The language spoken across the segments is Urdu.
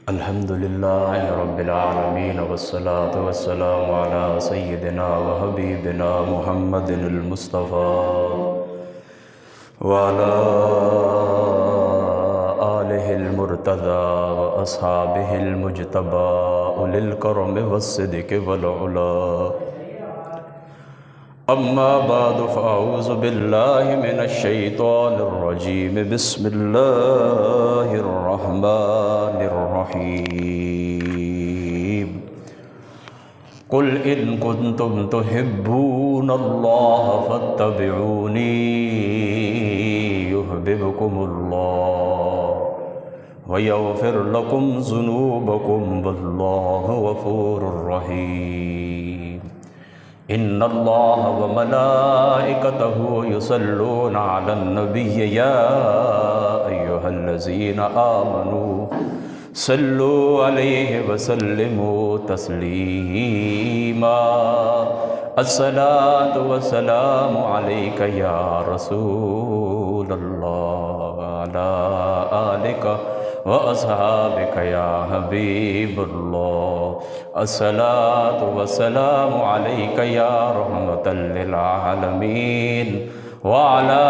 الحمدللہ رب العالمین والصلاة والسلام علی سیدنا و حبیبنا محمد المصطفیٰ وعلی آلہ المرتضیٰ و اصحابہ المجتبیٰ اولی الکرم والصدق والعلا اما بعد فاعوذ باللہ من الشیطان الرجیم بسم اللہ الرحمن الرحیم قل ان کنتم تحبون اللہ فاتبعونی یحببکم اللہ ویغفر لکم ذنوبکم واللہ غفور رحیم ان اللہ وملائکتہ یصلون علی النبی یا ایہا الذین آمنوا صلوا علیہ وسلموا تسلیما الصلاة والسلام علیک یا رسول اللہ علی آلک وَأَصْحَابِكَ يَا حَبِيبُ اللَّهِ الصَّلَاةُ وَالسَّلَامُ عَلَيْكَ يَا رَحْمَةً لِلْعَالَمِينَ وَعَلَىٰ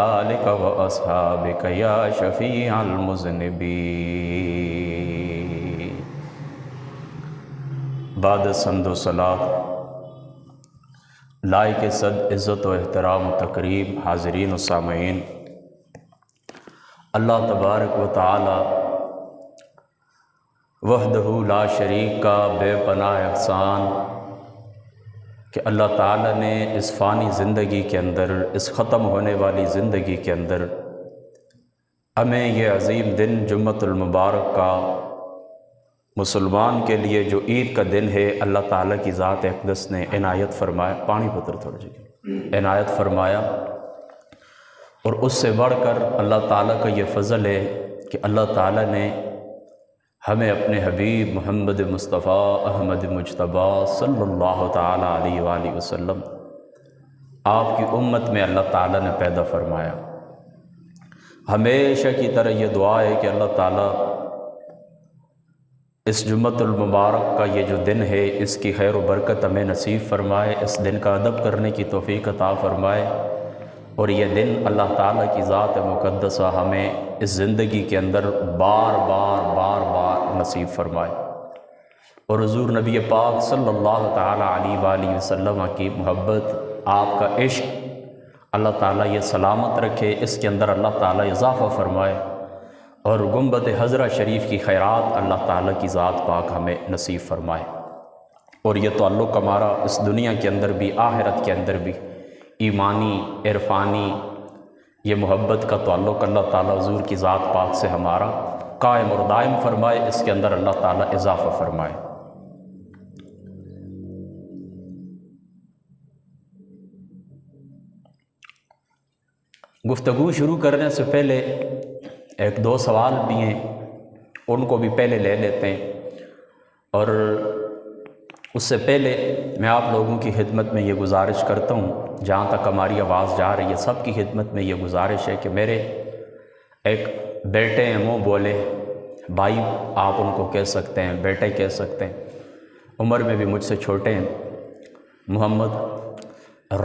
آلِكَ وَأَصْحَابِكَ يَا شَفِيعَ الْمُذْنِبِينَ بعد حمد و صلاۃ لائق صد عزت و احترام و تکریم حاضرین و سامعین، اللہ تبارک و تعالی وحدہ لا شریک کا بے پناہ احسان کہ اللہ تعالی نے اس فانی زندگی کے اندر، اس ختم ہونے والی زندگی کے اندر ہمیں یہ عظیم دن جمعۃ المبارک کا، مسلمان کے لیے جو عید کا دن ہے، اللہ تعالیٰ کی ذات اقدس نے عنایت فرمایا، پانی پتر تھوڑا جی عنایت فرمایا، اور اس سے بڑھ کر اللہ تعالیٰ کا یہ فضل ہے کہ اللہ تعالیٰ نے ہمیں اپنے حبیب محمد مصطفیٰ احمد مجتبیٰ صلی اللہ تعالیٰ علیہ وآلہ وسلم آپ کی امت میں اللہ تعالیٰ نے پیدا فرمایا۔ ہمیشہ کی طرح یہ دعا ہے کہ اللہ تعالیٰ اس جمعۃ المبارک کا یہ جو دن ہے، اس کی خیر و برکت ہمیں نصیب فرمائے، اس دن کا ادب کرنے کی توفیق عطا فرمائے، اور یہ دن اللہ تعالیٰ کی ذات مقدسہ ہمیں اس زندگی کے اندر بار بار نصیب فرمائے، اور حضور نبی پاک صلی اللہ تعالیٰ علیہ وآلہ وسلم کی محبت، آپ کا عشق اللہ تعالیٰ یہ سلامت رکھے، اس کے اندر اللہ تعالیٰ اضافہ فرمائے، اور گنبد حضرہ شریف کی خیرات اللہ تعالیٰ کی ذات پاک ہمیں نصیب فرمائے، اور یہ تعلق ہمارا اس دنیا کے اندر بھی آخرت کے اندر بھی ایمانی عرفانی یہ محبت کا تعلق اللہ تعالیٰ حضور کی ذات پاک سے ہمارا قائم اور دائم فرمائے، اس کے اندر اللہ تعالیٰ اضافہ فرمائے۔ گفتگو شروع کرنے سے پہلے ایک دو سوال بھی ہیں، ان کو بھی پہلے لے لیتے ہیں، اور اس سے پہلے میں آپ لوگوں کی خدمت میں یہ گزارش کرتا ہوں، جہاں تک ہماری آواز جا رہی ہے سب کی خدمت میں یہ گزارش ہے کہ میرے ایک بیٹے ہیں، منہ بولے بھائی آپ ان کو کہہ سکتے ہیں، بیٹے کہہ سکتے ہیں، عمر میں بھی مجھ سے چھوٹے ہیں، محمد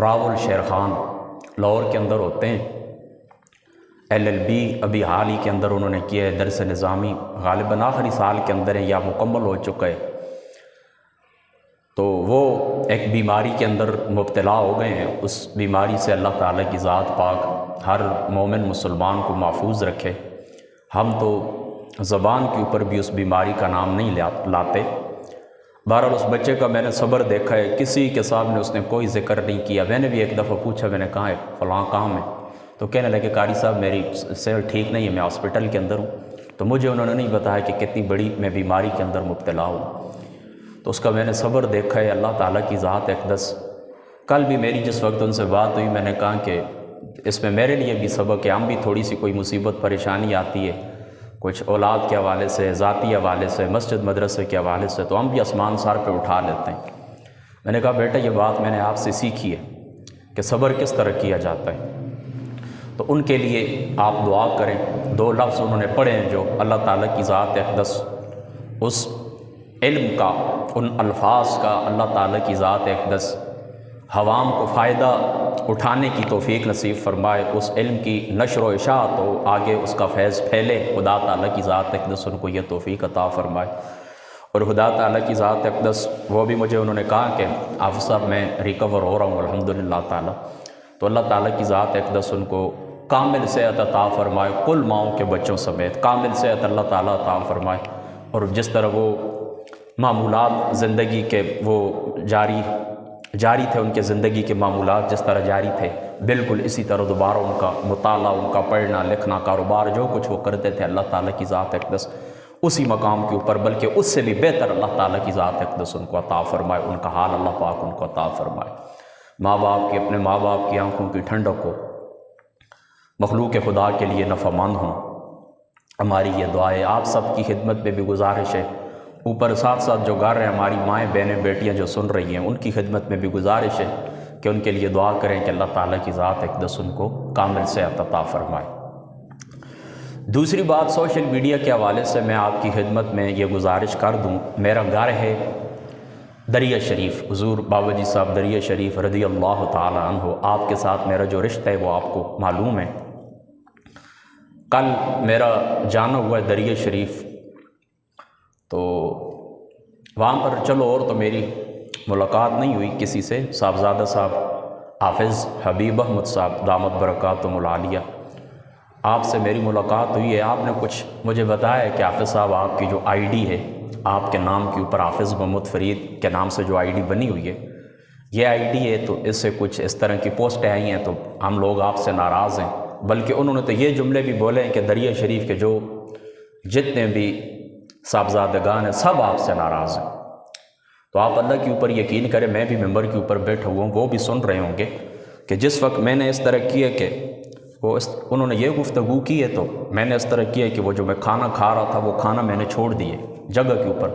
راول شیر خان لاہور کے اندر ہوتے ہیں، LLB ابھی حال ہی کے اندر انہوں نے کیا ہے، درس نظامی غالباً آخری سال کے اندر ہے یا مکمل ہو چکا ہے، تو وہ ایک بیماری کے اندر مبتلا ہو گئے ہیں، اس بیماری سے اللہ تعالیٰ کی ذات پاک ہر مومن مسلمان کو محفوظ رکھے۔ ہم تو زبان کے اوپر بھی اس بیماری کا نام نہیں لاتے، بہرحال اس بچے کا میں نے صبر دیکھا ہے، کسی کے سامنے اس نے کوئی ذکر نہیں کیا، میں نے بھی ایک دفعہ پوچھا، میں نے کہا ہے فلاں کام ہے، تو کہنے لگے قاری صاحب میری صحت ٹھیک نہیں ہے، میں ہاسپٹل کے اندر ہوں، تو مجھے انہوں نے نہیں بتایا کہ کتنی بڑی میں بیماری کے اندر مبتلا ہوں، تو اس کا میں نے صبر دیکھا ہے، اللہ تعالیٰ کی ذات اقدس۔ کل بھی میری جس وقت ان سے بات ہوئی، میں نے کہا کہ اس میں میرے لیے بھی سبق ہے، ہم بھی تھوڑی سی کوئی مصیبت پریشانی آتی ہے، کچھ اولاد کے حوالے سے، ذاتی حوالے سے، مسجد مدرسے کے حوالے سے، تو ہم بھی آسمان سار پہ اٹھا لیتے ہیں۔ میں نے کہا بیٹا یہ بات میں نے آپ سے سیکھی ہے کہ صبر کس طرح کیا جاتا ہے۔ تو ان کے لیے آپ دعا کریں۔ 2 لفظ انہوں نے پڑھے ہیں جو اللہ تعالیٰ کی ذات اقدس اس علم کا، ان الفاظ کا اللہ تعالیٰ کی ذات اقدس عوام کو فائدہ اٹھانے کی توفیق نصیب فرمائے، اس علم کی نشر و اشاعت ہو، آگے اس کا فیض پھیلے، خدا تعالیٰ کی ذات اقدس ان کو یہ توفیق عطا فرمائے۔ اور خدا تعالیٰ کی ذات اقدس وہ بھی مجھے انہوں نے کہا کہ حافظ صاحب میں ریکور ہو رہا ہوں الحمدللہ تعالیٰ، تو اللہ تعالیٰ کی ذات اقدس ان کو کامل صحت عطا فرمائے، کل ماؤں کے بچوں سمیت کامل صحت اللہ تعالیٰ عطا فرمائے، اور جس طرح وہ معمولات زندگی کے وہ جاری تھے، ان کے زندگی کے معمولات جس طرح جاری تھے، بالکل اسی طرح دوبارہ ان کا مطالعہ، ان کا پڑھنا لکھنا، کاروبار، جو کچھ وہ کرتے تھے، اللہ تعالیٰ کی ذات اقدس اسی مقام کے اوپر بلکہ اس سے بھی بہتر اللہ تعالیٰ کی ذات اقدس ان کو عطا فرمائے، ان کا حال اللہ پاک ان کو عطا فرمائے۔ ماں باپ کی، اپنے ماں باپ کی آنکھوں کی ٹھنڈک کو مخلوق خدا کے لیے نفع مند ہوں، ہماری یہ دعا ہے۔ آپ سب کی خدمت میں بھی گزارش ہے، اوپر ساتھ ساتھ جو گھر ہیں، ہماری مائیں بہنیں بیٹیاں جو سن رہی ہیں، ان کی خدمت میں بھی گزارش ہے کہ ان کے لیے دعا کریں کہ اللہ تعالیٰ کی ذات اقدس ان کو کامل صحت عطا فرمائے۔ دوسری بات، سوشل میڈیا کے حوالے سے میں آپ کی خدمت میں یہ گزارش کر دوں، میرا گھر ہے دریا شریف، حضور بابا جی صاحب دریا شریف رضی اللہ تعالیٰ عنہ، آپ کے ساتھ میرا جو رشتہ ہے وہ آپ کو معلوم ہے۔ کل میرا جانا ہوا ہے دریا شریف، تو وہاں پر چلو اور تو میری ملاقات نہیں ہوئی کسی سے، صاحبزادہ صاحب حافظ حبیب احمد صاحب دامت برکاتہم العالیہ، آپ سے میری ملاقات ہوئی ہے۔ آپ نے کچھ مجھے بتایا ہے کہ حافظ صاحب آپ کی جو آئی ڈی ہے، آپ کے نام کے اوپر حافظ محمد فرید کے نام سے جو آئی ڈی بنی ہوئی ہے، یہ آئی ڈی ہے، تو اس سے کچھ اس طرح کی پوسٹیں آئی ہیں، تو ہم لوگ آپ سے ناراض ہیں۔ بلکہ انہوں نے تو یہ جملے بھی بولے ہیں کہ دریا شریف کے جو جتنے بھی صاحبزادگان ہیں سب آپ سے ناراض ہیں۔ تو آپ اللہ کے اوپر یقین کریں، میں بھی ممبر کے اوپر بیٹھا ہوا ہوں، وہ بھی سن رہے ہوں گے کہ جس وقت میں نے اس طرح کی ہے کہ انہوں نے یہ گفتگو کی ہے، تو میں نے اس طرح کیا ہے کہ وہ جو میں کھانا کھا رہا تھا وہ کھانا میں نے چھوڑ دیے جگہ کے اوپر،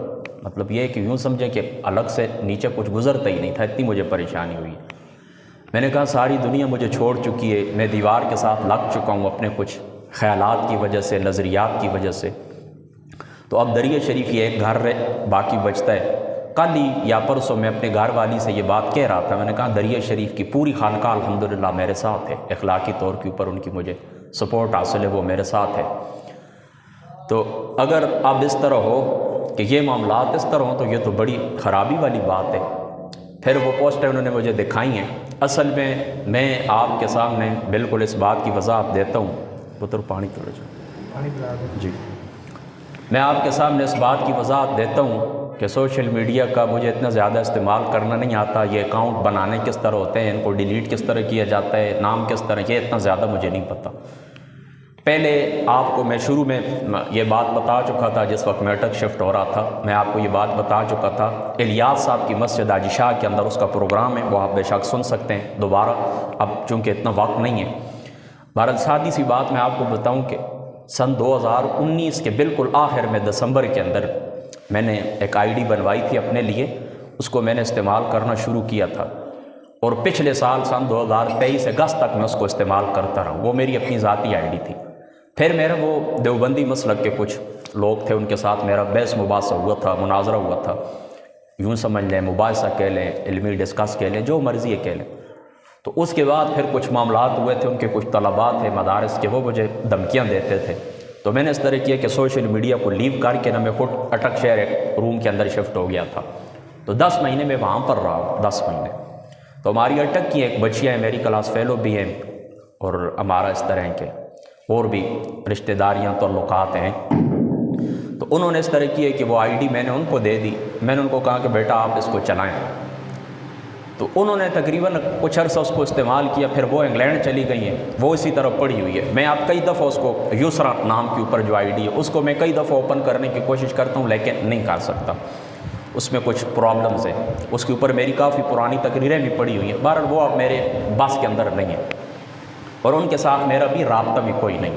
مطلب یہ ہے کہ یوں سمجھیں کہ الگ سے نیچے کچھ گزرتا ہی نہیں تھا، اتنی مجھے پریشانی ہوئی۔ میں نے کہا ساری دنیا مجھے چھوڑ چکی ہے، میں دیوار کے ساتھ لگ چکا ہوں اپنے کچھ خیالات کی وجہ سے، نظریات کی وجہ سے، تو اب دریا شریف یہ ایک گھر باقی بچتا ہے۔ کل ہی یا پرسوں میں اپنے گھر والی سے یہ بات کہہ رہا تھا، میں نے کہا دریا شریف کی پوری خانقاہ الحمدللہ میرے ساتھ ہے، اخلاقی طور کے اوپر ان کی مجھے سپورٹ حاصل ہے، وہ میرے ساتھ ہے۔ تو اگر اب اس طرح ہو کہ یہ معاملات اس طرح ہوں تو یہ تو بڑی خرابی والی بات ہے۔ پھر وہ پوسٹیں انہوں نے مجھے دکھائی ہیں، اصل میں آپ کے سامنے بالکل اس بات کی وضاحت دیتا ہوں، پتر پانی پڑ جائے جی، میں آپ کے سامنے اس بات کی وضاحت دیتا ہوں کہ سوشل میڈیا کا مجھے اتنا زیادہ استعمال کرنا نہیں آتا، یہ اکاؤنٹ بنانے کس طرح ہوتے ہیں، ان کو ڈیلیٹ کس طرح کیا جاتا ہے، نام کس طرح، یہ اتنا زیادہ مجھے نہیں پتہ۔ پہلے آپ کو میں شروع میں یہ بات بتا چکا تھا، جس وقت میٹک شفٹ ہو رہا تھا میں آپ کو یہ بات بتا چکا تھا، الیاس صاحب کی مسجد حاجی شاہ کے اندر اس کا پروگرام ہے، وہ آپ بے شک سن سکتے ہیں دوبارہ، اب چونکہ اتنا وقت نہیں ہے۔ بہرحال سادی سی بات میں آپ کو بتاؤں کہ سن 2019 کے بالکل آخر میں دسمبر کے اندر میں نے ایک آئی ڈی بنوائی تھی اپنے لیے، اس کو میں نے استعمال کرنا شروع کیا تھا، اور پچھلے سال سن 2023 اگست تک میں اس کو استعمال کرتا رہا، وہ میری اپنی ذاتی آئی ڈی تھی۔ پھر میرا وہ دیوبندی مسلک کے کچھ لوگ تھے، ان کے ساتھ میرا بحث مباحثہ ہوا تھا، مناظرہ ہوا تھا، یوں سمجھ لیں مباحثہ کہہ لیں، علمی ڈسکس کہہ لیں، جو مرضی ہے کہہ لیں۔ تو اس کے بعد پھر کچھ معاملات ہوئے تھے، ان کے کچھ طلباء تھے مدارس کے، وہ مجھے دھمکیاں دیتے تھے، تو میں نے اس طرح کیا کہ سوشل میڈیا کو لیو کر کے میں خود اٹک شہر ایک روم کے اندر شفٹ ہو گیا تھا، تو 10 مہینے میں وہاں پر رہا، 10 مہینے۔ تو ہماری اٹک کی ایک بچیاں ہیں، میری کلاس فیلو بھی ہیں، اور ہمارا اس طرح کے اور بھی رشتہ داریاں تعلقات ہیں، تو انہوں نے اس طرح کی ہے کہ وہ آئی ڈی میں نے ان کو دے دی، میں نے ان کو کہا کہ بیٹا آپ اس کو چلائیں، تو انہوں نے تقریباً کچھ عرصہ اس کو استعمال کیا، پھر وہ انگلینڈ چلی گئی ہیں، وہ اسی طرح پڑی ہوئی ہے۔ میں آپ کئی دفعہ اس کو یسرا نام کے اوپر جو آئی ڈی ہے اس کو میں کئی دفعہ اوپن کرنے کی کوشش کرتا ہوں، لیکن نہیں کر سکتا، اس میں کچھ پرابلمز ہیں، اس کے اوپر میری کافی پرانی تقریریں بھی پڑی ہوئی ہیں، بہرحال وہ اب میرے بس کے اندر نہیں ہے، اور ان کے ساتھ میرا بھی رابطہ بھی کوئی نہیں۔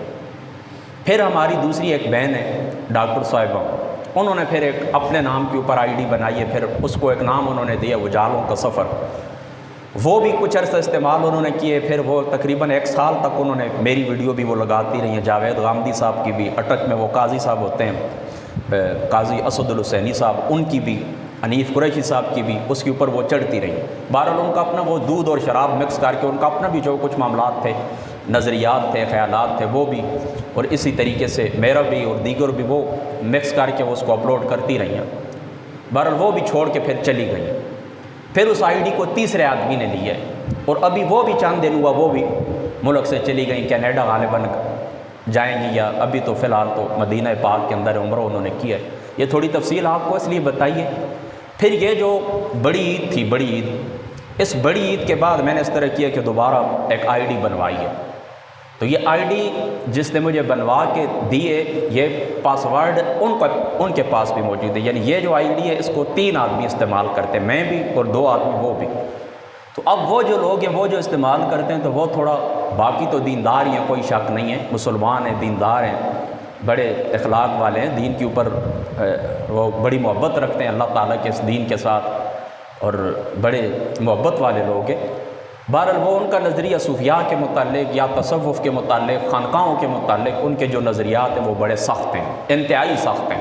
پھر ہماری دوسری ایک بہن ہے ڈاکٹر صاحبہ، انہوں نے پھر ایک اپنے نام کے اوپر آئی ڈی بنائی ہے، پھر اس کو ایک نام انہوں نے دیا اجالوں کا سفر، وہ بھی کچھ عرصہ استعمال انہوں نے کیے، پھر وہ تقریباً 1 سال تک انہوں نے میری ویڈیو بھی وہ لگاتی رہی ہیں، جاوید غامدی صاحب کی بھی، اٹک میں وہ قاضی صاحب ہوتے ہیں قاضی اسد الحسینی صاحب، ان کی بھی، حنیف قریشی صاحب کی بھی، اس کے اوپر وہ چڑھتی رہیں۔ بہرحال ان کا اپنا وہ دودھ اور شراب مکس کر کے ان کا اپنا بھی جو کچھ معاملات تھے، نظریات تھے، خیالات تھے، وہ بھی، اور اسی طریقے سے میرا بھی اور دیگر بھی وہ مکس کر کے وہ اس کو اپلوڈ کرتی رہی ہیں۔ بہرحال وہ بھی چھوڑ کے پھر چلی گئی۔ پھر اس آئی ڈی کو تیسرے آدمی نے لیا ہے، اور ابھی وہ بھی چند دن ہوا وہ بھی ملک سے چلی گئیں، کینیڈا غالباً جائیں گی، یا ابھی تو فی الحال تو مدینہ پاک کے اندر عمرہ انہوں نے کیا ہے۔ یہ تھوڑی تفصیل آپ کو اس لیے بتائیے۔ پھر یہ جو بڑی عید تھی، بڑی عید، اس بڑی عید کے بعد میں نے اس طرح کیا کہ دوبارہ ایک آئی ڈی بنوائی ہے۔ تو یہ آئی ڈی جس نے مجھے بنوا کے دیے، یہ پاسورڈ ان کے پاس بھی موجود ہے، یعنی یہ جو آئی ڈی ہے اس کو 3 آدمی استعمال کرتے ہیں، میں بھی اور 2 آدمی وہ بھی۔ تو اب وہ جو لوگ ہیں وہ جو استعمال کرتے ہیں تو وہ تھوڑا، باقی تو دیندار ہی ہیں، کوئی شک نہیں ہے، مسلمان ہیں، دیندار ہیں، بڑے اخلاق والے ہیں، دین کے اوپر وہ بڑی محبت رکھتے ہیں اللہ تعالیٰ کے اس دین کے ساتھ، اور بڑے محبت والے لوگ ہیں۔ بہرحال وہ ان کا نظریہ صوفیاء کے متعلق یا تصوف کے متعلق، خانقاہوں کے متعلق ان کے جو نظریات ہیں وہ بڑے سخت ہیں، انتہائی سخت ہیں۔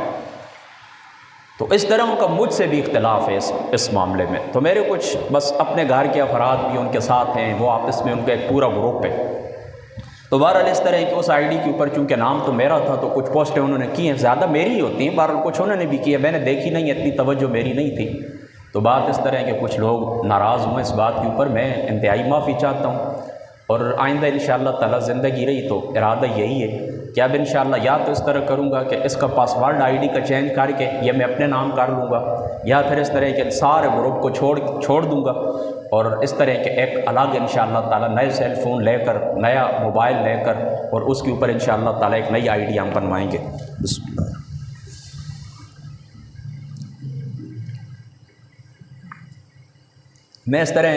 تو اس طرح ان کا مجھ سے بھی اختلاف ہے اس معاملے میں۔ تو میرے کچھ بس اپنے گھر کے افراد بھی ان کے ساتھ ہیں، وہ آپس میں ان کا ایک پورا گروپ ہے۔ تو بہرحال اس طرح کہ اس آئی ڈی کے اوپر چونکہ نام تو میرا تھا تو کچھ پوسٹیں انہوں نے کی ہیں، زیادہ میری ہی ہوتی ہیں، بہرحال کچھ انہوں نے بھی کی ہے، میں نے دیکھی نہیں، اتنی توجہ میری نہیں تھی۔ تو بات اس طرح ہے کہ کچھ لوگ ناراض ہوئے اس بات کے اوپر، میں انتہائی معافی چاہتا ہوں، اور آئندہ انشاءاللہ تعالیٰ زندگی رہی تو ارادہ یہی ہے کہ اب انشاءاللہ یا تو اس طرح کروں گا کہ اس کا پاسورڈ آئی ڈی کا چینج کر کے یہ میں اپنے نام کر لوں گا، یا پھر اس طرح کہ سارے گروپ کو چھوڑ دوں گا، اور اس طرح کے ایک الگ انشاءاللہ تعالیٰ نئے سیل فون لے کر، نیا موبائل لے کر، اور اس کے اوپر انشاءاللہ تعالیٰ ایک نئی آئی ڈی ہم بنوائیں گے۔ بسم اللہ۔ میں اس طرح،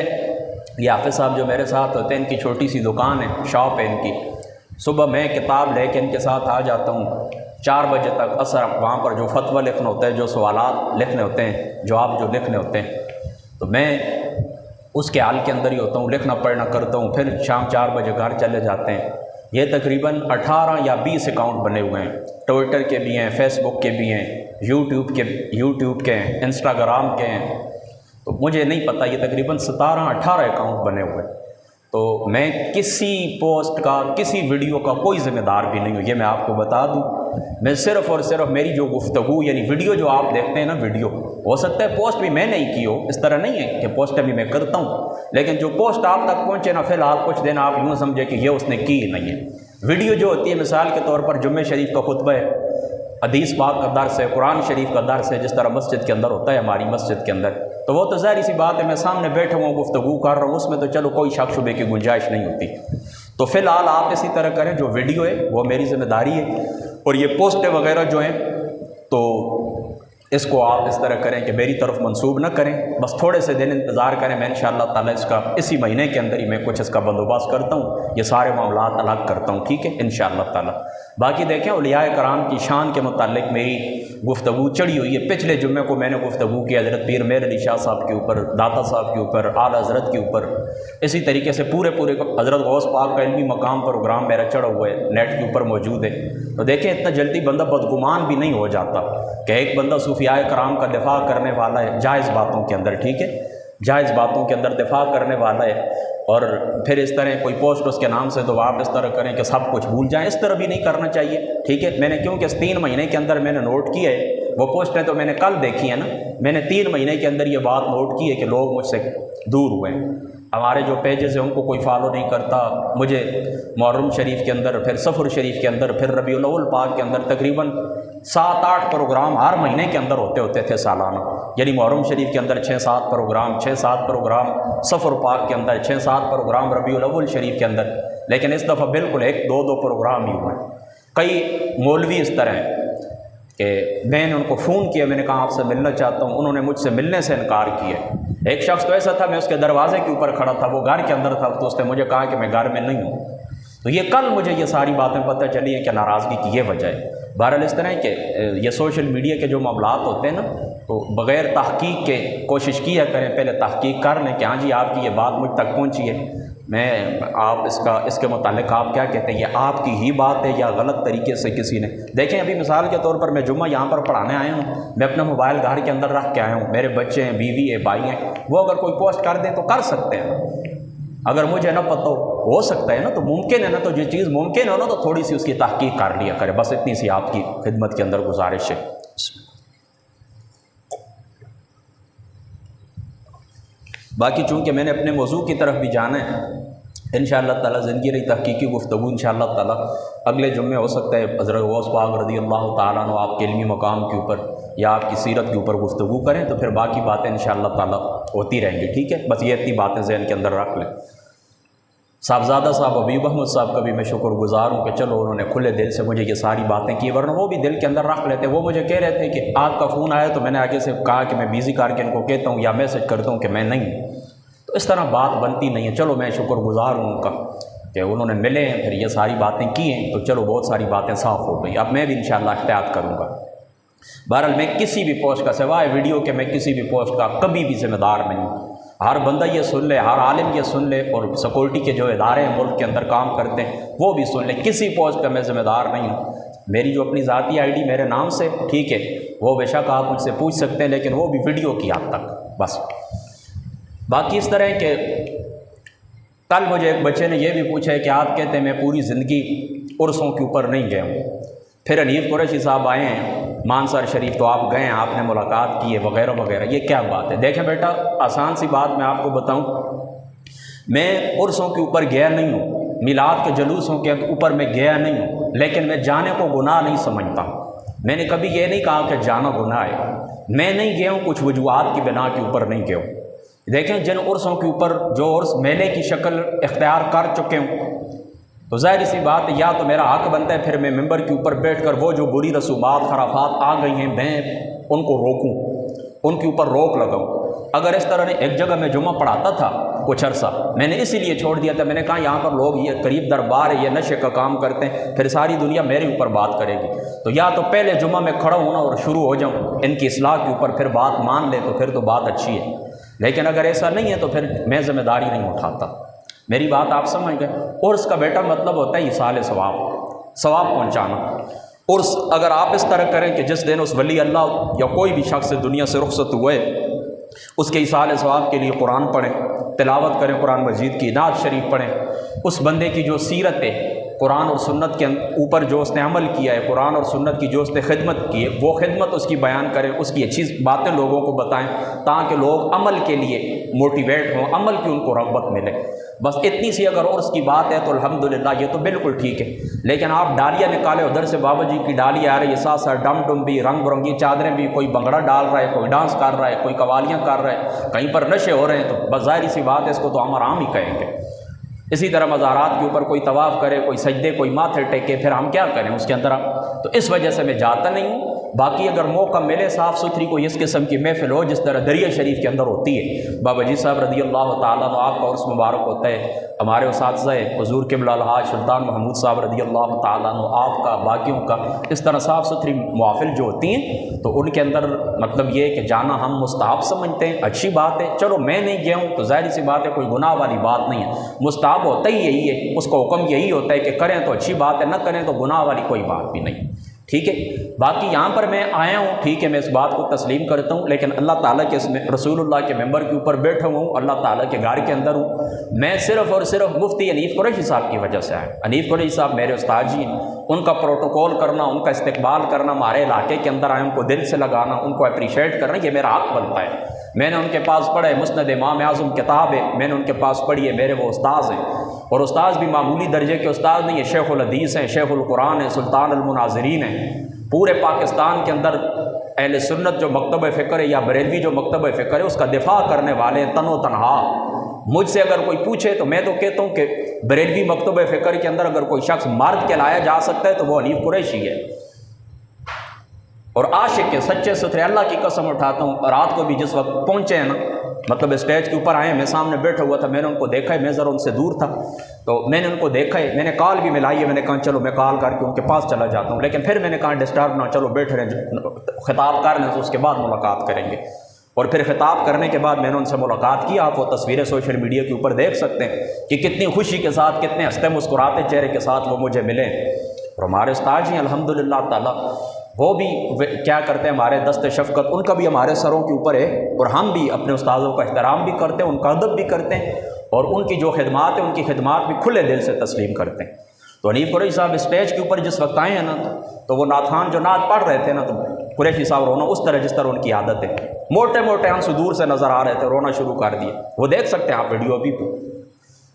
یہ حافظ صاحب جو میرے ساتھ ہوتے ہیں، ان کی چھوٹی سی دکان ہے، شاپ ہے ان کی، صبح میں کتاب لے کے ان کے ساتھ آ جاتا ہوں، 4 بجے تک اثر وہاں پر جو فتویٰ لکھنا ہوتا ہے، جو سوالات لکھنے ہوتے ہیں، جواب جو لکھنے ہوتے ہیں، تو میں اس کے حال کے اندر ہی ہوتا ہوں، لکھنا پڑھنا کرتا ہوں، پھر شام 4 بجے گھر چلے جاتے ہیں۔ یہ تقریباً 18 یا 20 اکاؤنٹ بنے ہوئے ہیں، ٹویٹر کے بھی ہیں، فیس بک کے بھی ہیں، یوٹیوب کے ہیں، انسٹاگرام کے ہیں، تو مجھے نہیں پتہ، یہ تقریباً 17-18 اکاؤنٹ بنے ہوئے۔ تو میں کسی پوسٹ کا، کسی ویڈیو کا کوئی ذمہ دار بھی نہیں ہوں، یہ میں آپ کو بتا دوں۔ میں صرف اور صرف میری جو گفتگو، یعنی ویڈیو جو آپ دیکھتے ہیں نا، ویڈیو ہو سکتا ہے پوسٹ بھی میں نہیں کی ہو، اس طرح نہیں ہے کہ پوسٹ بھی میں کرتا ہوں، لیکن جو پوسٹ آپ تک پہنچے نا، فی الحال کچھ دن آپ یوں سمجھے کہ یہ اس نے کی نہیں ہے۔ ویڈیو جو ہوتی ہے، مثال کے طور پر جمعہ شریف کا خطبہ ہے، حدیث پاک کا درس ہے، قرآن شریف کا درس ہے، جس طرح مسجد کے اندر ہوتا ہے ہماری مسجد کے اندر، تو وہ تو ظاہر سی بات ہے، میں سامنے بیٹھا ہوں گفتگو کر رہا ہوں، اس میں تو چلو کوئی شک شبے کی گنجائش نہیں ہوتی۔ تو فی الحال آپ اسی طرح کریں، جو ویڈیو ہے وہ میری ذمہ داری ہے، اور یہ پوسٹیں وغیرہ جو ہیں تو اس کو آپ اس طرح کریں کہ میری طرف منسوب نہ کریں، بس تھوڑے سے دن انتظار کریں، میں انشاءاللہ تعالیٰ اس کا اسی مہینے کے اندر ہی میں کچھ اس کا بندوبست کرتا ہوں، یہ سارے معاملات الگ کرتا ہوں، ٹھیک ہے انشاءاللہ تعالیٰ۔ باقی دیکھیں اولیاء کرام کی شان کے متعلق میری گفتگو چڑھی ہوئی ہے، پچھلے جمعے کو میں نے گفتگو کی حضرت پیر میر علی شاہ صاحب کے اوپر، داتا صاحب کے اوپر، اعلیٰ حضرت کے اوپر، اسی طریقے سے پورے حضرت غوث پاک کا علمی مقام پروگرام میرا چڑھا ہوا ہے، نیٹ کے اوپر موجود ہے۔ تو دیکھیں اتنا جلدی بندہ بدگمان بھی نہیں ہو جاتا کہ ایک بندہ صوفیاء کرام کا دفاع کرنے والا ہے جائز باتوں کے اندر، ٹھیک ہے، جائز باتوں کے اندر دفاع کرنے والا ہے، اور پھر اس طرح کوئی پوسٹ اس کے نام سے تو آپ اس طرح کریں کہ سب کچھ بھول جائیں، اس طرح بھی نہیں کرنا چاہیے، ٹھیک ہے۔ میں نے کیونکہ اس 3 مہینے کے اندر میں نے نوٹ کیا ہے، وہ پوسٹیں تو میں نے کل دیکھی ہیں نا، میں نے 3 مہینے کے اندر یہ بات نوٹ کی ہے کہ لوگ مجھ سے دور ہوئے ہیں، ہمارے جو پیجز ہیں ان کو کوئی فالو نہیں کرتا، مجھے محرم شریف کے اندر، پھر صفر شریف کے اندر، پھر ربیع الاول پاک کے اندر تقریباً 7-8 پروگرام ہر مہینے کے اندر ہوتے تھے سالانہ، یعنی محرم شریف کے اندر 6-7 پروگرام، 6-7 پروگرام صفر پاک کے اندر، 6-7 پروگرام ربیع الاول شریف کے اندر، لیکن اس دفعہ بالکل 1-2 پروگرام ہی ہوئے۔ کئی مولوی اس طرح ہیں کہ میں نے ان کو فون کیا، میں نے کہا آپ سے ملنا چاہتا ہوں، انہوں نے مجھ سے ملنے سے انکار کیا۔ ایک شخص تو ایسا تھا، میں اس کے دروازے کے اوپر کھڑا تھا، وہ گھر کے اندر تھا، تو اس نے مجھے کہا کہ میں گھر میں نہیں ہوں۔ تو یہ کل مجھے یہ ساری باتیں پتہ چلی ہیں کہ ناراضگی کی یہ وجہ ہے۔ بہرحال اس طرح کہ یہ سوشل میڈیا کے جو معاملات ہوتے ہیں نا، تو بغیر تحقیق کے کوشش کیا کریں، پہلے تحقیق کر لیں کہ ہاں جی آپ کی یہ بات مجھ تک پہنچی ہے، میں آپ اس کے متعلق آپ کیا کہتے ہیں، یہ آپ کی ہی بات ہے یا غلط طریقے سے کسی نے۔ دیکھیں ابھی مثال کے طور پر میں جمعہ یہاں پر پڑھانے آیا ہوں، میں اپنا موبائل گھر کے اندر رکھ کے آیا ہوں، میرے بچے ہیں، بیوی ہے، بھائی ہیں، وہ اگر کوئی پوسٹ کر دیں تو کر سکتے ہیں، اگر مجھے نہ پتہ ہو سکتا ہے نا، تو ممکن ہے نا، تو جو چیز ممکن ہو نا تو تھوڑی سی اس کی تحقیق کر لیا کرے، بس اتنی سی آپ کی خدمت کے اندر گزارش ہے۔ باقی چونکہ میں نے اپنے موضوع کی طرف بھی جانا ہے، انشاءاللہ تعالیٰ زندگی رہی تحقیقی گفتگو انشاءاللہ تعالیٰ اگلے جمعے ہو سکتا ہے حضرت غوث پاک رضی اللہ تعالیٰ عنہ آپ کے علمی مقام کے اوپر یا آپ کی سیرت کے اوپر گفتگو کریں، تو پھر باقی باتیں انشاءاللہ تعالیٰ ہوتی رہیں گی، ٹھیک ہے؟ بس یہ اتنی باتیں ذہن کے اندر رکھ لیں۔ صاحبزادہ صاحب حبیب احمد صاحب کا بھی میں شکر گزار ہوں کہ چلو انہوں نے کھلے دل سے مجھے یہ ساری باتیں کی، ورنہ وہ بھی دل کے اندر رکھ لیتے۔ وہ مجھے کہہ رہے تھے کہ آپ کا فون آیا تو میں نے آگے سے کہا کہ میں بیزی کر کے ان کو کہتا ہوں یا میسج کرتا ہوں کہ میں نہیں، تو اس طرح بات بنتی نہیں ہے۔ چلو میں شکر گزار ہوں ان کا کہ انہوں نے ملے ہیں، پھر یہ ساری باتیں کی ہیں، تو چلو بہت ساری باتیں صاف ہو گئی۔ اب میں بھی انشاءاللہ احتیاط کروں گا۔ بہرحال میں کسی بھی پوسٹ کا سوائے ویڈیو کے میں کسی بھی پوسٹ کا کبھی بھی ذمہ دار نہیں ہوں۔ ہر بندہ یہ سن لے، ہر عالم یہ سن لے، اور سیکورٹی کے جو ادارے ہیں ملک کے اندر کام کرتے ہیں وہ بھی سن لیں، کسی پوسٹ کا میں ذمہ دار نہیں ہوں۔ میری جو اپنی ذاتی آئی ڈی میرے نام سے، ٹھیک ہے، وہ بے شک آپ مجھ سے پوچھ سکتے ہیں، لیکن وہ بھی ویڈیو کی حد تک بس۔ باقی اس طرح کہ کل مجھے ایک بچے نے یہ بھی پوچھا ہے کہ آپ کہتے ہیں میں پوری زندگی عرسوں کے اوپر نہیں گیا ہوں، پھر حنیف قریشی صاحب آئے ہیں مانسر شریف تو آپ گئے ہیں، آپ نے ملاقات کی ہے وغیرہ وغیرہ، یہ کیا بات ہے؟ دیکھیں بیٹا، آسان سی بات میں آپ کو بتاؤں، میں عرسوں کے اوپر گیا نہیں ہوں، میلاد کے جلوسوں کے اوپر میں گیا نہیں ہوں، لیکن میں جانے کو گناہ نہیں سمجھتا۔ میں نے کبھی یہ نہیں کہا کہ جانا گناہ ہے، میں نہیں گیا ہوں، کچھ وجوہات کی بنا کے اوپر نہیں گیا ہوں۔ دیکھیں جن عرسوں کے اوپر جو عرس میلے کی شکل اختیار کر چکے ہوں، تو ظاہر سی بات ہے یا تو میرا حق بنتا ہے پھر میں ممبر کے اوپر بیٹھ کر وہ جو بری رسومات خرافات آ گئی ہیں میں ان کو روکوں، ان کے اوپر روک لگاؤں۔ اگر اس طرح نے ایک جگہ میں جمعہ پڑھاتا تھا کچھ عرصہ، میں نے اسی لیے چھوڑ دیا تھا، میں نے کہا یہاں پر لوگ یہ قریب دربار ہے، یہ نشے کا کام کرتے ہیں، پھر ساری دنیا میرے اوپر بات کرے گی، تو یا تو پہلے جمعہ میں کھڑا ہونا اور شروع ہو جاؤں ان کی اصلاح کے اوپر، پھر بات مان لے تو پھر تو بات اچھی ہے، لیکن اگر ایسا نہیں ہے تو پھر میں ذمہ داری نہیں اٹھاتا۔ میری بات آپ سمجھ گئے؟ عرس کا بیٹا مطلب ہوتا ہے ایصال ثواب، ثواب پہنچانا۔ عرس اگر آپ اس طرح کریں کہ جس دن اس ولی اللہ یا کوئی بھی شخص دنیا سے رخصت ہوئے اس کے ایصال ثواب کے لیے قرآن پڑھیں، تلاوت کریں، قرآن مجید کی نعت شریف پڑھیں، اس بندے کی جو سیرت ہے، قرآن اور سنت کے اوپر جو اس نے عمل کیا ہے، قرآن اور سنت کی جو اس نے خدمت کی ہے، وہ خدمت اس کی بیان کریں، اس کی اچھی باتیں لوگوں کو بتائیں تاکہ لوگ عمل کے لیے موٹیویٹ ہوں، عمل کی ان کو رغبت ملے۔ بس اتنی سی اگر عرس کی بات ہے تو الحمدللہ یہ تو بالکل ٹھیک ہے، لیکن آپ ڈالیاں نکالے، ادھر سے بابا جی کی ڈالی آ رہی ہے، ساتھ ساتھ ڈم ڈم بھی، رنگ برنگی چادریں بھی، کوئی بنگڑا ڈال رہا ہے، کوئی ڈانس کر رہا ہے، کوئی قوالیاں کر رہا ہے، کہیں پر نشے ہو رہے ہیں، تو بس ظاہری سی بات ہے اس کو تو ہم آرام ہی کہیں گے۔ اسی طرح مزارات کے اوپر کوئی طواف کرے، کوئی سجدے، کوئی ماتھے ٹیکے، پھر ہم کیا کریں اس کے اندر؟ تو اس وجہ سے میں جاتا نہیں ہوں۔ باقی اگر موقع ملے صاف ستھری کوئی اس قسم کی محفل ہو جس طرح دریا شریف کے اندر ہوتی ہے، بابا جی صاحب رضی اللہ تعالیٰ عنہ آپ کا عرس مبارک ہوتا ہے، ہمارے اساتذہ حضور قبلہ الحاج سلطان محمود صاحب رضی اللہ تعالیٰ عنہ آپ کا، باقیوں کا، اس طرح صاف ستھری محافل جو ہوتی ہیں تو ان کے اندر مطلب یہ ہے کہ جانا ہم مستحب سمجھتے ہیں، اچھی بات ہے۔ چلو میں نہیں گیا ہوں تو ظاہر سی بات ہے کوئی گناہ والی بات نہیں ہے، مستحب ہوتا ہی یہی ہے، اس کا حکم یہی ہوتا ہے کہ کریں تو اچھی بات ہے، نہ کریں تو گناہ والی کوئی بات بھی نہیں، ٹھیک ہے۔ باقی یہاں پر میں آیا ہوں، ٹھیک ہے، میں اس بات کو تسلیم کرتا ہوں، لیکن اللہ تعالیٰ کے رسول اللہ کے ممبر کے اوپر بیٹھا ہوں، اللہ تعالیٰ کے گھر کے اندر ہوں، میں صرف اور صرف مفتی حنیف قریشی صاحب کی وجہ سے آیا۔ حنیف قریشی صاحب میرے استاد جی ہیں، ان کا پروٹوکول کرنا، ان کا استقبال کرنا، ہمارے علاقے کے اندر آئے، ان کو دل سے لگانا، ان کو اپریشیٹ کرنا، یہ میرا حق بنتا ہے۔ میں نے ان کے پاس پڑھا ہے، مسند امام اعظم کتاب ہے، میں نے ان کے پاس پڑھی ہے، میرے وہ استاذ ہیں، اور استاذ بھی معمولی درجے کے استاذ نہیں ہیں، شیخ الحدیث ہیں، شیخ القرآن ہیں، سلطان المناظرین ہیں۔ پورے پاکستان کے اندر اہل سنت جو مکتب فکر ہے یا بریلوی جو مکتب فکر ہے اس کا دفاع کرنے والے تن و تنہا۔ مجھ سے اگر کوئی پوچھے تو میں تو کہتا ہوں کہ بریلوی مکتب فکر کے اندر اگر کوئی شخص مرد کہلایا جا سکتا ہے تو وہ حنیف قریشی ہے، اور عاشق کے سچے ستھرے، اللہ کی قسم اٹھاتا ہوں، رات کو بھی جس وقت پہنچے ہیں نا مطلب اسٹیج کے اوپر آئے، میں سامنے بیٹھا ہوا تھا، میں نے ان کو دیکھا ہے، میں ذرا ان سے دور تھا، تو میں نے ان کو دیکھا ہے، میں نے کال بھی ملائی ہے، میں نے کہا چلو میں کال کر کے ان کے پاس چلا جاتا ہوں، لیکن پھر میں نے کہا ڈسٹرب نہ، چلو بیٹھ رہے، خطاب کر لیں تو اس کے بعد ملاقات کریں گے۔ اور پھر خطاب کرنے کے بعد میں نے ان سے ملاقات کی، آپ وہ تصویریں سوشل میڈیا کے اوپر دیکھ سکتے ہیں کہ کتنی خوشی کے ساتھ، کتنے ہنستے مسکراتے چہرے کے ساتھ وہ مجھے ملے۔ اور ہمارے استاد جی الحمدللہ تعالیٰ وہ بھی کیا کرتے ہیں، ہمارے دست شفقت ان کا بھی ہمارے سروں کے اوپر ہے، اور ہم بھی اپنے استاذوں کا احترام بھی کرتے ہیں، ان کا ادب بھی کرتے ہیں، اور ان کی جو خدمات ہیں ان کی خدمات بھی کھلے دل سے تسلیم کرتے ہیں۔ تو حنیف قریشی صاحب اسٹیج کے اوپر جس وقت آئے ہیں نا، تو وہ نعت خوان جو نعت پڑھ رہے تھے نا، تو قریشی صاحب رونا اس طرح جس طرح ان کی عادت ہے، موٹے موٹے آنسو دور سے نظر آ رہے تھے، رونا شروع کر دیے۔ وہ دیکھ سکتے ہیں آپ ویڈیو ابھی بھی۔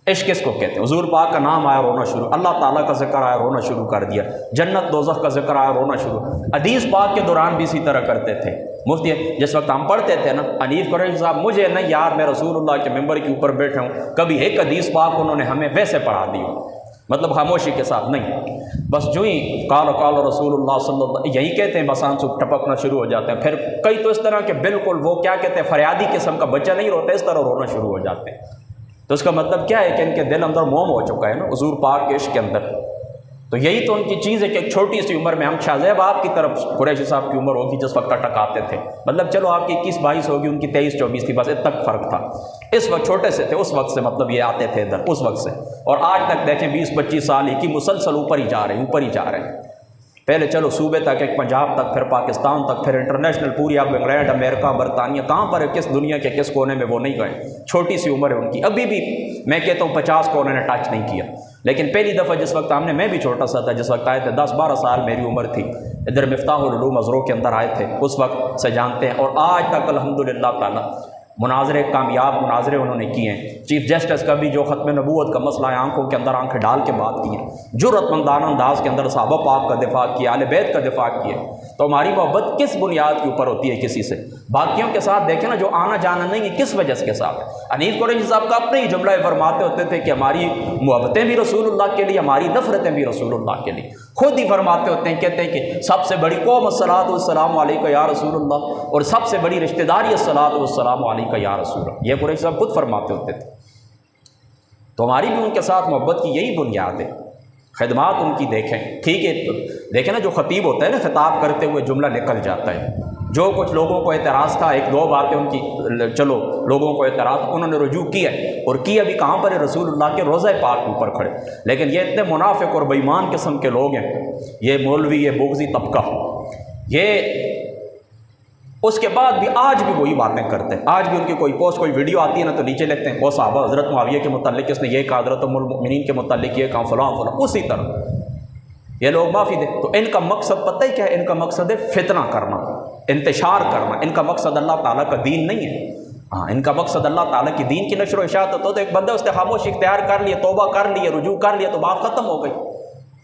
عشق کس کو کہتے ہیں؟ حضور پاک کا نام آیا، رونا شروع، اللہ تعالیٰ کا ذکر آیا، رونا شروع کر دیا، جنت دوزخ کا ذکر آیا، رونا شروع۔ حدیث پاک کے دوران بھی اسی طرح کرتے تھے مفتی، جس وقت ہم پڑھتے تھے نا، حنیف قریشی صاحب مجھے نہیں یاد میں رسول اللہ کے ممبر کے اوپر بیٹھا ہوں کبھی ایک حدیث پاک انہوں نے ہمیں ویسے پڑھا دی ہو، مطلب خاموشی کے ساتھ نہیں، بس جو ہی قال رسول اللہ صلی اللہ یہی کہتے ہیں، بس آنسو ٹپکنا شروع ہو جاتے ہیں۔ پھر کئی تو اس طرح کہ بالکل وہ کیا کہتے ہیں، فریادی قسم کا بچہ نہیں روتا، اس طرح رونا شروع ہو جاتے ہیں۔ تو اس کا مطلب کیا ہے کہ ان کے دل اندر موم ہو چکا ہے نا حضور پاک کے عشق کے اندر۔ تو یہی تو ان کی چیز ہے کہ ایک چھوٹی سی عمر میں ہم شاہ زیب آپ کی طرف قریشی صاحب کی عمر ہوگی جس وقت ٹکاتے تھے، مطلب چلو آپ کی 21-22 ہوگی، ان کی 23-24 تھی، بس اتنا تک فرق تھا۔ اس وقت چھوٹے سے تھے، اس وقت سے مطلب یہ آتے تھے ادھر اس وقت سے، اور آج تک دیکھیں 20-25 سال ہی کی مسلسل اوپر ہی جا رہے ہیں، اوپر ہی جا رہے ہیں۔ پہلے چلو صوبے تک، ایک پنجاب تک، پھر پاکستان تک، پھر انٹرنیشنل پوری، اب انگلینڈ، امریکہ، برطانیہ، کہاں پر ہے، کس دنیا کے کس کونے میں وہ نہیں گئے۔ چھوٹی سی عمر ہے ان کی، ابھی بھی میں کہتا ہوں 50 کو انہوں نے ٹچ نہیں کیا۔ لیکن پہلی دفعہ جس وقت ہم نے، میں بھی چھوٹا سا تھا جس وقت آئے تھے، 10-12 سال میری عمر تھی، ادھر مفتاح العلوم ازرو کے اندر آئے تھے، اس وقت سے جانتے ہیں، اور آج تک الحمدللہ تعالیٰ مناظرے، کامیاب مناظرے انہوں نے کیے ہیں۔ چیف جسٹس کا بھی جو ختم نبوت کا مسئلہ ہے، آنکھوں کے اندر آنکھیں ڈال کے بات کی ہے، جرأت مندانہ انداز کے اندر صحابہ پاک کا دفاع کیا، اہل بیت کا دفاع کیا۔ تو ہماری محبت کس بنیاد کے اوپر ہوتی ہے کسی سے؟ باقیوں کے ساتھ دیکھیں نا، جو آنا جانا نہیں ہے، کس وجہ سے کے ساتھ؟ حنیف قریشی صاحب کا اپنے ہی جملہ فرماتے ہوتے تھے کہ ہماری محبتیں بھی رسول اللہ کے لیے، ہماری نفرتیں بھی رسول اللہ کے لیے۔ خود ہی فرماتے ہوتے ہیں، کہتے ہیں کہ سب سے بڑی قوم الصلاۃ والسلام علیکہ یا رسول اللہ، اور سب سے بڑی رشتہ داری الصلاۃ والسلام علیکہ یا رسول اللہ، یہ قریشی صاحب خود فرماتے ہوتے تھے۔ تو ہماری بھی ان کے ساتھ محبت کی یہی بنیاد ہے۔ خدمات ان کی دیکھیں، ٹھیک ہے، دیکھیں نا جو خطیب ہوتا ہے نا، خطاب کرتے ہوئے جملہ نکل جاتا ہے، جو کچھ لوگوں کو اعتراض تھا، 1-2 باتیں ان کی، چلو لوگوں کو اعتراض، انہوں نے رجوع کیا ہے، اور کیا بھی کہاں پر ہے؟ رسول اللہ کے روضہ پاک کے اوپر کھڑے۔ لیکن یہ اتنے منافق اور بے ایمان قسم کے لوگ ہیں، یہ مولوی، یہ بغضی طبقہ، یہ اس کے بعد بھی آج بھی وہی باتیں کرتے ہیں۔ آج بھی ان کی کوئی پوسٹ، کوئی ویڈیو آتی ہے نا، تو نیچے لکھتے ہیں وہ صحابہ حضرت معاویہ کے متعلق اس نے یہ کہا، حضرت ام المؤمنین کے متعلق یہ کہا، فلاں فلاں، اسی طرح یہ لوگ معافی دیں۔ تو ان کا مقصد پتہ ہی کیا ہے؟ ان کا مقصد ہے فتنہ کرنا، انتشار کرنا۔ ان کا مقصد اللہ تعالیٰ کا دین نہیں ہے، ہاں ان کا مقصد اللہ تعالیٰ کی دین کی نشر و اشاعت ہوتا ہے۔ تو ایک بندہ اس نے خاموش اختیار کر لیا، توبہ کر لیا، رجوع کر لیا، تو بات ختم ہو گئی۔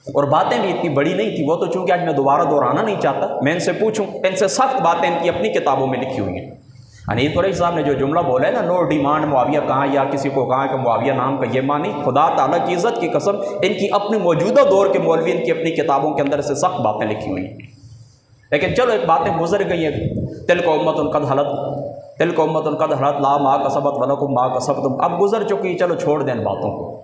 اور باتیں بھی اتنی بڑی نہیں تھی، وہ تو چونکہ آج میں دوبارہ دہرانا نہیں چاہتا، میں ان سے پوچھوں، ان سے سخت باتیں ان کی اپنی کتابوں میں لکھی ہوئی ہیں۔ حنیف قریشی صاحب نے جو جملہ بولا ہے نا، نو ڈیمانڈ معاویہ کہاں، یا کسی کو کہا کہ معاویہ نام کا یہ معنی، خدا تعالیٰ کی عزت کی قسم، ان کی اپنی موجودہ دور کے مولوی ان کی اپنی کتابوں کے اندر سے سخت باتیں لکھی ہوئی ہیں۔ لیکن چلو ایک باتیں گزر گئی ہیں، تلک امت قد خلت، تلک امت قد خلت، لا ما کسبت ولکم ما کسبتم، اب گزر چکی، چلو چھوڑ دیں ان باتوں کو،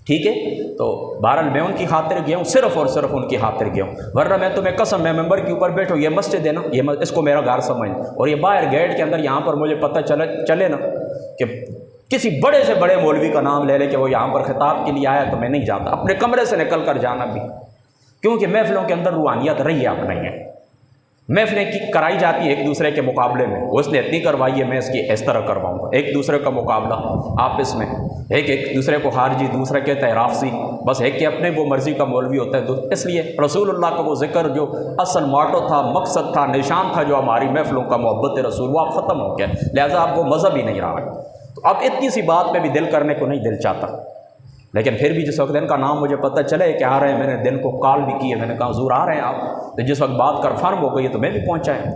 ٹھیک ہے۔ تو بہرحال میں ان کی خاطر گیا ہوں، صرف اور صرف ان کی خاطر گیا ہوں، ورنہ میں تمہیں قسم، میں ممبر کے اوپر بیٹھوں، یہ مسجد ہے نا، یہ اس کو میرا گھر سمجھ، اور یہ باہر گیٹ کے اندر یہاں پر مجھے پتہ چلے نا کہ کسی بڑے سے بڑے مولوی کا نام لے لے کہ وہ یہاں پر خطاب کے لیے آیا، تو میں نہیں جاتا، اپنے کمرے سے نکل کر جانا بھی، کیونکہ محفلوں کے اندر روحانیت رہی آپ نہیں ہے۔ محفلیں کی کرائی جاتی ہیں ایک دوسرے کے مقابلے میں، اس نے اتنی کروائی ہے، میں اس کی اس طرح کرواؤں گا، ایک دوسرے کا مقابلہ آپس میں، ایک دوسرے کو خارجی، دوسرے کہتا ہے رافضی، بس ایک کے اپنے وہ مرضی کا مولوی ہوتا ہے۔ اس لیے رسول اللہ کا وہ ذکر جو اصل ماٹو تھا، مقصد تھا، نشان تھا جو ہماری محفلوں کا، محبت رسول، وہ اب ختم ہو گیا، لہٰذا اب وہ مذہب ہی نہیں رہا۔ تو اب اتنی سی بات میں بھی دل کرنے کو نہیں دل چاہتا، لیکن پھر بھی جس وقت ان کا نام مجھے پتہ چلے کہ آ رہے ہیں، میں نے دن کو کال بھی کی ہے، میں نے کہا حضور آ رہے ہیں آپ، تو جس وقت بات کنفرم ہو گئی ہے تو میں بھی پہنچا ہے۔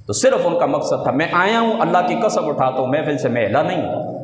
تو صرف ان کا مقصد تھا، میں آیا ہوں، اللہ کی قسم اٹھاتا ہوں، محفل سے میں ہلا نہیں،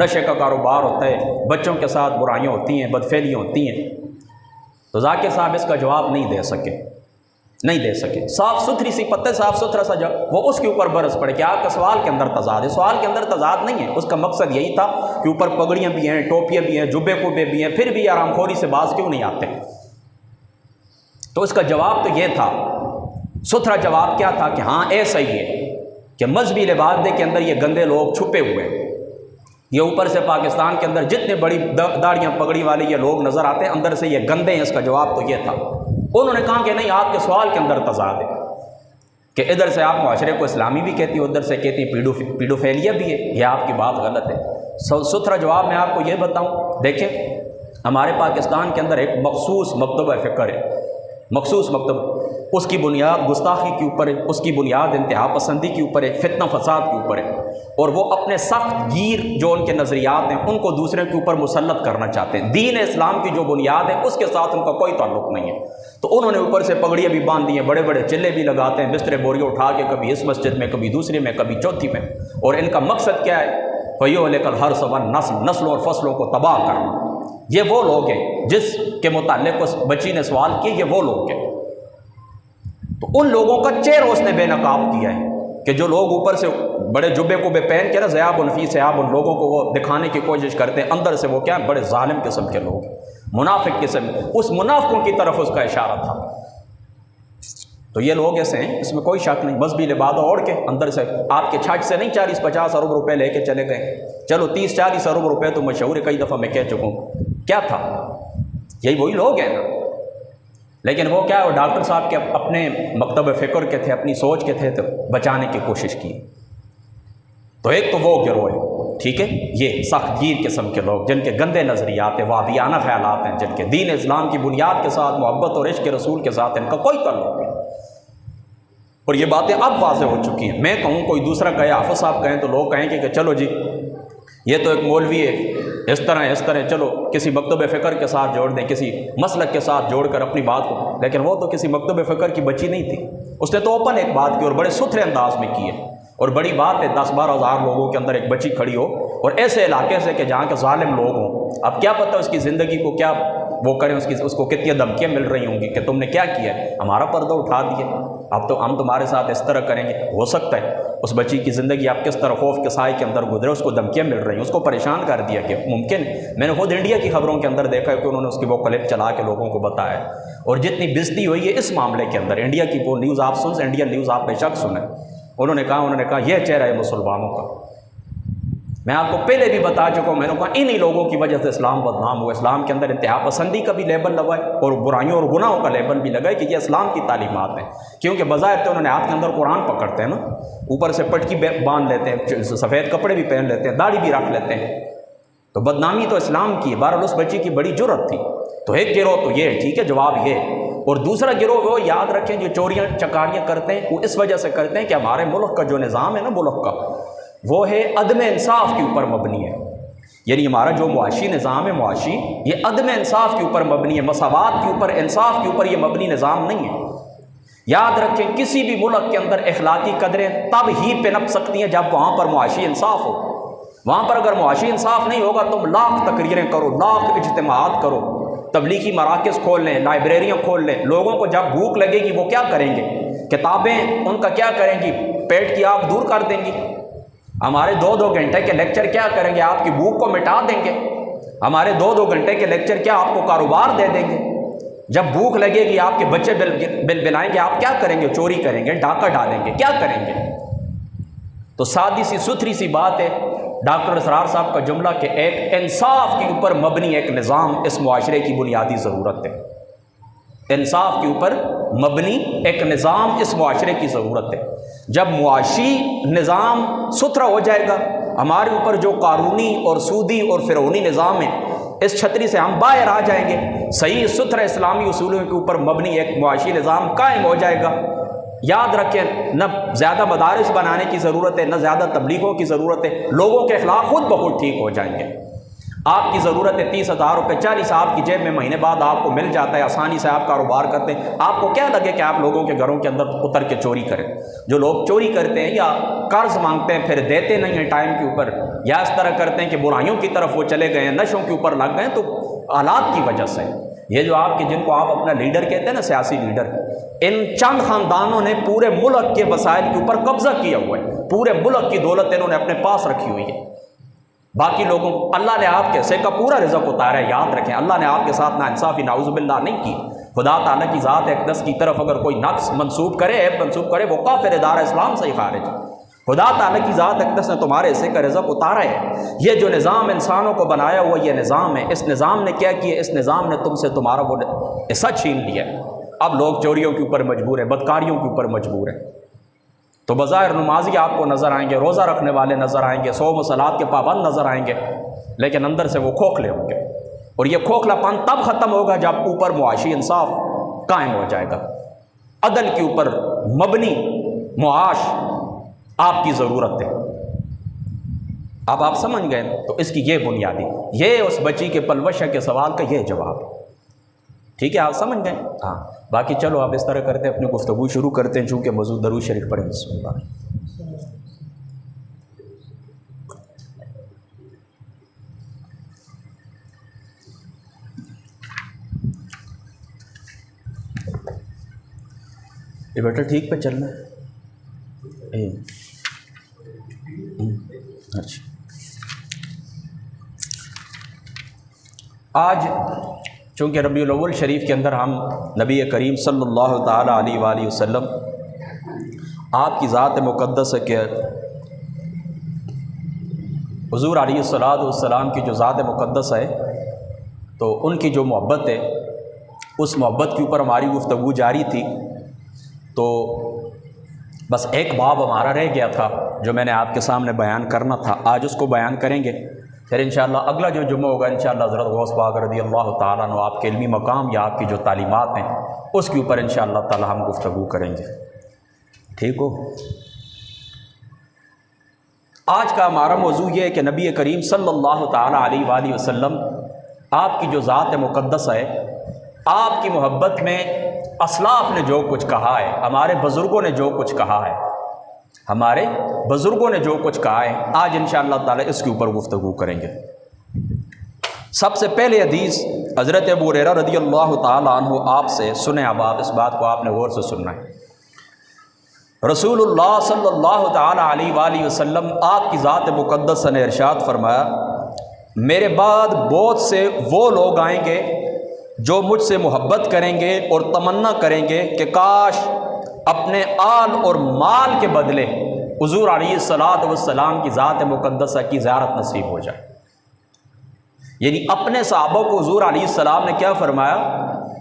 نشے کا کاروبار ہوتا ہے، بچوں کے ساتھ برائیاں ہوتی ہیں، بدفعلیاں ہوتی ہیں۔ تو ذاکر صاحب اس کا جواب نہیں دے سکے، صاف ستھری سی پتہ، صاف ستھرا سا جواب، وہ اس کے اوپر برس پڑے کہ آپ کا سوال کے اندر تضاد ہے۔ سوال کے اندر تضاد نہیں ہے، اس کا مقصد یہی تھا کہ اوپر پگڑیاں بھی ہیں، ٹوپیاں بھی ہیں، جبے کوبے بھی ہیں، پھر بھی آرام خوری سے باز کیوں نہیں آتے؟ تو اس کا جواب تو یہ تھا، ستھرا جواب کیا تھا کہ ہاں ایسا ہی ہے کہ مذہبی لبادے کے اندر یہ گندے لوگ چھپے ہوئے ہیں، یہ اوپر سے پاکستان کے اندر جتنے بڑی داڑیاں پگڑی والے یہ لوگ نظر آتے ہیں، اندر سے یہ گندے ہیں۔ اس کا جواب تو یہ تھا۔ انہوں نے کہا کہ نہیں، آپ کے سوال کے اندر تضاد ہے کہ ادھر سے آپ معاشرے کو اسلامی بھی کہتی ہیں، ادھر سے کہتی ہیں پیڈوفیلیا بھی ہے، یہ آپ کی بات غلط ہے۔ ستھرا جواب میں آپ کو یہ بتاؤں، دیکھیں ہمارے پاکستان کے اندر ایک مخصوص مکتبہ فکر ہے، مخصوص مکتب، اس کی بنیاد گستاخی کے اوپر ہے، اس کی بنیاد انتہا پسندی کے اوپر ہے، فتنہ فساد کے اوپر ہے، اور وہ اپنے سخت گیر جو ان کے نظریات ہیں ان کو دوسرے کے اوپر مسلط کرنا چاہتے ہیں۔ دین اسلام کی جو بنیاد ہے اس کے ساتھ ان کا کوئی تعلق نہیں ہے۔ تو انہوں نے اوپر سے پگڑیاں بھی باندھ دی ہیں، بڑے بڑے چلے بھی لگاتے ہیں، بسترے بوریاں اٹھا کے کبھی اس مسجد میں، کبھی دوسری میں، کبھی چوتھی میں، اور ان کا مقصد کیا ہے؟ فَيُهْلِكَ الْحَرْثَ وَالنَّسْلَ، نسلوں اور فصلوں کو تباہ کرنا۔ یہ وہ لوگ ہیں جس کے متعلق اس بچی نے سوال کیا، یہ وہ لوگ ہیں۔ تو ان لوگوں کا چہرہ اس نے بے نقاب کیا ہے کہ جو لوگ اوپر سے بڑے جبے کو بے پہن کے نا ضیاب الفی سیاب ان لوگوں کو وہ دکھانے کی کوشش کرتے ہیں، اندر سے وہ کیا بڑے ظالم قسم کے لوگ، منافق قسم، اس منافقوں کی طرف اس کا اشارہ تھا۔ تو یہ لوگ ایسے ہیں، اس میں کوئی شک نہیں، مذہبی لبادہ اوڑھ کے اندر سے آپ کے چھٹ سے نہیں 40-50 ارب روپے لے کے چلے گئے، چلو 30-40 ارب روپے تو مشہور ہے، کئی دفعہ میں کہہ چکا ہوں، کیا تھا؟ یہی وہی لوگ ہیں نا۔ لیکن وہ کیا، وہ ڈاکٹر صاحب کے اپنے مکتب فکر کے تھے، اپنی سوچ کے تھے، تو بچانے کی کوشش کی۔ تو ایک تو وہ گروہ ہے، ٹھیک ہے، یہ سخت گیر قسم کے لوگ جن کے گندے نظریات ہیں، وہابیانہ خیالات ہیں، جن کے دین اسلام کی بنیاد کے ساتھ محبت اور عشق رسول کے ساتھ ان کا کوئی تعلق نہیں۔ اور یہ باتیں اب واضح ہو چکی ہیں۔ میں کہوں، کوئی دوسرا کہے، حافظ صاحب کہیں، تو لوگ کہیں کہ چلو جی یہ تو ایک مولوی ہے، اس طرح چلو کسی مکتب فکر کے ساتھ جوڑ دیں، کسی مسلک کے ساتھ جوڑ کر اپنی بات کو۔ لیکن وہ تو کسی مکتب فکر کی بچی نہیں تھی، اس نے تو اوپن ایک بات کی اور بڑے ستھرے انداز میں کی ہے۔ اور بڑی بات ہے 10-12 ہزار لوگوں کے اندر ایک بچی کھڑی ہو، اور ایسے علاقے سے کہ جہاں کے ظالم لوگ ہوں۔ اب کیا پتہ اس کی زندگی کو کیا وہ کریں، اس کو کتنی دھمکیاں مل رہی ہوں گی کہ تم نے کیا کیا ہے، ہمارا پردہ اٹھا دیا، اب تو ہم تمہارے ساتھ اس طرح کریں گے۔ ہو سکتا ہے اس بچی کی زندگی آپ کس طرح خوف کے سائے کے اندر گزرے، اس کو دھمکیاں مل رہی ہیں، اس کو پریشان کر دیا کہ ممکن ہے۔ میں نے خود انڈیا کی خبروں کے اندر دیکھا ہے کہ انہوں نے اس کی وہ کلپ چلا کے لوگوں کو بتایا، اور جتنی بےزتی ہوئی ہے اس معاملے کے اندر، انڈیا کی وہ نیوز آپ انڈین نیوز آپ بے شک سنیں۔ انہوں نے کہا یہ چہرہ ہے مسلمانوں کا۔ میں آپ کو پہلے بھی بتا چکا ہوں، میں نے کہا انہی لوگوں کی وجہ سے اسلام بدنام ہوا۔ اسلام کے اندر انتہا پسندی کا بھی لیبل لگائے اور برائیوں اور گناہوں کا لیبل بھی لگائے کہ یہ اسلام کی تعلیمات ہیں، کیونکہ بظاہر تو انہوں نے ہاتھ کے اندر قرآن پکڑتے ہیں نا، اوپر سے پٹکی باندھ لیتے ہیں، سفید کپڑے بھی پہن لیتے ہیں، داڑھی بھی رکھ لیتے ہیں، تو بدنامی تو اسلام کی ہے۔ بہرحال اس بچی کی بڑی جرت تھی۔ تو ایک گروہ تو یہ ہے، ٹھیک ہے، جواب یہ، اور دوسرا گروہ وہ یاد رکھیں جو چوریاں چکاریاں کرتے ہیں، وہ اس وجہ سے کرتے ہیں کہ ہمارے ملک کا جو نظام ہے نا ملک کا، وہ ہے عدم انصاف کے اوپر مبنی ہے۔ یعنی ہمارا جو معاشی نظام ہے، معاشی، یہ عدم انصاف کے اوپر مبنی ہے، مساوات کے اوپر، انصاف کے اوپر یہ مبنی نظام نہیں ہے۔ یاد رکھیں کسی بھی ملک کے اندر اخلاقی قدریں تب ہی پنپ سکتی ہیں جب وہاں پر معاشی انصاف ہو۔ وہاں پر اگر معاشی انصاف نہیں ہوگا، تم لاکھ تقریریں کرو، لاکھ اجتماعات کرو، تبلیغی مراکز کھول لیں، لائبریریاں کھول لیں، لوگوں کو جب بھوک لگے گی وہ کیا کریں گے؟ کتابیں ان کا کیا کریں گی؟ پیٹ کی آگ دور کر دیں گی۔ ہمارے 2-2 گھنٹے کے لیکچر کیا کریں گے؟ آپ کی بھوک کو مٹا دیں گے۔ ہمارے 2-2 گھنٹے کے لیکچر کیا آپ کو کاروبار دے دیں گے؟ جب بھوک لگے گی، آپ کے بچے بل بلائیں گے، آپ کیا کریں گے؟ چوری کریں گے، ڈاکہ ڈالیں گے، کیا کریں گے؟ تو سادی سی ستھری سی بات ہے ڈاکٹر اسرار صاحب کا جملہ کہ ایک انصاف کے اوپر مبنی ایک نظام اس معاشرے کی بنیادی ضرورت ہے۔ انصاف کے اوپر مبنی ایک نظام اس معاشرے کی ضرورت ہے۔ جب معاشی نظام ستھرا ہو جائے گا، ہمارے اوپر جو قانونی اور سودی اور فرعونی نظام ہے، اس چھتری سے ہم باہر آ جائیں گے، صحیح ستھرا اسلامی اصولوں کے اوپر مبنی ایک معاشی نظام قائم ہو جائے گا۔ یاد رکھیں، نہ زیادہ مدارس بنانے کی ضرورت ہے، نہ زیادہ تبلیغوں کی ضرورت ہے، لوگوں کے اخلاق خود بخود ٹھیک ہو جائیں گے۔ آپ کی ضرورت ہے 30,000 روپے، 40 آپ کی جیب میں مہینے بعد آپ کو مل جاتا ہے، آسانی سے آپ کاروبار کرتے ہیں، آپ کو کیا لگے کہ آپ لوگوں کے گھروں کے اندر اتر کے چوری کریں؟ جو لوگ چوری کرتے ہیں یا قرض مانگتے ہیں پھر دیتے نہیں ہیں ٹائم کے اوپر، یا اس طرح کرتے ہیں کہ برائیوں کی طرف وہ چلے گئے ہیں، نشوں کے اوپر لگ گئے ہیں، تو حالات کی وجہ سے یہ جو آپ کے جن کو آپ اپنا لیڈر کہتے ہیں نا، سیاسی لیڈر، ان چند خاندانوں نے پورے ملک کے وسائل کے اوپر قبضہ کیا ہوا ہے، پورے ملک کی دولت انہوں نے اپنے پاس رکھی ہوئی ہے۔ باقی لوگوں کو اللہ نے آپ کے سے کا پورا رزق اتارا ہے، یاد رکھیں اللہ نے آپ کے ساتھ ناانصافی نعوذ باللہ نہیں کی۔ خدا تعالیٰ کی ذات اقدس کی طرف اگر کوئی نقص منسوب کرے، عیب منسوب کرے، وہ کافر دار اسلام سے ہی خارج ہے۔ خدا تعالیٰ کی ذات اقدس نے تمہارے حصے کا رزق اتارا ہے۔ یہ جو نظام انسانوں کو بنایا ہوا یہ نظام ہے، اس نظام نے کیا کیا؟ اس نظام نے تم سے تمہارا وہ حصہ چھین لیا ہے۔ اب لوگ چوریوں کے اوپر مجبور ہیں، بدکاریوں کے اوپر مجبور ہیں۔ تو بظاہر نمازی آپ کو نظر آئیں گے، روزہ رکھنے والے نظر آئیں گے، صوم و صلات کے پابند نظر آئیں گے، لیکن اندر سے وہ کھوکھلے ہوں گے، اور یہ کھوکھلا پن تب ختم ہوگا جب اوپر معاشی انصاف قائم ہو جائے گا، عدل کے اوپر مبنی معاش آپ کی ضرورت ہے۔ اب آپ سمجھ گئے تو اس کی یہ بنیادی، یہ اس بچی کے پلوشہ کے سوال کا یہ جواب ہے۔ ٹھیک ہے، آپ سمجھ گئے؟ ہاں، باقی چلو آپ اس طرح کرتے ہیں، اپنی گفتگو شروع کرتے ہیں، چونکہ موضوع درود شریف پڑھیں۔ بسم اللہ۔ یہ بیٹا ٹھیک پہ چلنا ہے؟ اچھا، آج چونکہ ربیع الاول شریف کے اندر ہم نبی کریم صلی اللہ تعالیٰ علیہ وآلہ وسلم آپ کی ذات مقدس ہے کہ حضور علیہ الصلوۃ والسلام کی جو ذات مقدس ہے تو ان کی جو محبت ہے اس محبت کے اوپر ہماری گفتگو جاری تھی، تو بس ایک باب ہمارا رہ گیا تھا جو میں نے آپ کے سامنے بیان کرنا تھا، آج اس کو بیان کریں گے، پھر انشاءاللہ اگلا جو جمعہ ہوگا انشاءاللہ حضرت غوث پاک رضی اللہ تعالیٰ عنہ آپ کے علمی مقام یا آپ کی جو تعلیمات ہیں اس کے اوپر انشاءاللہ تعالیٰ ہم گفتگو کریں گے۔ ٹھیک ہو؟ آج کا ہمارا موضوع یہ ہے کہ نبی کریم صلی اللہ تعالیٰ علیہ وآلہ وسلم آپ کی جو ذات مقدس ہے، آپ کی محبت میں اسلاف نے جو کچھ کہا ہے، ہمارے بزرگوں نے جو کچھ کہا ہے، ہمارے بزرگوں نے جو کچھ کہا ہے، آج انشاءاللہ تعالی اس کے اوپر گفتگو کریں گے۔ سب سے پہلے حدیث حضرت ابو ہریرہ رضی اللہ تعالی عنہ آپ سے سنیں، اب آپ اس بات کو آپ نے غور سے سننا ہے۔ رسول اللہ صلی اللہ تعالی علیہ وآلہ وسلم آپ کی ذات مقدس نے ارشاد فرمایا، میرے بعد بہت سے وہ لوگ آئیں گے جو مجھ سے محبت کریں گے اور تمنا کریں گے کہ کاش اپنے آل اور مال کے بدلے حضور علیہ الصلوۃ والسلام کی ذات مقدسہ کی زیارت نصیب ہو جائے۔ یعنی اپنے صحابہ کو حضور علیہ السلام نے کیا فرمایا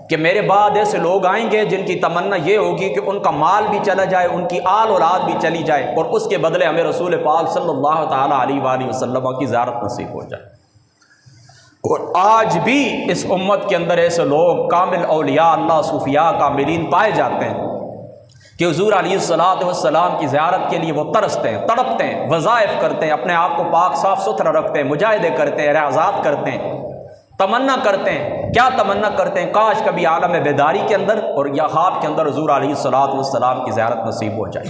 کہ میرے بعد ایسے لوگ آئیں گے جن کی تمنا یہ ہوگی کہ ان کا مال بھی چلا جائے، ان کی آل اولاد بھی چلی جائے، اور اس کے بدلے ہمیں رسول پاک صلی اللہ تعالیٰ علیہ وآلہ وسلم کی زیارت نصیب ہو جائے۔ اور آج بھی اس امت کے اندر ایسے لوگ کامل اولیاء اللہ، صوفیاء کاملین پائے جاتے ہیں کہ حضور علیہ الصلوۃ والسلام کی زیارت کے لیے وہ ترستے ہیں، تڑپتے ہیں، وظائف کرتے ہیں، اپنے آپ کو پاک صاف ستھرا رکھتے ہیں، مجاہدے کرتے ہیں، ریاضات کرتے ہیں، تمنا کرتے ہیں۔ کیا تمنا کرتے ہیں؟ کاش کبھی عالم بیداری کے اندر اور یا خواب کے اندر حضور علیہ الصلوۃ والسلام کی زیارت نصیب ہو جائے۔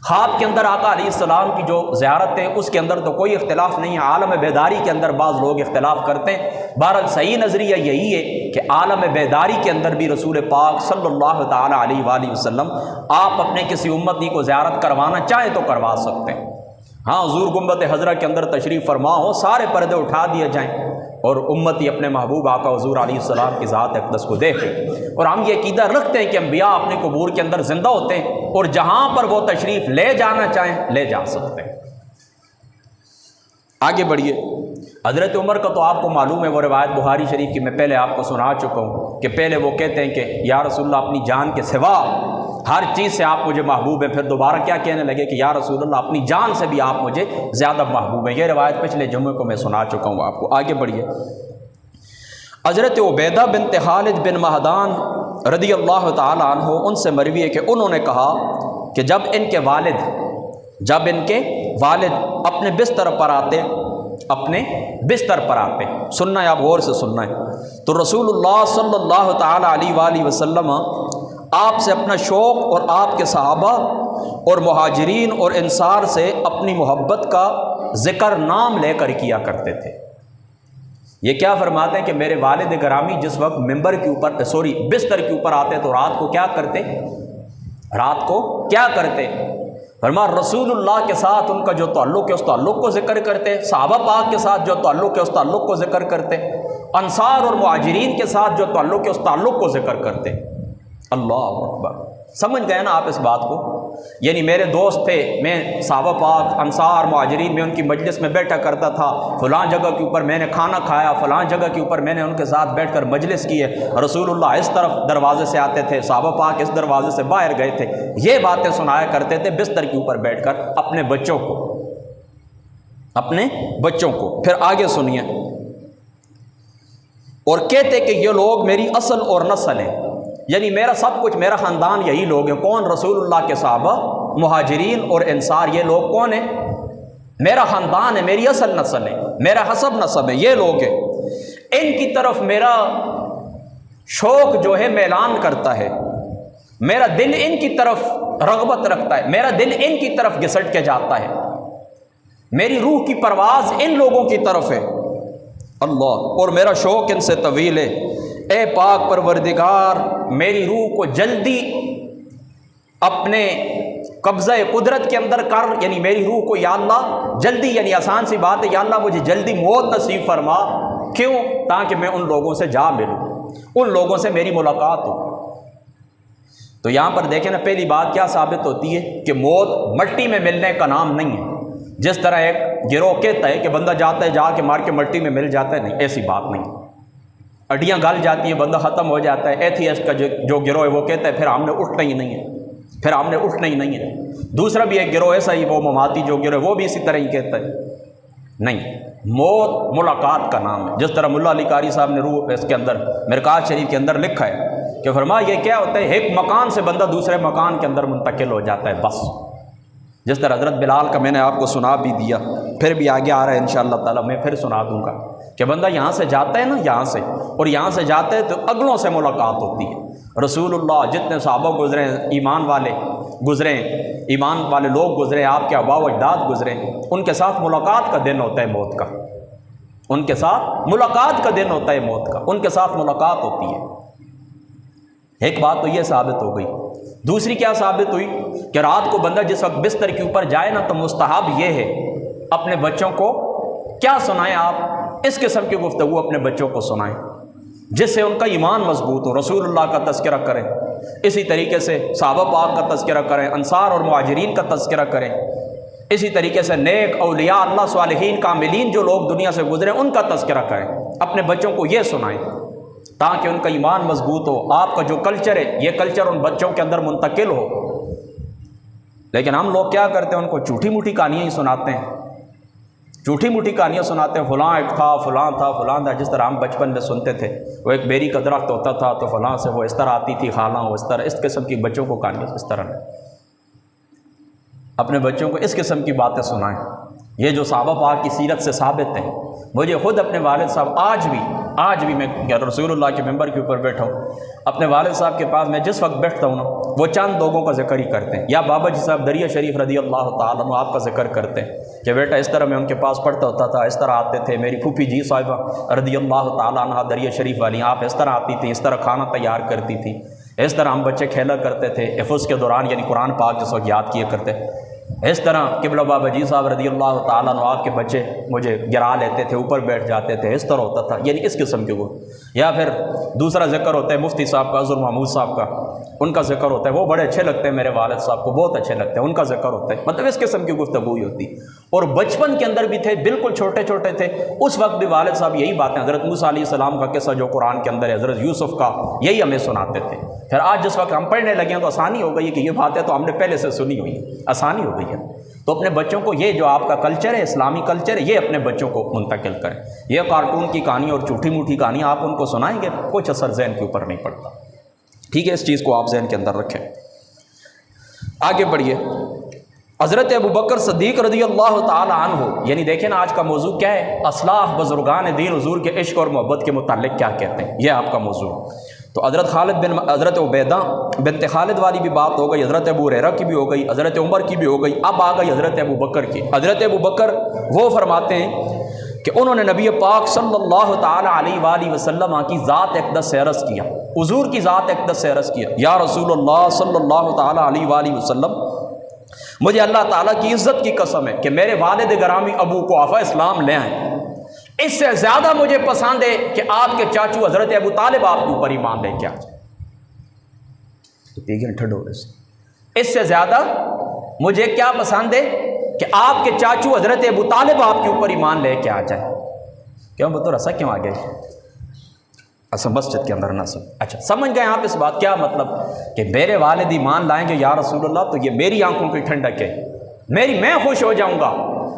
خواب کے اندر آقا علیہ السلام کی جو زیارت ہے اس کے اندر تو کوئی اختلاف نہیں ہے، عالم بیداری کے اندر بعض لوگ اختلاف کرتے ہیں۔ بہرحال صحیح نظریہ یہی ہے کہ عالم بیداری کے اندر بھی رسول پاک صلی اللہ تعالیٰ علیہ وآلہ وسلم آپ اپنے کسی امتی کو زیارت کروانا چاہیں تو کروا سکتے ہیں۔ ہاں، حضور گنبد خضرا کے اندر تشریف فرما ہو، سارے پردے اٹھا دیے جائیں اور امتی اپنے محبوب آقا حضور علیہ السلام کی ذات اقدس کو دیکھیں، اور ہم یہ عقیدہ رکھتے ہیں کہ انبیاء اپنے قبور کے اندر زندہ ہوتے ہیں اور جہاں پر وہ تشریف لے جانا چاہیں لے جا سکتے ہیں۔ آگے بڑھیے۔ حضرت عمر کا تو آپ کو معلوم ہے، وہ روایت بخاری شریف کی میں پہلے آپ کو سنا چکا ہوں کہ پہلے وہ کہتے ہیں کہ یا رسول اللہ اپنی جان کے سوا ہر چیز سے آپ مجھے محبوب ہیں، پھر دوبارہ کیا کہنے لگے کہ یا رسول اللہ اپنی جان سے بھی آپ مجھے زیادہ محبوب ہیں۔ یہ روایت پچھلے جمعے کو میں سنا چکا ہوں آپ کو۔ آگے بڑھیے۔ حضرت عبیدہ بنت خالد بن مہدان رضی اللہ تعالی عنہ ان سے مروی ہے کہ انہوں نے کہا کہ جب ان کے والد اپنے بستر پر آتے اپنے بستر پر آتے ہیں۔ سننا ہے، آپ غور سے سننا ہے۔ تو رسول اللہ صلی اللہ تعالیٰ علیہ وآلہ وسلم آپ سے اپنا شوق اور آپ کے صحابہ اور مہاجرین اور انصار سے اپنی محبت کا ذکر نام لے کر کیا کرتے تھے۔ یہ کیا فرماتے ہیں کہ میرے والد گرامی جس وقت ممبر کے اوپر بستر کے اوپر آتے تو رات کو کیا کرتے؟ رات کو کیا کرتے؟ فرمایا رسول اللہ کے ساتھ ان کا جو تعلق ہے اس تعلق کو ذکر کرتے، صحابہ پاک کے ساتھ جو تعلق ہے اس تعلق کو ذکر کرتے، انصار اور مہاجرین کے ساتھ جو تعلق ہے اس تعلق کو ذکر کرتے۔ اللہ اکبر، سمجھ گئے نا آپ اس بات کو؟ یعنی میرے دوست تھے، میں صحابہ پاک انصار مہاجرین میں ان کی مجلس میں بیٹھا کرتا تھا، فلاں جگہ کے اوپر میں نے کھانا کھایا، فلاں جگہ کے اوپر میں نے ان کے ساتھ بیٹھ کر مجلس کی ہے، رسول اللہ اس طرف دروازے سے آتے تھے، صحابہ پاک اس دروازے سے باہر گئے تھے، یہ باتیں سنایا کرتے تھے بستر کے اوپر بیٹھ کر اپنے بچوں کو۔ پھر آگے سنیے، اور کہتے کہ یہ لوگ میری اصل اور نسل ہیں، یعنی میرا سب کچھ، میرا خاندان یہی لوگ ہیں۔ کون؟ رسول اللہ کے صحابہ، مہاجرین اور انصار، یہ لوگ کون ہیں؟ میرا خاندان ہے، میری اصل نسل ہے، میرا حسب نسب ہے، یہ لوگ ہیں۔ ان کی طرف میرا شوق جو ہے میلان کرتا ہے، میرا دل ان کی طرف رغبت رکھتا ہے، میرا دل ان کی طرف گھسٹ کے جاتا ہے، میری روح کی پرواز ان لوگوں کی طرف ہے۔ اللہ، اور میرا شوق ان سے طویل ہے۔ اے پاک پروردگار، میری روح کو جلدی اپنے قبضہ قدرت کے اندر کر، یعنی میری روح کو یا اللہ جلدی، یعنی آسان سی بات ہے، یا اللہ مجھے جلدی موت نصیب فرما۔ کیوں؟ تاکہ میں ان لوگوں سے جا ملوں، ان لوگوں سے میری ملاقات ہو۔ تو یہاں پر دیکھیں نا، پہلی بات کیا ثابت ہوتی ہے کہ موت مٹی میں ملنے کا نام نہیں ہے، جس طرح ایک گروہ کہتا ہے کہ بندہ جاتا ہے جا کے مار کے مٹی میں مل جاتا ہے، نہیں، ایسی بات نہیں۔ ہڈیاں گل جاتی ہیں، بندہ ختم ہو جاتا ہے۔ ایتھیسٹ کا جو گروہ ہے وہ کہتا ہے پھر ہم نے اٹھنا ہی نہیں ہے، پھر ہم نے اٹھنا ہی نہیں ہے۔ دوسرا بھی ایک گروہ ایسا ہی، وہ مماتی جو گروہ وہ بھی اسی طرح ہی کہتا ہے۔ نہیں، موت ملاقات کا نام ہے، جس طرح ملا علی قاری صاحب نے روح اس کے اندر مرکات شریف کے اندر لکھا ہے کہ فرمایا یہ کیا ہوتا ہے، ایک مکان سے بندہ دوسرے مکان کے اندر منتقل ہو جاتا ہے، بس۔ جس طرح حضرت بلال کا میں نے آپ کو سنا بھی دیا، پھر بھی آگے آ رہا ہے انشاءاللہ تعالیٰ، میں پھر سنا دوں گا کہ بندہ یہاں سے جاتا ہے نا، یہاں سے، اور یہاں سے جاتا ہے تو اگلوں سے ملاقات ہوتی ہے۔ رسول اللہ جتنے صحابہ گزرے، ایمان والے گزرے، ایمان والے لوگ گزرے، آپ کے آباء و اجداد گزرے، ان کے ساتھ ملاقات کا دن ہوتا ہے موت کا، ان کے ساتھ ملاقات کا دن ہوتا ہے موت کا، ان کے ساتھ ملاقات ہوتی ہے۔ ایک بات تو یہ ثابت ہو گئی۔ دوسری کیا ثابت ہوئی کہ رات کو بندہ جس وقت بستر کے اوپر جائے نا، تو مستحب یہ ہے اپنے بچوں کو کیا سنائیں، آپ اس قسم کی گفتگو اپنے بچوں کو سنائیں جس سے ان کا ایمان مضبوط ہو، رسول اللہ کا تذکرہ کریں، اسی طریقے سے صحابہ پاک کا تذکرہ کریں، انصار اور مہاجرین کا تذکرہ کریں، اسی طریقے سے نیک اولیاء اللہ صالحین کاملین جو لوگ دنیا سے گزرے ان کا تذکرہ کریں، اپنے بچوں کو یہ سنائیں تاکہ ان کا ایمان مضبوط ہو، آپ کا جو کلچر ہے یہ کلچر ان بچوں کے اندر منتقل ہو۔ لیکن ہم لوگ کیا کرتے ہیں، ان کو جھوٹی موٹی کہانیاں ہی سناتے ہیں، جھوٹی موٹی کہانیاں سناتے ہیں، فلاں ایک تھا، فلاں تھا، فلاں تھا، جس طرح ہم بچپن میں سنتے تھے، وہ ایک بیری کا درخت ہوتا تھا تو فلاں سے وہ اس طرح آتی تھی خالہ، وہ اس طرح، اس قسم کی بچوں کو کہانیاں اس طرح نہیں۔ اپنے بچوں کو اس قسم کی باتیں سنائیں، یہ جو صحابہ پاک کی سیرت سے ثابت ہیں۔ مجھے خود اپنے والد صاحب آج بھی میں رسول اللہ کے ممبر کے اوپر بیٹھا ہوں، اپنے والد صاحب کے پاس میں جس وقت بیٹھتا ہوں نا، وہ چند لوگوں کا ذکر ہی کرتے ہیں، یا بابا جی صاحب دریا شریف رضی اللہ تعالیٰ عنہ آپ کا ذکر کرتے ہیں کہ بیٹا اس طرح میں ان کے پاس پڑھتا ہوتا تھا، اس طرح آتے تھے، میری پھوپھی جی صاحبہ رضی اللہ تعالیٰ عنہ دریا شریف والی، آپ اس طرح آتی تھی، اس طرح کھانا تیار کرتی تھی، اس طرح ہم بچے کھیلا کرتے تھے، حفظ کے دوران یعنی قرآن پاک جس وقت یاد کیا کرتے، اس طرح قبلہ بابا جی صاحب رضی اللہ تعالیٰ عنہ آپ کے بچے مجھے گرا لیتے تھے، اوپر بیٹھ جاتے تھے، اس طرح ہوتا تھا، یعنی اس قسم کے وہ۔ یا پھر دوسرا ذکر ہوتا ہے مفتی صاحب کا، عزر محمود صاحب کا، ان کا ذکر ہوتا ہے، وہ بڑے اچھے لگتے ہیں میرے والد صاحب کو، بہت اچھے لگتے ہیں، ان کا ذکر ہوتا ہے، مطلب اس قسم کی گفتگو ہی ہوتی۔ اور بچپن کے اندر بھی تھے، بالکل چھوٹے چھوٹے تھے، اس وقت بھی والد صاحب یہی باتیں، حضرت موسیٰ علیہ السلام کا قصہ جو قرآن کے اندر ہے، حضرت یوسف کا، یہی ہمیں سناتے تھے۔ پھر آج جس وقت ہم پڑھنے لگے ہیں تو آسانی ہو گئی ہے کہ یہ باتیں تو ہم نے پہلے سے سنی ہوئی ہیں، آسانی ہو گئی ہے۔ تو اپنے بچوں کو یہ جو آپ کا کلچر ہے، اسلامی کلچر ہے، یہ اپنے بچوں کو منتقل کریں۔ یہ کارٹون کی کہانی اور جھوٹی موٹی کہانی آپ ان کو سنائیں گے، کچھ اثر ذہن کے اوپر نہیں پڑتا، ٹھیک ہے؟ اس چیز کو آپ ذہن کے اندر رکھیں۔ آگے بڑھیے، حضرت ابو بکر صدیق رضی اللہ تعالی عنہ، یعنی دیکھیں نا آج کا موضوع کیا ہے، اصلاح بزرگان دین حضور کے عشق اور محبت کے متعلق کیا کہتے ہیں، یہ آپ کا موضوع ہے۔ تو حضرت عبیدہ بنت خالد والی بھی بات ہو گئی، حضرت ابو ہریرہ کی بھی ہو گئی، حضرت عمر کی بھی ہو گئی، اب آ گئی حضرت ابو بکر کی۔ حضرت ابو بکر وہ فرماتے ہیں کہ انہوں نے نبی پاک صلی اللہ تعالی علیہ وآلہ وسلم کی ذات اقدس سے عرض کیا، حضور کی ذات اقدس سے عرض کیا، یا رسول اللہ صلی اللہ تعالی علیہ وآلہ وسلم، مجھے اللہ تعالیٰ کی عزت کی قسم ہے کہ میرے والد گرامی ابو قحافہ اسلام لے آئیں، اس سے زیادہ مجھے پسند ہے کہ آپ کے چاچو حضرت ابو طالب آپ کے اوپر ایمان لے کے آ جائیں۔ اس سے زیادہ مجھے کیا پسند ہے کہ آپ کے چاچو حضرت ابو طالب آپ کے اوپر ایمان لے کے آ جائیں۔ کیوں بطور ایسا کیوں آ گئے؟ اصل مسجد کے اندر نہ سب اچھا سمجھ گئے آپ اس بات، کیا مطلب کہ میرے والد ایمان لائیں گے یا رسول اللہ تو یہ میری آنکھوں کی ٹھنڈک ہے، میں خوش ہو جاؤں گا،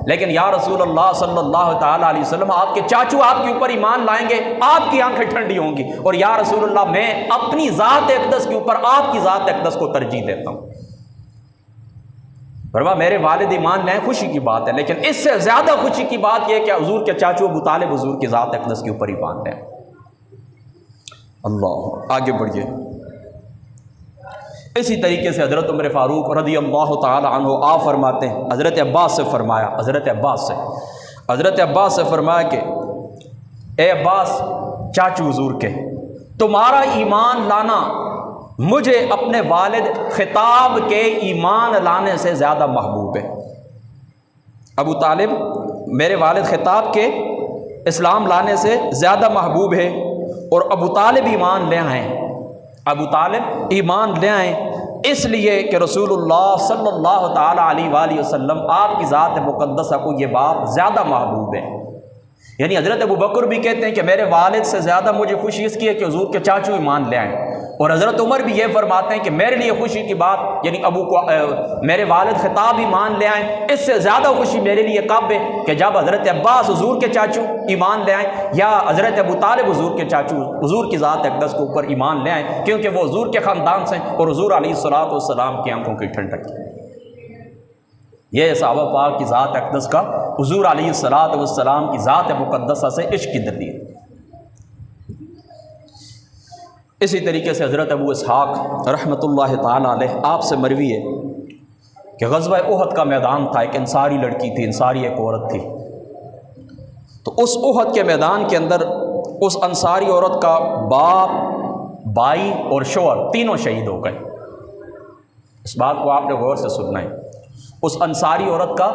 لیکن یا رسول اللہ صلی اللہ تعالیٰ علیہ وسلم آپ کے چاچو آپ کے اوپر ایمان لائیں گے، آپ کی آنکھیں ٹھنڈی ہوں گی، اور یا رسول اللہ میں اپنی ذات اقدس کے اوپر آپ کی ذات اقدس کو ترجیح دیتا ہوں۔ فرمایا میرے والد ایمان لائیں، خوشی کی بات ہے، لیکن اس سے زیادہ خوشی کی بات یہ ہے کہ حضور کے چاچو ابو طالب حضور کی ذات اقدس کے اوپر ایمان لائیں۔ اللہ آگے بڑھیے۔ اسی طریقے سے حضرت عمر فاروق رضی اللہ تعالی عنہ آپ فرماتے ہیں، حضرت عباس سے فرمایا، حضرت عباس سے فرمایا کہ اے عباس چاچو حضور کے، تمہارا ایمان لانا مجھے اپنے والد خطاب کے ایمان لانے سے زیادہ محبوب ہے۔ ابو طالب میرے والد خطاب کے اسلام لانے سے زیادہ محبوب ہے، اور ابو طالب ایمان لے آئیں، اس لیے کہ رسول اللہ صلی اللہ تعالی علیہ وآلہ وسلم آپ کی ذات مقدسہ کو یہ بات زیادہ محبوب ہے۔ یعنی حضرت ابو بکر بھی کہتے ہیں کہ میرے والد سے زیادہ مجھے خوشی اس کی ہے کہ حضور کے چاچو ایمان لے آئیں، اور حضرت عمر بھی یہ فرماتے ہیں کہ میرے لیے خوشی کی بات یعنی میرے والد خطاب ایمان لے آئیں، اس سے زیادہ خوشی میرے لیے کب ہے کہ جب حضرت عباس حضور کے چاچو ایمان لے آئیں، یا حضرت ابو طالب حضور کے چاچو حضور کی ذات اقدس کے اوپر ایمان لے آئیں، کیونکہ وہ حضور کے خاندان سے اور حضور علیہ الصلوۃ والسلام کی آنکھوں کی ٹھنڈک ہے۔ یہ صحابہ پاک کی ذات اقدس کا حضور علیہ الصلوۃ والسلام کی ذات مقدسہ سے عشق کی دلیل۔ اسی طریقے سے حضرت ابو اسحاق رحمۃ اللہ تعالی علیہ آپ سے مروی ہے کہ غزوہ احد کا میدان تھا، ایک انصاری لڑکی تھی، انصاری ایک عورت تھی، تو اس احد کے میدان کے اندر اس انصاری عورت کا باپ، بھائی اور شوہر تینوں شہید ہو گئے۔ اس بات کو آپ نے غور سے سننا ہے، اس انصاری عورت کا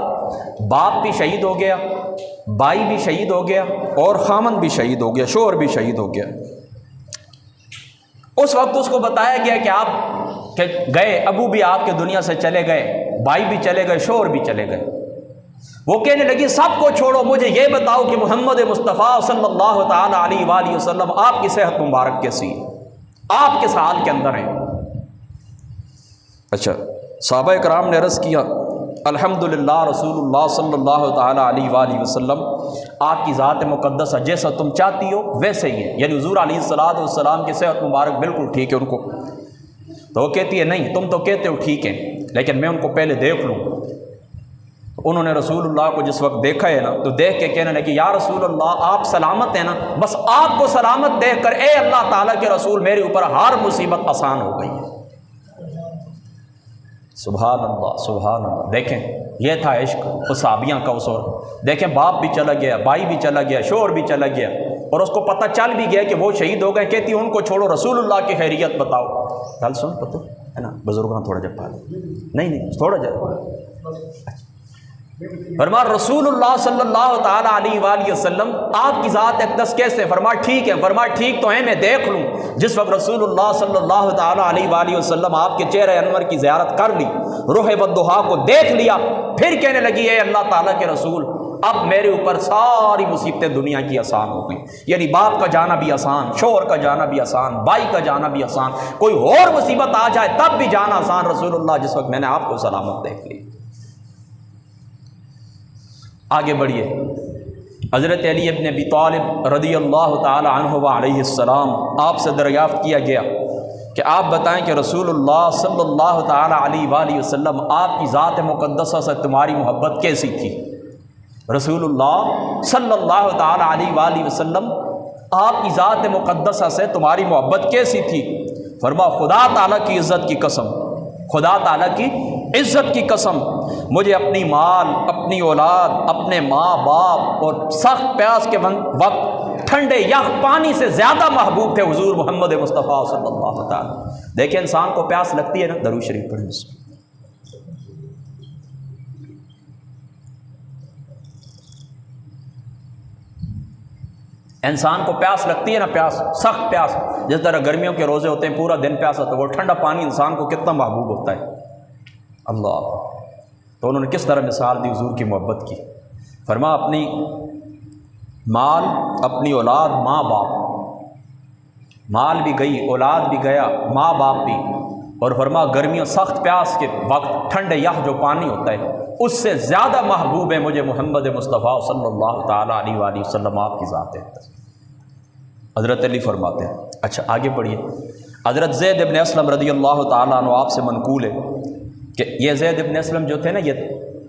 باپ بھی شہید ہو گیا، بھائی بھی شہید ہو گیا، اور خامن بھی شہید ہو گیا، شوہر بھی شہید ہو گیا۔ اس وقت اس کو بتایا گیا کہ آپ گئے، ابو بھی آپ کے دنیا سے چلے گئے، بھائی بھی چلے گئے، شوہر بھی چلے گئے۔ وہ کہنے لگی سب کو چھوڑو، مجھے یہ بتاؤ کہ محمد مصطفیٰ صلی اللہ تعالی علیہ وآلہ وسلم آپ کی صحت مبارک کیسی ہے، آپ کس حال کے اندر ہیں؟ اچھا صحابہ کرام نے عرض کیا الحمدللہ رسول اللہ صلی اللہ تعالی علیہ وآلہ وسلم آپ کی ذات مقدسہ جیسا تم چاہتی ہو ویسے ہی ہے، یعنی حضور علیہ الصلوۃ والسلام کی صحت مبارک بالکل ٹھیک ہے ان کو۔ تو وہ کہتی ہے نہیں، تم تو کہتے ہو ٹھیک ہے، لیکن میں ان کو پہلے دیکھ لوں۔ انہوں نے رسول اللہ کو جس وقت دیکھا ہے نا تو دیکھ کے کہنے لگے یا رسول اللہ آپ سلامت ہیں نا؟ بس آپ کو سلامت دیکھ کر اے اللہ تعالیٰ کے رسول میرے اوپر ہر مصیبت آسان ہو گئی ہے۔ سبحان اللہ سبحان اللہ۔ دیکھیں یہ تھا عشق اس صحابیاں کا اس اور دیکھیں باپ بھی چلا گیا، بھائی بھی چلا گیا، شوہر بھی چلا گیا، اور اس کو پتہ چل بھی گیا کہ وہ شہید ہو گئے۔ کہتی ان کو چھوڑو، رسول اللہ کی خیریت بتاؤ۔ گل سن پتہ ہے نا بزرگاں تھوڑا جا پا نہیں تھوڑا جا فرما رسول اللہ صلی اللہ تعالی علیہ وآلہ وسلم آپ کی ذات اقدس کیسے؟ فرما ٹھیک ہے۔ فرما ٹھیک تو ہے، میں دیکھ لوں۔ جس وقت رسول اللہ صلی اللہ تعالی علیہ وآلہ وسلم آپ کے چہرہ انور کی زیارت کر لی، روح والضحیٰ کو دیکھ لیا، پھر کہنے لگی اے اللہ تعالیٰ کے رسول اب میرے اوپر ساری مصیبتیں دنیا کی آسان ہو گئی، یعنی باپ کا جانا بھی آسان، شوہر کا جانا بھی آسان، بھائی کا جانا بھی آسان، کوئی اور مصیبت آ جائے تب بھی جانا آسان رسول اللہ جس وقت میں نے آپ کو سلامت دیکھ لی۔ آگے بڑھیے۔ حضرت علی ابن ابی طالب رضی اللہ تعالی عنہ و علیہ السلام آپ سے دریافت کیا گیا کہ آپ بتائیں کہ رسول اللہ صلی اللہ تعالیٰ علیہ وآلہ وسلم آپ کی ذات مقدسہ سے تمہاری محبت کیسی تھی؟ رسول اللہ صلی اللہ تعالیٰ علیہ وآلہ وسلم آپ کی ذات مقدسہ سے تمہاری محبت کیسی تھی؟ فرما خدا تعالیٰ کی عزت کی قسم، خدا تعالیٰ کی عزت کی قسم، مجھے اپنی مال، اپنی اولاد، اپنے ماں باپ اور سخت پیاس کے وقت ٹھنڈے یخ پانی سے زیادہ محبوب تھے حضور محمد مصطفیٰ صلی اللہ تعالیٰ۔ دیکھیں انسان کو پیاس لگتی ہے نا، درود شریف پڑھیں۔ انسان کو پیاس لگتی ہے نا، پیاس، سخت پیاس، جس طرح گرمیوں کے روزے ہوتے ہیں پورا دن پیاس ہوتا ہے، وہ ٹھنڈا پانی انسان کو کتنا محبوب ہوتا ہے۔ اللہ، تو انہوں نے کس طرح مثال دی حضور کی محبت کی؟ فرما اپنی مال، اپنی اولاد، ماں باپ، مال بھی گئی، اولاد بھی گیا، ماں باپ بھی، اور فرما گرمیوں سخت پیاس کے وقت ٹھنڈے یخ جو پانی ہوتا ہے اس سے زیادہ محبوب ہے مجھے محمد مصطفیٰ صلی اللہ تعالیٰ علیہ وآلہ وسلم آپ کی ذات ہے۔ حضرت علی فرماتے ہیں، اچھا آگے پڑھیے، حضرت زید ابن اسلم رضی اللہ تعالیٰ عنہ آپ سے منقول ہے کہ یہ زید ابن اسلم جو تھے نا، یہ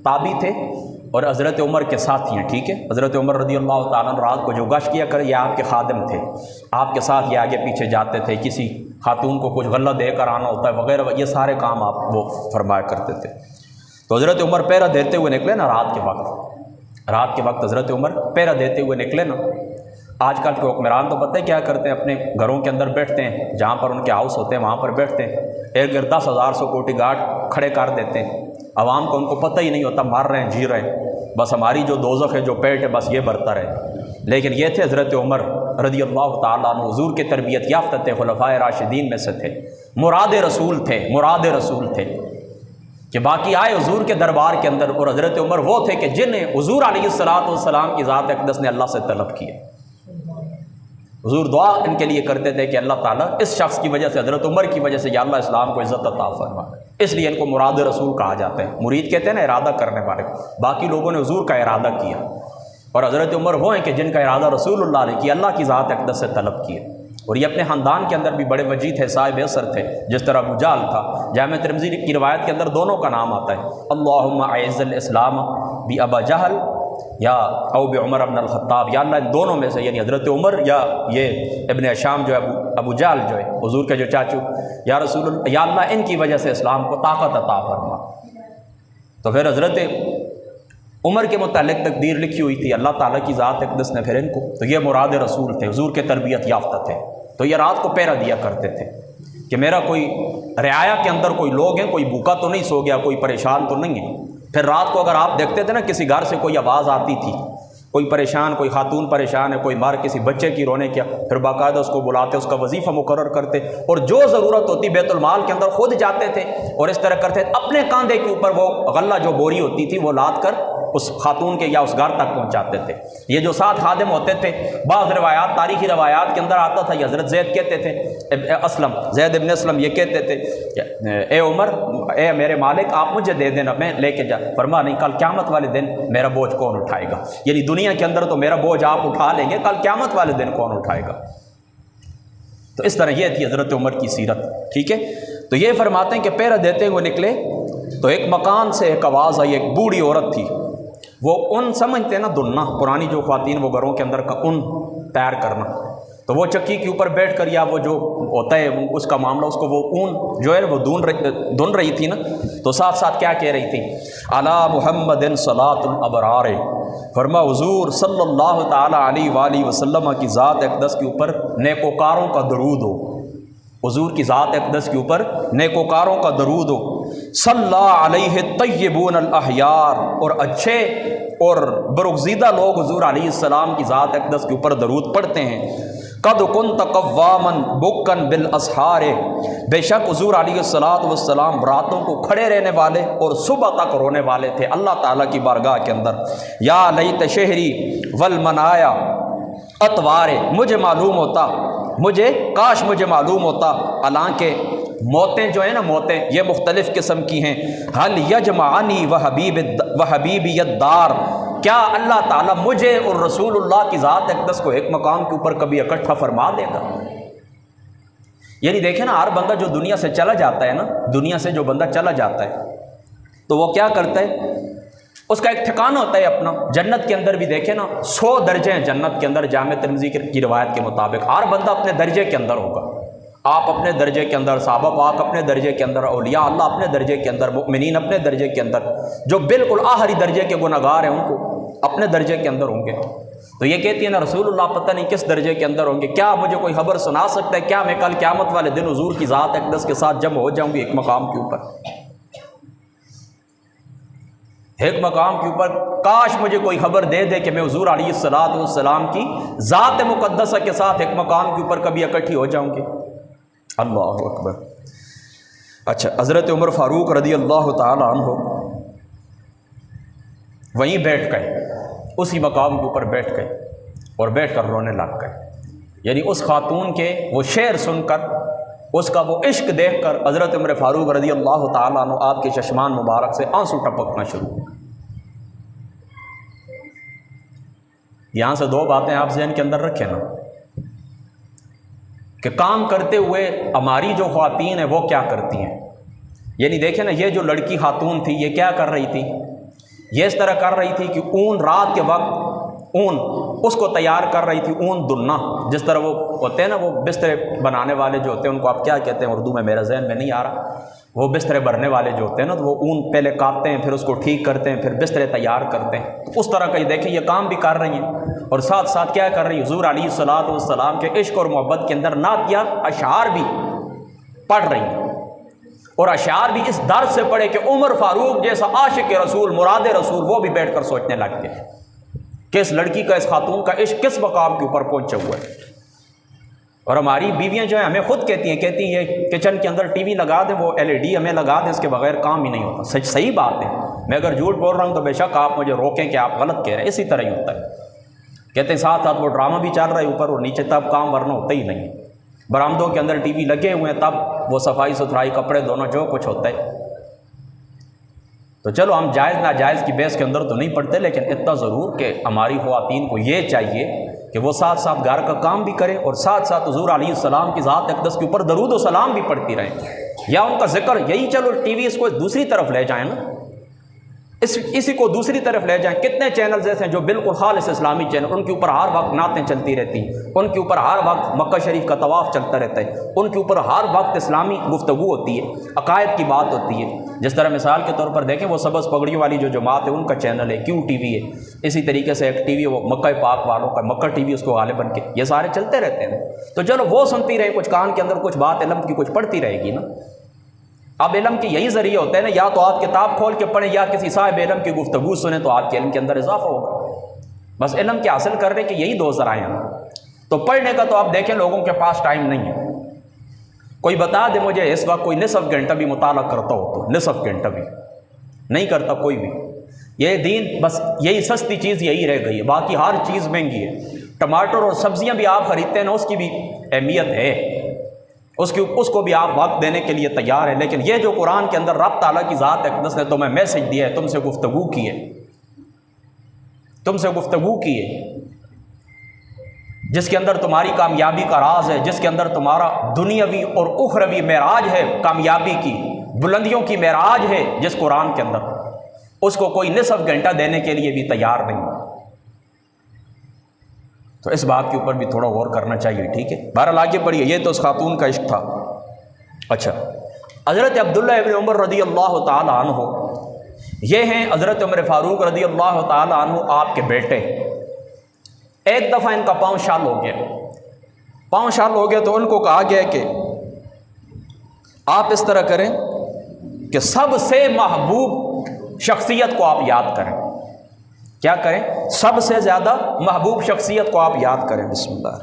تابعی تھے اور حضرت عمر کے ساتھی ہیں، ٹھیک ہے؟ حضرت عمر رضی اللہ تعالیٰ عنہ رات کو جو گشت کیا کرے، یہ آپ کے خادم تھے، آپ کے ساتھ یہ آگے پیچھے جاتے تھے، کسی خاتون کو کچھ غلہ دے کر آنا ہوتا ہے وغیرہ، یہ سارے کام آپ وہ فرمایا کرتے تھے۔ تو حضرت عمر پہرا دیتے ہوئے نکلے نا رات کے وقت حضرت عمر پہرا دیتے ہوئے نکلے نا۔ آج کل کے حکمران تو پتہ ہے کیا کرتے ہیں، اپنے گھروں کے اندر بیٹھتے ہیں، جہاں پر ان کے ہاؤس ہوتے ہیں وہاں پر بیٹھتے ہیں، ایک 10,000 سیکورٹی گارڈ کھڑے کر دیتے ہیں، عوام کو ان کو پتہ ہی نہیں ہوتا، مار رہے ہیں، جی رہے ہیں، بس ہماری جو دوزخ ہے، جو پیٹ ہے، بس یہ بڑھتا رہے۔ لیکن یہ تھے حضرت عمر رضی اللہ تعالیٰ عنہ، حضور کے تربیت یافتہ تھے، خلفائے راشدین میں سے تھے، مراد رسول تھے کہ باقی آئے حضور کے دربار کے اندر، اور حضرت عمر وہ تھے کہ جنہیں حضور علیہ السلام کی ذات اقدس نے اللہ سے طلب کیا۔ حضور دعا ان کے لیے کرتے تھے کہ اللہ تعالیٰ اس شخص کی وجہ سے، حضرت عمر کی وجہ سے، یا اللہ اسلام کو عزت عطا فرما، اس لیے ان کو مراد رسول کہا جاتا ہے۔ مرید کہتے ہیں نا ارادہ کرنے والے، باقی لوگوں نے حضور کا ارادہ کیا، اور حضرت عمر وہ ہیں کہ جن کا ارادہ رسول اللہ نے کیا، اللہ کی ذات اقدس سے طلب کیا، اور یہ اپنے خاندان کے اندر بھی بڑے وجیح تھے، صاحب اثر تھے، جس طرح ابو جہل تھا۔ جامع ترمذی کی روایت کے اندر دونوں کا نام آتا ہے، اللہم اعز الاسلام بابا جہل یا او بعمر ابن الخطاب، یا اللہ ان دونوں میں سے، یعنی حضرت عمر یا یہ ابن ہشام جو ہے ابو جہل جو ہے حضور کے جو چاچو، یا رسول اللہ، یا اللہ ان کی وجہ سے اسلام کو طاقت عطا فرما۔ تو پھر حضرت عمر کے متعلق تقدیر لکھی ہوئی تھی، اللہ تعالیٰ کی ذات اقدس نے پھر ان کو، تو یہ مراد رسول تھے، حضور کے تربیت یافتہ تھے، تو یہ رات کو پہرا دیا کرتے تھے کہ میرا کوئی رعایا کے اندر کوئی لوگ ہیں، کوئی بھوکا تو نہیں سو گیا، کوئی پریشان تو نہیں ہے۔ پھر رات کو اگر آپ دیکھتے تھے نا کسی گھر سے کوئی آواز آتی تھی، کوئی پریشان، کوئی خاتون پریشان ہے، کوئی مار کسی بچے کی رونے کیا، پھر باقاعدہ اس کو بلاتے، اس کا وظیفہ مقرر کرتے، اور جو ضرورت ہوتی بیت المال کے اندر خود جاتے تھے اور اس طرح کرتے، اپنے کاندھے کے اوپر وہ غلہ جو بوری ہوتی تھی وہ لاد کر اس خاتون کے یا اس گھر تک پہنچاتے تھے۔ یہ جو ساتھ خادم ہوتے تھے، بعض روایات، تاریخی روایات کے اندر آتا تھا، یہ حضرت زید کہتے تھے، زید ابن اسلم یہ کہتے تھے کہ اے عمر، اے میرے مالک، آپ مجھے دے دینا، میں لے کے جا۔ فرما نہیں، کل قیامت والے دن میرا بوجھ کون اٹھائے گا؟ یعنی دنیا کے اندر تو میرا بوجھ آپ اٹھا لیں گے، کل قیامت والے دن کون اٹھائے گا؟ تو اس طرح یہ تھی حضرت عمر کی سیرت، ٹھیک ہے؟ تو یہ فرماتے ہیں کہ پہرا دیتے ہوئے نکلے تو ایک مکان سے ایک آواز آئی، ایک بوڑھی عورت تھی، وہ اون سمجھتے ہیں نا، دھننا، پرانی جو خواتین وہ گھروں کے اندر کا اون تیار کرنا، تو وہ چکی کے اوپر بیٹھ کر یا وہ جو ہوتا ہے اس کا معاملہ، اس کو وہ اون جو ہے وہ دھن رہی تھی نا، تو ساتھ ساتھ کیا کہہ رہی تھی؟ علی محمد صلاۃ الابرار، فرما حضور صلی اللہ تعالیٰ علیہ وآلہ وسلم کی ذات اقدس کے اوپر نیکوکاروں کا درود ہو، حضور کی ذات اقدس کے اوپر نیکوکاروں کا درود ہو، صلی علیہ الطیبون الاحیار، اور اچھے اور برگزیدہ لوگ حضور علیہ السلام کی ذات اقدس کے اوپر درود پڑھتے ہیں۔ قد کنت قواما بکن بالاسحار، بے شک حضور علیہ السلام راتوں کو کھڑے رہنے والے اور صبح تک رونے والے تھے اللہ تعالیٰ کی بارگاہ کے اندر۔ یا لیت شہری والمنایا اتوار، مجھے معلوم ہوتا، کاش مجھے معلوم ہوتا، حالانکہ موتیں جو ہیں نا، موتیں یہ مختلف قسم کی ہیں، حل یجمعنی وحبیبی الدار، کیا اللہ تعالیٰ مجھے اور رسول اللہ کی ذات اقدس کو ایک مقام کے اوپر کبھی اکٹھا فرما دے گا؟ یعنی دیکھیں نا، ہر بندہ جو دنیا سے چلا جاتا ہے نا، دنیا سے جو بندہ چلا جاتا ہے تو وہ کیا کرتا ہے، اس کا ایک ٹھکانہ ہوتا ہے اپنا۔ جنت کے اندر بھی دیکھیں نا 100 درجے ہیں جنت کے اندر، جامع ترمذی کی روایت کے مطابق۔ ہر بندہ اپنے درجے کے اندر ہوگا، آپ اپنے درجے کے اندر، صحابہ پاک اپنے درجے کے اندر، اولیاء اللہ اپنے درجے کے اندر، مؤمنین اپنے درجے کے اندر، جو بالکل آخری درجے کے گنہگار ہیں ان کو اپنے درجے کے اندر ہوں گے۔ تو یہ کہتی ہے نا رسول اللہ پتہ نہیں کس درجے کے اندر ہوں گے، کیا مجھے کوئی خبر سنا سکتا ہے؟ کیا میں کل قیامت والے دن حضور کی ذات اقدس کے ساتھ جمع ہو جاؤں گی ایک مقام کے اوپر، ایک مقام کے اوپر؟ کاش مجھے کوئی خبر دے دے کہ میں حضور علیہ السلام کی ذات مقدسہ کے ساتھ ایک مقام کے اوپر کبھی اکٹھی ہو جاؤں گی۔ اللہ اکبر۔ اچھا، حضرت عمر فاروق رضی اللہ تعالی عنہ وہیں بیٹھ گئے، اسی مقام کے اوپر بیٹھ گئے اور بیٹھ کر رونے لگ گئے۔ یعنی اس خاتون کے وہ شعر سن کر، اس کا وہ عشق دیکھ کر حضرت عمر فاروق رضی اللہ تعالیٰ عنہ آپ کے چشمان مبارک سے آنسو ٹپکنا شروع ہو۔ یہاں سے 2 باتیں آپ ذہن کے اندر رکھیں نا، کہ کام کرتے ہوئے ہماری جو خواتین ہیں وہ کیا کرتی ہیں۔ یعنی دیکھیں نا، یہ جو لڑکی خاتون تھی یہ کیا کر رہی تھی؟ یہ اس طرح کر رہی تھی کہ اون رات کے وقت اون اس کو تیار کر رہی تھی، اون دلنا، جس طرح وہ ہوتے ہیں نا، وہ بسترے بنانے والے جو ہوتے ہیں ان کو آپ کیا کہتے ہیں اردو میں، میرا ذہن میں نہیں آ رہا، وہ بسترے بھرنے والے جو ہوتے ہیں نا، تو وہ اون پہلے کاٹتے ہیں، پھر اس کو ٹھیک کرتے ہیں، پھر بسترے تیار کرتے ہیں۔ اس طرح کا یہ دیکھیں، یہ کام بھی کر رہی ہیں اور ساتھ ساتھ کیا کر رہی ہیں، حضور علیہ السلام کے عشق اور محبت کے اندر نعتیہ اشعار بھی پڑھ رہی ہیں، اور اشعار بھی اس درد سے پڑھے کہ عمر فاروق جیسا عاشق رسول، مراد رسول، وہ بھی بیٹھ کر سوچنے لگ گئے کہ اس لڑکی کا، اس خاتون کا عشق کس مقام کے اوپر پہنچا ہوا ہے۔ اور ہماری بیویاں جو ہیں ہمیں خود کہتی ہیں یہ کچن کے اندر ٹی وی لگا دیں، وہ LED ہمیں لگا دیں، اس کے بغیر کام ہی نہیں ہوتا۔ صحیح بات ہے، میں اگر جھوٹ بول رہا ہوں تو بے شک آپ مجھے روکیں کہ آپ غلط کہہ رہے ہیں، اسی طرح ہی ہوتا ہے۔ کہتے ہیں ساتھ ساتھ وہ ڈرامہ بھی چل رہا ہے اوپر اور نیچے، تب کام ورنہ ہوتا ہی نہیں۔ برآمدوں کے اندر ٹی وی لگے ہوئے ہیں، تب وہ صفائی ستھرائی، کپڑے دونوں جو کچھ ہوتا ہے۔ تو چلو ہم جائز ناجائز کی بحث کے اندر تو نہیں پڑتے، لیکن اتنا ضرور کہ ہماری خواتین کو یہ چاہیے کہ وہ ساتھ ساتھ گھر کا کام بھی کریں اور ساتھ ساتھ حضور علیہ السلام کی ذات اقدس کے اوپر درود و سلام بھی پڑھتی رہیں، یا ان کا ذکر یہی، چلو ٹی وی اس کو دوسری طرف لے جائیں نا، اسی کو دوسری طرف لے جائیں۔ کتنے چینلز ایسے ہیں جو بالکل خالص اسلامی چینل، ان کے اوپر ہر وقت نعتیں چلتی رہتی ہیں، ان کے اوپر ہر وقت مکہ شریف کا طواف چلتا رہتا ہے، ان کے اوپر ہر وقت اسلامی گفتگو ہوتی ہے، عقائد کی بات ہوتی ہے۔ جس طرح مثال کے طور پر دیکھیں، وہ سبز پگڑیوں والی جو جماعت ہے ان کا چینل ہے کیوں ٹی وی ہے، اسی طریقے سے ایک ٹی وی وہ مکہ پاک والوں کا مکہ ٹی وی، اس کو غالباً کے یہ سارے چلتے رہتے ہیں۔ تو چلو وہ سنتی رہیں، کچھ کان کے اندر کچھ بات علم کی کچھ پڑھتی رہے گی نا۔ اب علم کے یہی ذریعے ہوتے ہیں نا، یا تو آپ کتاب کھول کے پڑھیں یا کسی صاحب علم کی گفتگو سنیں، تو آپ کے علم کے اندر اضافہ ہوگا۔ بس علم کے حاصل کرنے کے یہی 2 ذرائع ہیں۔ تو پڑھنے کا تو آپ دیکھیں لوگوں کے پاس ٹائم نہیں ہے۔ کوئی بتا دے مجھے اس وقت کوئی نصف گھنٹہ بھی مطالعہ کرتا ہو تو، نصف گھنٹہ بھی نہیں کرتا کوئی بھی۔ یہ دین بس یہی سستی چیز یہی رہ گئی ہے، باقی ہر چیز مہنگی ہے۔ ٹماٹر اور سبزیاں بھی آپ خریدتے ہیں نا، اس کی بھی اہمیت ہے، اس کو بھی آپ وقت دینے کے لیے تیار ہیں۔ لیکن یہ جو قرآن کے اندر رب تعالیٰ کی ذات اقدس نے تمہیں میسج دیا ہے، تم سے گفتگو کی ہے، تم سے گفتگو کی ہے، جس کے اندر تمہاری کامیابی کا راز ہے، جس کے اندر تمہارا دنیاوی اور اخروی معراج ہے، کامیابی کی بلندیوں کی معراج ہے، جس قرآن کے اندر، اس کو کوئی نصف گھنٹہ دینے کے لیے بھی تیار نہیں۔ تو اس بات کے اوپر بھی تھوڑا غور کرنا چاہیے، ٹھیک ہے۔ بہرحال آگے پڑھیے، یہ تو اس خاتون کا عشق تھا۔ اچھا، حضرت عبداللہ ابن عمر رضی اللہ تعالی عنہ، یہ ہیں حضرت عمر فاروق رضی اللہ تعالی عنہ آپ کے بیٹے۔ ایک دفعہ ان کا پاؤں شال ہو گیا، پاؤں شال ہو گیا تو ان کو کہا گیا کہ آپ اس طرح کریں کہ سب سے محبوب شخصیت کو آپ یاد کریں۔ کیا کریں؟ سب سے زیادہ محبوب شخصیت کو آپ یاد کریں۔ بسم اللہ۔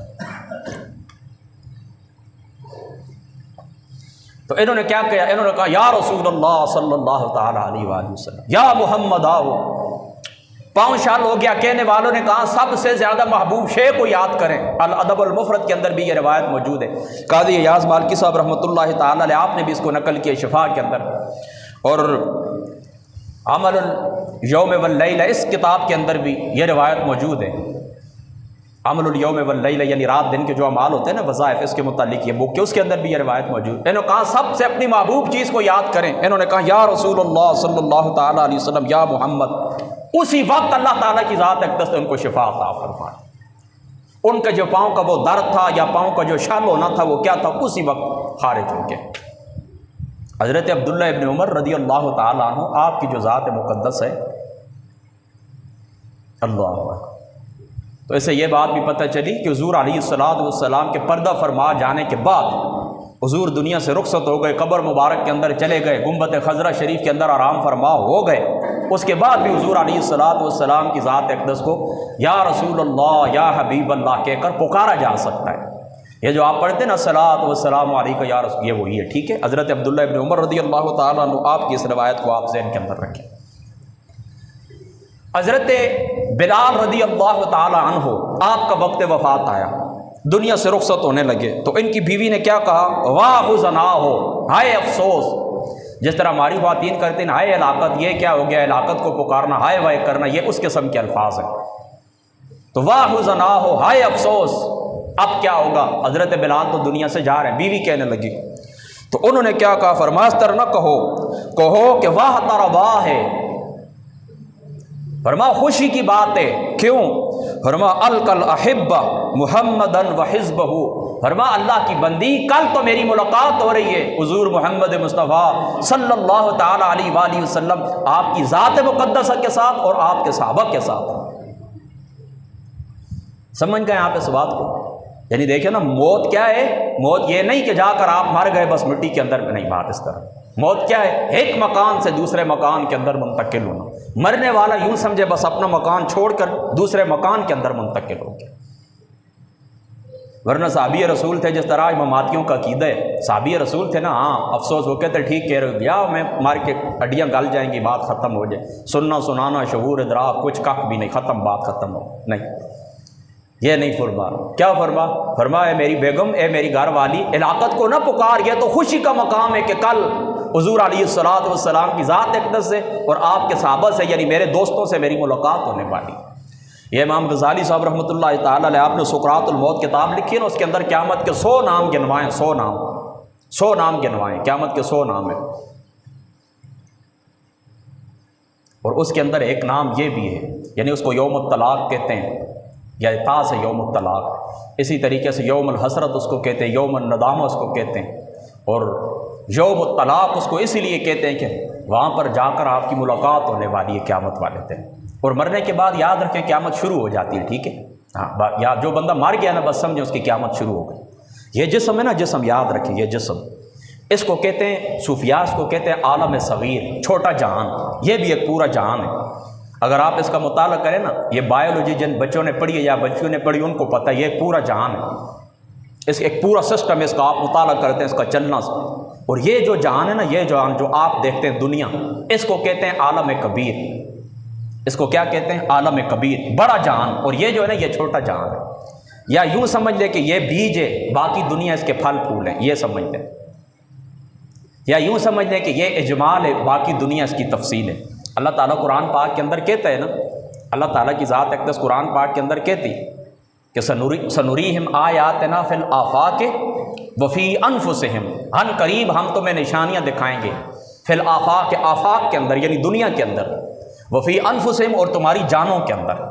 تو انہوں نے کیا کہا؟ انہوں نے کہا یا رسول اللہ صلی اللہ تعالی علیہ وآلہ وسلم، یا محمد آؤ۔ پاؤں شال ہو گیا، کہنے والوں نے کہا سب سے زیادہ محبوب شے کو یاد کریں۔ الادب المفرد کے اندر بھی یہ روایت موجود ہے، قاضی ایاز مالکی صاحب رحمۃ اللہ تعالی علیہ، آپ نے بھی اس کو نقل کیا شفا کے اندر، اور عمل الیوم واللیلہ اس کتاب کے اندر بھی یہ روایت موجود ہے عمل الیوم واللیل، یعنی رات دن کے جو اعمال ہوتے ہیں نا وظائف، اس کے متعلق یہ بک ہے، اس کے اندر بھی یہ روایت موجود ہے۔ انہوں نے کہا سب سے اپنی محبوب چیز کو یاد کریں۔ انہوں نے کہا یا رسول اللہ صلی اللہ تعالیٰ علیہ وسلم، یا محمد۔ اسی وقت اللہ تعالیٰ کی ذات اقدس نے ان کو شفا عطا فرمائی۔ ان کے جو پاؤں کا وہ درد تھا یا پاؤں کا جو شل ہونا تھا وہ کیا تھا، اسی وقت خارج ہو گیا۔ حضرت عبداللہ ابن عمر رضی اللہ تعالیٰ عنہ، آپ کی جو ذات مقدس ہے، اللہ اکبر، تو اسے یہ بات بھی پتہ چلی کہ حضور علیہ السلام کے پردہ فرما جانے کے بعد حضور دنیا سے رخصت ہو گئے، قبر مبارک کے اندر چلے گئے، گنبد خضرہ شریف کے اندر آرام فرما ہو گئے۔ اس کے بعد بھی حضور علیہ السلام کی ذات اقدس کو یا رسول اللہ، یا حبیب اللہ کہہ کر پکارا جا سکتا ہے۔ یہ جو آپ پڑھتے ہیں نا الصلاۃ والسلام علیکہ یا رسول، یہ وہی ہے، ٹھیک ہے۔ حضرت عبداللہ ابن عمر رضی اللہ تعالیٰ عنہ، آپ کی اس روایت کو آپ ذہن کے اندر رکھیں۔ حضرت بلال رضی اللہ تعالیٰ عنہ، آپ کا وقت وفات آیا، دنیا سے رخصت ہونے لگے، تو ان کی بیوی نے کیا کہا، واہ حزنا ہو، ہائے افسوس۔ جس طرح ہماری خواتین کرتے ہیں ہائے ہلاکت، یہ کیا ہو گیا، ہلاکت کو پکارنا، ہائے وائے کرنا، یہ اس قسم کے الفاظ ہیں۔ تو واہ حزنا ہو، ہائے افسوس، اب کیا ہوگا؟ حضرت بلال تو دنیا سے جا رہے ہیں، بیوی کہنے لگی، تو انہوں نے کیا کہا، فرمایا اس طرح نہ کہو کہ واہ ترا واہ ہے، فرما خوشی کی بات ہے، کیوں؟ فرما الکل احبہ محمدن و حزبہ، فرما اللہ کی بندی، کل تو میری ملاقات ہو رہی ہے حضور محمد مصطفیٰ صلی اللہ تعالیٰ علیہ وآلہ وسلم، آپ کی ذات مقدسہ کے ساتھ اور آپ کے صحابہ کے ساتھ۔ سمجھ گئے آپ اس بات کو؟ یعنی دیکھیں نا، موت کیا ہے؟ موت یہ نہیں کہ جا کر آپ مر گئے بس مٹی کے اندر، نہیں، بات اس طرح۔ موت کیا ہے؟ ایک مکان سے دوسرے مکان کے اندر منتقل ہونا۔ مرنے والا یوں سمجھے بس اپنا مکان چھوڑ کر دوسرے مکان کے اندر منتقل ہو گیا۔ ورنہ صحابی رسول تھے، جس طرح اماماتیوں کا عقیدہ ہے، صحابی رسول تھے نا، ہاں افسوس، وہ کہتے ٹھیک کہہ رہے ہو، یا میں مار کے ہڈیاں گل جائیں گی، بات ختم ہو جائے، سننا سنانا شعور ادراک کچھ کخ بھی نہیں، ختم، بات ختم ہو، نہیں، یہ نہیں فرما۔ کیا فرما؟ فرما اے میری بیگم، اے میری گھر والی، ہلاکت کو نہ پکار، یہ تو خوشی کا مقام ہے کہ کل حضور علیہ السلام کی ذات اقدس سے اور آپ کے صحابہ سے، یعنی میرے دوستوں سے میری ملاقات ہونے والی۔ یہ امام غزالی صاحب رحمۃ اللہ تعالیٰ علیہ، آپ نے سقراط الموت کتاب لکھی ہے نا، اس کے اندر قیامت کے 100 نام گنوائیں، 100 نام گنوائیں، قیامت کے 100 نام ہیں، اور اس کے اندر ایک نام یہ بھی ہے، یعنی اس کو یوم الطلاق کہتے ہیں، یا تاس ہے یوم الطلاق۔ اسی طریقے سے یوم الحسرت اس کو کہتے ہیں، یوم الندامہ اس کو کہتے ہیں، اور یوم الطلاق اس کو اسی لیے کہتے ہیں کہ وہاں پر جا کر آپ کی ملاقات ہونے والی ہے قیامت والے دن، اور مرنے کے بعد یاد رکھیں قیامت شروع ہو جاتی ہے، ٹھیک ہے؟ ہاں، یا جو بندہ مر گیا نا بس سمجھیں اس کی قیامت شروع ہو گئی۔ یہ جسم ہے نا، جسم یاد رکھیں، یہ جسم، اس کو کہتے ہیں صوفیاء، اس کو کہتے ہیں عالم صغیر، چھوٹا جہان، یہ بھی ایک پورا جہان ہے۔ اگر آپ اس کا مطالعہ کریں نا، یہ بایولوجی جن بچوں نے پڑھی ہے یا بچیوں نے پڑھی ان کو پتہ ہے، یہ ایک پورا جہان ہے، اس ایک پورا سسٹم ہے، اس کا آپ مطالعہ کرتے ہیں، اس کا چلنا، اور یہ جو جہان ہے نا، یہ جہان جو آپ دیکھتے ہیں دنیا، اس کو کہتے ہیں عالم کبیر، اس کو کیا کہتے ہیں؟ عالم کبیر، بڑا جہان، اور یہ جو ہے نا یہ چھوٹا جہان ہے، یا یوں سمجھ لے کہ یہ بیج ہے، باقی دنیا اس کے پھل پھول ہیں، یہ سمجھ لیں، یا یوں سمجھ لیں کہ یہ اجمال ہے، باقی دنیا اس کی تفصیل ہے۔ اللہ تعالیٰ قرآن پاک کے اندر کہتا ہے نا، اللہ تعالیٰ کی ذات اقدس قرآن پاک کے اندر کہتی کہ سنوریہم آیاتنا فی الآفاق وفی انفسہم، ان قریب ہم تمہیں نشانیاں دکھائیں گے، فی الآفاق، آفاق کے اندر یعنی دنیا کے اندر، وفی انفسہم، اور تمہاری جانوں کے اندر۔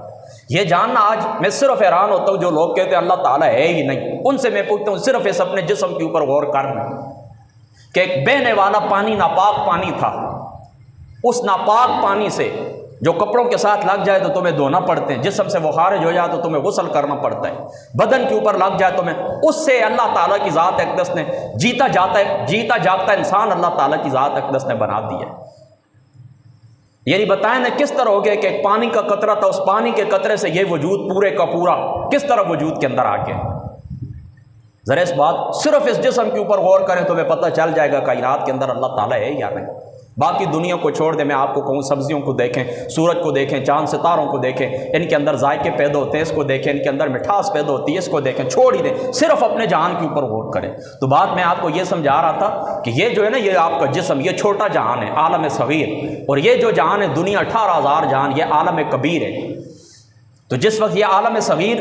یہ جاننا آج میں صرف حیران ہوتا ہوں جو لوگ کہتے ہیں اللہ تعالیٰ ہے ہی نہیں، ان سے میں پوچھتا ہوں صرف اس اپنے جسم کے اوپر غور کرنا کہ ایک بہنے والا پانی ناپاک پانی تھا، اس ناپاک پانی سے جو کپڑوں کے ساتھ لگ جائے تو تمہیں دھونا پڑتے ہیں، جسم سے وہ خارج ہو جائے تو تمہیں غسل کرنا پڑتا ہے، بدن کے اوپر لگ جائے تمہیں، اس سے اللہ تعالیٰ کی ذات اقدس نے جیتا جاگتا انسان اللہ تعالیٰ کی ذات اقدس نے بنا دیا۔ یعنی بتائیں نا کس طرح ہو گیا کہ ایک پانی کا قطرہ تھا، اس پانی کے قطرے سے یہ وجود پورے کا پورا کس طرح وجود کے اندر آ گیا۔ ذرا اس بات صرف اس جسم کے اوپر غور کریں تمہیں پتہ چل جائے گا کائنات کے اندر اللہ تعالیٰ ہے یا نہیں۔ باقی دنیا کو چھوڑ دیں، میں آپ کو کہوں سبزیوں کو دیکھیں، سورج کو دیکھیں، چاند ستاروں کو دیکھیں، ان کے اندر ذائقے پیدا ہوتے ہیں، اس کو دیکھیں، ان کے اندر مٹھاس پیدا ہوتی ہے، اس کو دیکھیں، چھوڑ ہی دیں، صرف اپنے جہان کے اوپر غور کریں۔ تو بات میں آپ کو یہ سمجھا رہا تھا کہ یہ جو ہے نا یہ آپ کا جسم یہ چھوٹا جہان ہے، عالم صغیر، اور یہ جو جہان ہے دنیا 18,000 جہان، یہ عالم کبیر ہے۔ تو جس وقت یہ عالم صغیر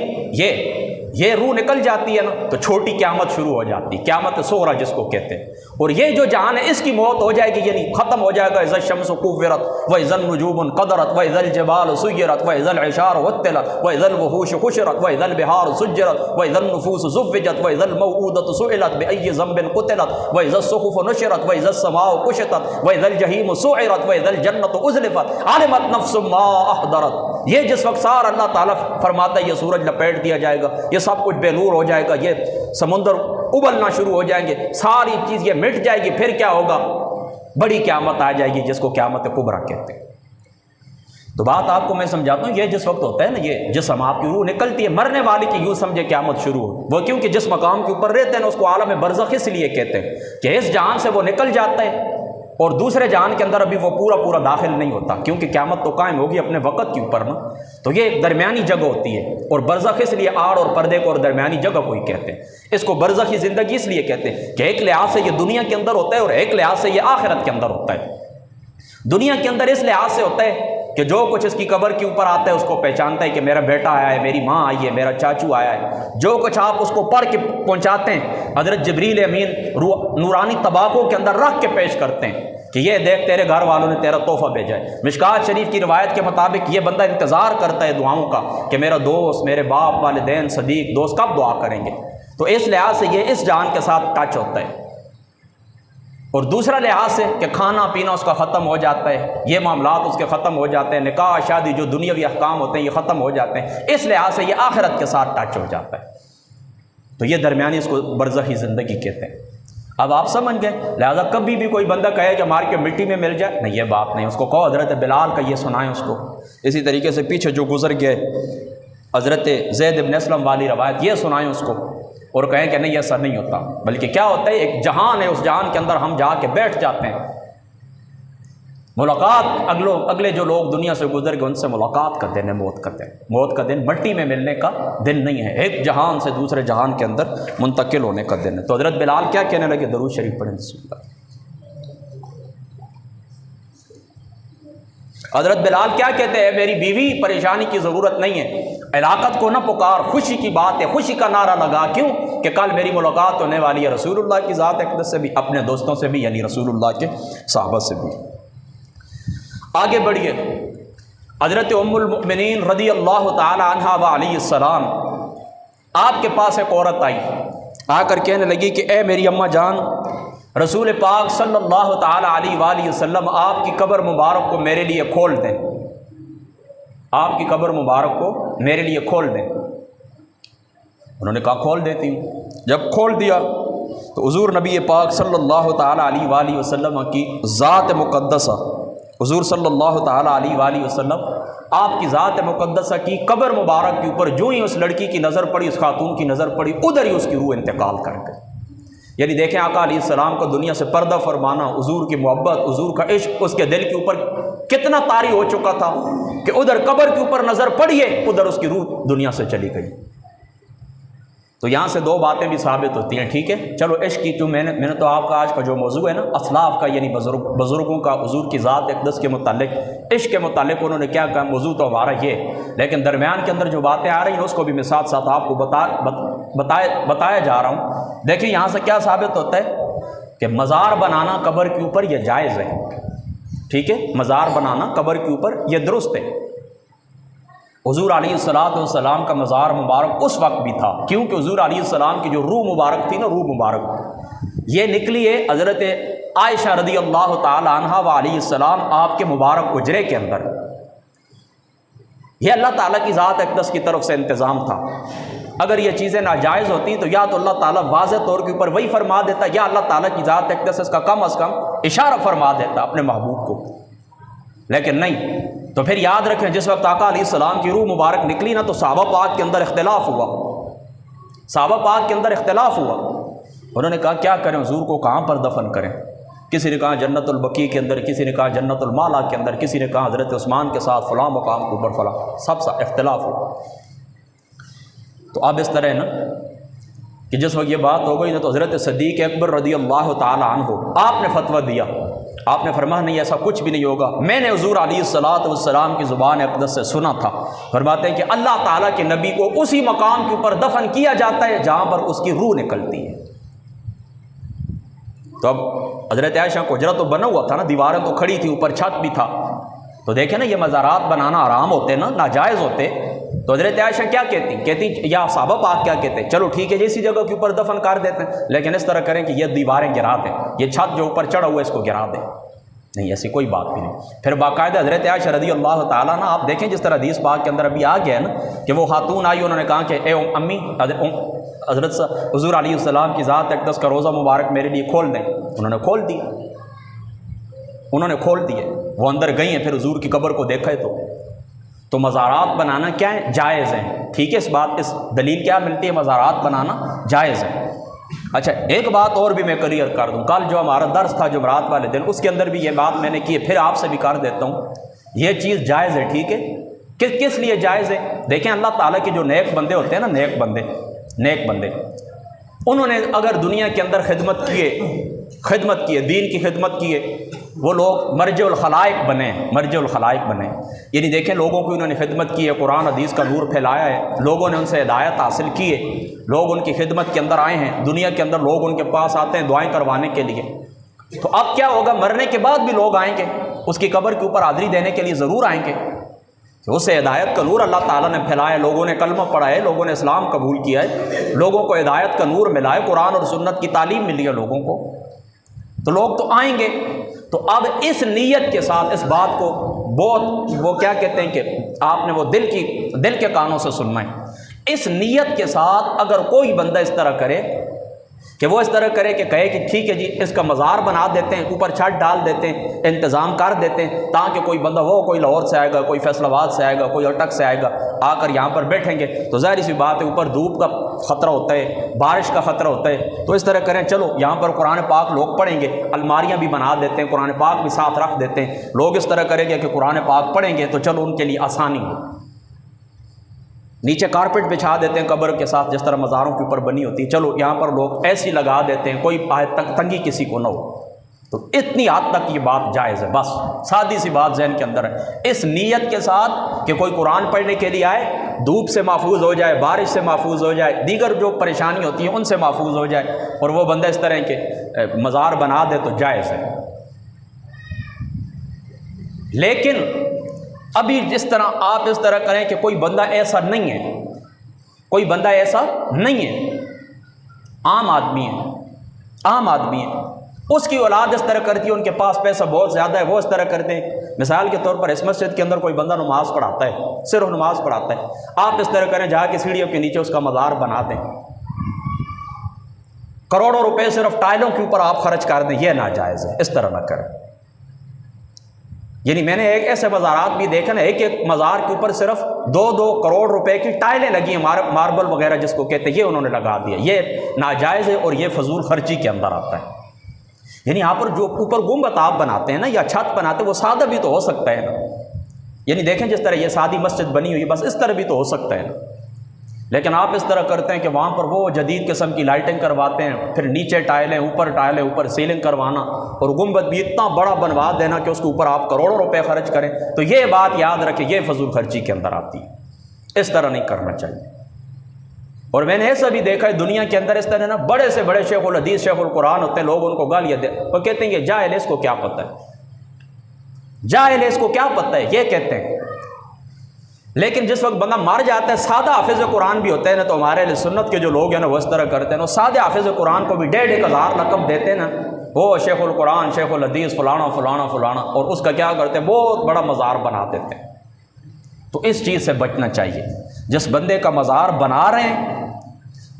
یہ روح نکل جاتی ہے نا تو چھوٹی قیامت شروع ہو جاتی ہے، قیامت صغریٰ جس کو کہتے ہیں۔ اور یہ جو جہان ہے اس کی موت ہو جائے گی، یعنی ختم ہو جائے گا۔ اذا الشمس كورت واذا النجوم انقدرت واذا الجبال سيرت واذا العشار عطلت واذا الوحوش حشرت واذا البحار سجرت واذا النفوس زوجت واذا الموءودة سئلت بأي ذنب قتلت واذا الصحف نشرت واذا السماء كشطت واذا الجحيم سعرت واذا الجنة أزلفت علمت نفس ما أحضرت۔ یہ جس وقت سارا اللہ تعالیٰ فرماتا ہے یہ سورج لپیٹ دیا جائے گا، یہ سب کچھ بے نور ہو جائے گا، یہ سمندر ابلنا شروع ہو جائیں گے، ساری چیز یہ مٹ جائے گی، پھر کیا ہوگا؟ بڑی قیامت آ جائے گی جس کو قیامت کبریٰ کہتے ہیں۔ تو بات آپ کو میں سمجھاتا ہوں، یہ جس وقت ہوتا ہے نا، یہ جسم آپ کی روح نکلتی ہے مرنے والی کی، یوں سمجھے قیامت شروع ہو۔ وہ کیونکہ جس مقام کے اوپر رہتے ہیں نا اس کو عالم برزخ اس لیے کہتے ہیں کہ اس جہان سے وہ نکل جاتا ہے اور دوسرے جہان کے اندر ابھی وہ پورا داخل نہیں ہوتا، کیونکہ قیامت تو قائم ہوگی اپنے وقت کے اوپر نا۔ تو یہ درمیانی جگہ ہوتی ہے، اور برزخ اس لیے آڑ اور پردے کو اور درمیانی جگہ کو ہی کہتے ہیں۔ اس کو برزخی زندگی اس لیے کہتے ہیں کہ ایک لحاظ سے یہ دنیا کے اندر ہوتا ہے اور ایک لحاظ سے یہ آخرت کے اندر ہوتا ہے۔ دنیا کے اندر اس لحاظ سے ہوتا ہے کہ جو کچھ اس کی قبر کے اوپر آتا ہے اس کو پہچانتا ہے کہ میرا بیٹا آیا ہے، میری ماں آئی ہے، میرا چاچو آیا ہے۔ جو کچھ آپ اس کو پڑھ کے پہنچاتے ہیں، حضرت جبریل امین نورانی طباقوں کے اندر رکھ کے پیش کرتے ہیں کہ یہ دیکھ تیرے گھر والوں نے تیرا تحفہ بھیجا ہے۔ مشکات شریف کی روایت کے مطابق یہ بندہ انتظار کرتا ہے دعاؤں کا کہ میرا دوست، میرے باپ، والدین، صدیق دوست کب دعا کریں گے۔ تو اس لحاظ سے یہ اس جان کے ساتھ ٹچ ہوتا ہے، اور دوسرا لحاظ سے کہ کھانا پینا اس کا ختم ہو جاتا ہے، یہ معاملات اس کے ختم ہو جاتے ہیں، نکاح شادی جو دنیاوی احکام ہوتے ہیں یہ ختم ہو جاتے ہیں۔ اس لحاظ سے یہ آخرت کے ساتھ ٹچ ہو جاتا ہے، تو یہ درمیانی اس کو برزخی زندگی کہتے ہیں۔ اب آپ سمجھ گئے، لہذا کبھی بھی کوئی بندہ کہے کہ مار کے مٹی میں مل جائے، نہیں، یہ بات نہیں۔ اس کو کہو حضرت بلال کا یہ سنائیں اس کو۔ اسی طریقے سے پیچھے جو گزر گئے حضرت زید بن اسلم والی روایت، یہ سنائیں اس کو، اور کہیں کہ نہیں ایسا نہیں ہوتا، بلکہ کیا ہوتا ہے، ایک جہان ہے، اس جہان کے اندر ہم جا کے بیٹھ جاتے ہیں۔ ملاقات اگلے جو لوگ دنیا سے گزر گئے ان سے ملاقات کا دن ہے، موت کا دن۔ موت کا دن مٹی میں ملنے کا دن نہیں ہے، ایک جہان سے دوسرے جہان کے اندر منتقل ہونے کا دن ہے۔ تو حضرت بلال کیا کہنے لگے؟ درود شریف پڑھیں بسم اللہ۔ حضرت بلال کیا کہتے ہیں؟ میری بیوی پریشانی کی ضرورت نہیں ہے، علاقت کو نہ پکار، خوشی کی بات ہے، خوشی کا نعرہ لگا۔ کیوں کہ کل میری ملاقات ہونے والی ہے رسول اللہ کی ذات اقدس سے بھی، اپنے دوستوں سے بھی، یعنی رسول اللہ کے صحابہ سے بھی۔ آگے بڑھیے، حضرت ام المؤمنین رضی اللہ تعالی عنہا و علیہ السلام، آپ کے پاس ایک عورت آئی، آ کر کہنے لگی کہ اے میری اماں جان، رسول پاک صلی اللہ تعالی علیہ وآلہ وسلم آپ کی قبر مبارک کو میرے لیے کھول دیں، آپ کی قبر مبارک کو میرے لیے کھول دیں۔ انہوں نے کہا کھول دیتی ہوں۔ جب کھول دیا تو حضور نبی پاک صلی اللہ تعالی علیہ وآلہ وسلم کی ذات مقدسہ، حضور صلی اللہ تعالی علیہ وآلہ وسلم آپ کی ذات مقدسہ کی قبر مبارک کے اوپر جو ہی اس لڑکی کی نظر پڑی، اس خاتون کی نظر پڑی، ادھر ہی اس کی روح انتقال کر گئی۔ یعنی دیکھیں آقا علیہ السلام کو دنیا سے پردہ فرمانا، حضور کی محبت، حضور کا عشق اس کے دل کے اوپر کتنا طاری ہو چکا تھا کہ ادھر قبر کے اوپر نظر پڑی ہے، ادھر اس کی روح دنیا سے چلی گئی۔ تو یہاں سے دو باتیں بھی ثابت ہوتی ہیں، ٹھیک ہے، چلو عشق کی، میں نے تو آپ کا آج کا جو موضوع ہے نا اسلاف کا، یعنی بزرگوں کا حضور کی ذات اقدس کے متعلق، عشق کے متعلق انہوں نے کیا کہا، موضوع تو ہمارا یہ، لیکن درمیان کے اندر جو باتیں آ رہی ہیں اس کو بھی میں ساتھ ساتھ آپ کو بتایا جا رہا ہوں۔ دیکھیں یہاں سے کیا ثابت ہوتا ہے کہ مزار بنانا قبر کے اوپر یہ جائز ہے، ٹھیک ہے، مزار بنانا قبر کے اوپر یہ درست ہے۔ حضور علیہ السلام کا مزار مبارک اس وقت بھی تھا، کیونکہ حضور علیہ السلام کی جو روح مبارک تھی نا، روح مبارک یہ نکلی ہے حضرت عائشہ رضی اللہ تعالی عنہا و علیہ السلام آپ کے مبارک اجرے کے اندر۔ یہ اللہ تعالیٰ کی ذات اقدس کی طرف سے انتظام تھا۔ اگر یہ چیزیں ناجائز ہوتی تو یا تو اللہ تعالیٰ واضح طور کے اوپر وہی فرما دیتا، یا اللہ تعالیٰ کی ذات اقدس اس کا کم از کم اشارہ فرما دیتا اپنے محبوب کو، لیکن نہیں۔ تو پھر یاد رکھیں جس وقت آقا علیہ السلام کی روح مبارک نکلی نا تو صحابہ پاک کے اندر اختلاف ہوا، صحابہ پاک کے اندر اختلاف ہوا۔ انہوں نے کہا کیا کریں، حضور کو کہاں پر دفن کریں؟ کسی نے کہا جنت البقیع کے اندر، کسی نے کہا جنت المالا کے اندر، کسی نے کہا حضرت عثمان کے ساتھ فلاں مقام کے اوپر فلاں، سب سے اختلاف ہوا۔ تو اب اس طرح ہے نا کہ جس وقت یہ بات ہو گئی نا تو حضرت صدیق اکبر رضی اللہ تعالی عنہ آپ نے فتویٰ دیا، آپ نے فرمایا نہیں ایسا کچھ بھی نہیں ہوگا، میں نے حضور علیہ الصلوۃ والسلام کی زبان اقدس سے سنا تھا، فرماتے ہیں کہ اللہ تعالیٰ کے نبی کو اسی مقام کے اوپر دفن کیا جاتا ہے جہاں پر اس کی روح نکلتی ہے۔ تو اب حضرت عائشہ کو حجرہ تو بنا ہوا تھا نا، دیواریں تو کھڑی تھی، اوپر چھت بھی تھا، تو دیکھیں نا یہ مزارات بنانا حرام ہوتے نا، ناجائز ہوتے، تو حضرت عائشہ کیا کہتی یا صحابہ پاک کیا کہتے ہیں، چلو ٹھیک ہے جی اسی جگہ کے اوپر دفن کر دیتے ہیں، لیکن اس طرح کریں کہ یہ دیواریں گرا دیں، یہ چھت جو اوپر چڑھا ہوا ہے اس کو گرا دیں، نہیں ایسی کوئی بات بھی نہیں۔ پھر باقاعدہ حضرت عائشہ رضی اللہ تعالیٰ نا، آپ دیکھیں جس طرح حدیث پاک کے اندر ابھی آ گیا ہے نا کہ وہ خاتون آئی، انہوں نے کہا کہ اے امی، حضرت حضور علیہ السلام کی ذات اقدس کا روزہ مبارک میرے لیے کھول دیں، انہوں نے کھول دیا، انہوں نے کھول دیے، وہ اندر گئی ہیں، پھر حضور کی قبر کو دیکھا ہے تو مزارات بنانا کیا ہے، جائز ہیں، ٹھیک ہے، اس دلیل کیا ملتی ہے، مزارات بنانا جائز ہے۔ اچھا ایک بات اور بھی میں کلیئر کر دوں، کل جو ہمارا درس تھا جمعرات والے دن، اس کے اندر بھی یہ بات میں نے کی ہے، پھر آپ سے بھی کر دیتا ہوں، یہ چیز جائز ہے، ٹھیک ہے، کس لیے جائز ہے؟ دیکھیں اللہ تعالیٰ کے جو نیک بندے ہوتے ہیں نا، نیک بندے انہوں نے اگر دنیا کے اندر خدمت کیے، دین کی خدمت کیے، وہ لوگ مرجع الخلائق بنے، یعنی دیکھیں لوگوں کی انہوں نے خدمت کی ہے، قرآن حدیث کا نور پھیلایا ہے، لوگوں نے ان سے ہدایت حاصل کی ہے، لوگ ان کی خدمت کے اندر آئے ہیں، دنیا کے اندر لوگ ان کے پاس آتے ہیں دعائیں کروانے کے لیے، تو اب کیا ہوگا، مرنے کے بعد بھی لوگ آئیں گے، اس کی قبر کے اوپر حاضری دینے کے لیے ضرور آئیں گے، اس سے ہدایت کا نور اللہ تعالیٰ نے پھیلایا، لوگوں نے کلمہ پڑھا ہے، لوگوں نے اسلام قبول کیا ہے، لوگوں کو ہدایت کا نور ملا ہے، قرآن اور سنت کی تعلیم ملی ہے لوگوں کو، تو لوگ تو آئیں گے۔ تو اب اس نیت کے ساتھ اس بات کو بہت وہ کیا کہتے ہیں کہ آپ نے وہ دل کے کانوں سے سننا ہے، اس نیت کے ساتھ اگر کوئی بندہ اس طرح کرے کہ وہ اس طرح کرے کہ کہے کہ ٹھیک ہے جی اس کا مزار بنا دیتے ہیں، اوپر چھت ڈال دیتے ہیں، انتظام کر دیتے ہیں تاکہ کوئی بندہ کوئی لاہور سے آئے گا، کوئی فیصل آباد سے آئے گا، کوئی اٹک سے آئے گا، آ کر یہاں پر بیٹھیں گے، تو ظاہر سی بات ہے اوپر دھوپ کا خطرہ ہوتا ہے، بارش کا خطرہ ہوتا ہے، تو اس طرح کریں چلو یہاں پر قرآن پاک لوگ پڑھیں گے، الماریاں بھی بنا دیتے ہیں، قرآن پاک بھی ساتھ رکھ دیتے ہیں، لوگ اس طرح کریں گے کہ قرآن پاک پڑھیں گے تو چلو ان کے لیے آسانی ہو، نیچے کارپیٹ بچھا دیتے ہیں قبر کے ساتھ جس طرح مزاروں کے اوپر بنی ہوتی ہے، چلو یہاں پر لوگ ایسی لگا دیتے ہیں، کوئی تنگی کسی کو نہ ہو، تو اتنی حد تک یہ بات جائز ہے، بس سادی سی بات ذہن کے اندر ہے، اس نیت کے ساتھ کہ کوئی قرآن پڑھنے کے لیے آئے، دھوپ سے محفوظ ہو جائے، بارش سے محفوظ ہو جائے، دیگر جو پریشانی ہوتی ہیں ان سے محفوظ ہو جائے، اور وہ بندہ اس طرح کے مزار بنا دے تو جائز ہے۔ لیکن ابھی جس طرح آپ اس طرح کریں کہ کوئی بندہ ایسا نہیں ہے، عام آدمی ہے، اس کی اولاد اس طرح کرتی ہے، ان کے پاس پیسہ بہت زیادہ ہے، وہ اس طرح کرتے ہیں، مثال کے طور پر اس مسجد کے اندر کوئی بندہ نماز پڑھاتا ہے، صرف نماز پڑھاتا ہے، آپ اس طرح کریں جا کے سیڑھیوں کے نیچے اس کا مزار بنا دیں، کروڑوں روپے صرف ٹائلوں کے اوپر آپ خرچ کر دیں، یہ ناجائز ہے، اس طرح نہ کریں۔ یعنی میں نے ایسے مزارات بھی دیکھے نا، ایک مزار کے اوپر صرف 2 کروڑ روپے کی ٹائلیں لگی ہیں، ماربل وغیرہ جس کو کہتے ہیں، یہ انہوں نے لگا دیا، یہ ناجائز ہے اور یہ فضول خرچی کے اندر آتا ہے۔ یعنی یہاں پر جو اوپر گنبد آپ بناتے ہیں نا یا چھت بناتے ہیں، وہ سادہ بھی تو ہو سکتا ہے نا، یعنی دیکھیں جس طرح یہ سادی مسجد بنی ہوئی، بس اس طرح بھی تو ہو سکتا ہے نا، لیکن آپ اس طرح کرتے ہیں کہ وہاں پر وہ جدید قسم کی لائٹنگ کرواتے ہیں، پھر نیچے ٹائلیں، اوپر سیلنگ کروانا، اور گنبد بھی اتنا بڑا بنوا دینا کہ اس کے اوپر آپ کروڑوں روپے خرچ کریں، تو یہ بات یاد رکھیں، یہ فضول خرچی کے اندر آتی ہے، اس طرح نہیں کرنا چاہیے۔ اور میں نے ایسا بھی دیکھا ہے دنیا کے اندر، اس طرح نا بڑے سے بڑے شیخ الحدیث شیخ القرآن ہوتے ہیں، لوگ ان کو گالیاں دے، وہ کہتے ہیں کہ جاہل ہے، اس کو کیا پتہ ہے، جاہل ہے، اس کو کیا پتہ ہے، یہ کہتے ہیں۔ لیکن جس وقت بندہ مر جاتا ہے، سادہ حافظ قرآن بھی ہوتے ہیں نا، تو ہمارے اہل سنت کے جو لوگ ہیں نا وہ اس طرح کرتے ہیں، وہ سادہ حافظ قرآن کو بھی 1,500 لقب دیتے ہیں نا، وہ شیخ القرآن، شیخ الحدیث، فلانا فلانا فلانا، اور اس کا کیا کرتے ہیں، بہت بڑا مزار بنا دیتے ہیں۔ تو اس چیز سے بچنا چاہیے، جس بندے کا مزار بنا رہے ہیں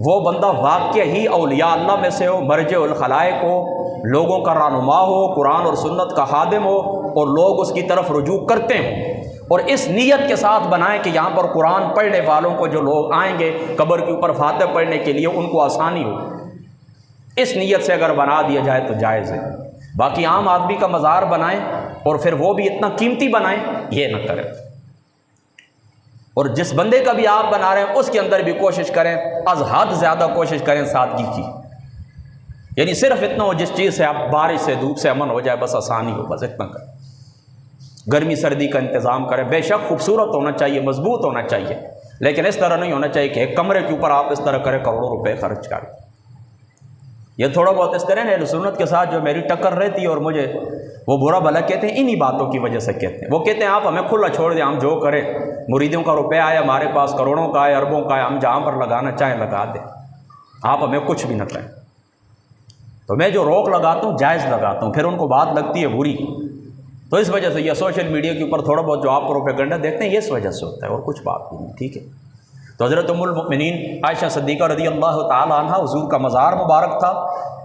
وہ بندہ واقع ہی اولیاء اللہ میں سے ہو، مرجع الخلائق ہو، لوگوں کا رہنما ہو، قرآن اور سنت کا خادم ہو، اور لوگ اس کی طرف رجوع کرتے ہوں، اور اس نیت کے ساتھ بنائیں کہ یہاں پر قرآن پڑھنے والوں کو جو لوگ آئیں گے قبر کے اوپر فاتح پڑھنے کے لیے ان کو آسانی ہو، اس نیت سے اگر بنا دیا جائے تو جائز ہے۔ باقی عام آدمی کا مزار بنائیں اور پھر وہ بھی اتنا قیمتی بنائیں، یہ نہ کریں۔ اور جس بندے کا بھی آپ بنا رہے ہیں اس کے اندر بھی کوشش کریں، از حد زیادہ کوشش کریں سادگی کی، یعنی صرف اتنا ہو جس چیز سے آپ بارش سے دھوپ سے امن ہو جائے، بس آسانی ہو، بس اتنا کریں۔ گرمی سردی کا انتظام کریں، بے شک خوبصورت ہونا چاہیے، مضبوط ہونا چاہیے، لیکن اس طرح نہیں ہونا چاہیے کہ ایک کمرے کے اوپر آپ اس طرح کریں کروڑوں روپے خرچ کریں۔ یہ تھوڑا بہت اس طرح اہل سنت کے ساتھ جو میری ٹکر رہتی ہے اور مجھے وہ برا بھلا کہتے ہیں، انہی باتوں کی وجہ سے کہتے ہیں۔ وہ کہتے ہیں آپ ہمیں کھلا چھوڑ دیں، ہم جو کریں، مریدوں کا روپیہ آیا ہمارے پاس، کروڑوں کا آیا، اربوں کا آیا، ہم جہاں پر لگانا چاہیں لگا دیں، آپ ہمیں کچھ بھی نہ کہیں۔ تو میں جو روک لگاتا ہوں جائز لگاتا ہوں، پھر ان کو بات لگتی ہے بری، تو اس وجہ سے یہ سوشل میڈیا کے اوپر تھوڑا بہت جو آپ پروپیگنڈا دیکھتے ہیں، یہ اس وجہ سے ہوتا ہے اور کچھ بات بھی نہیں، ٹھیک ہے۔ تو حضرت ام المؤمنین عائشہ صدیقہ رضی اللہ تعالی عنہ، حضور کا مزار مبارک تھا،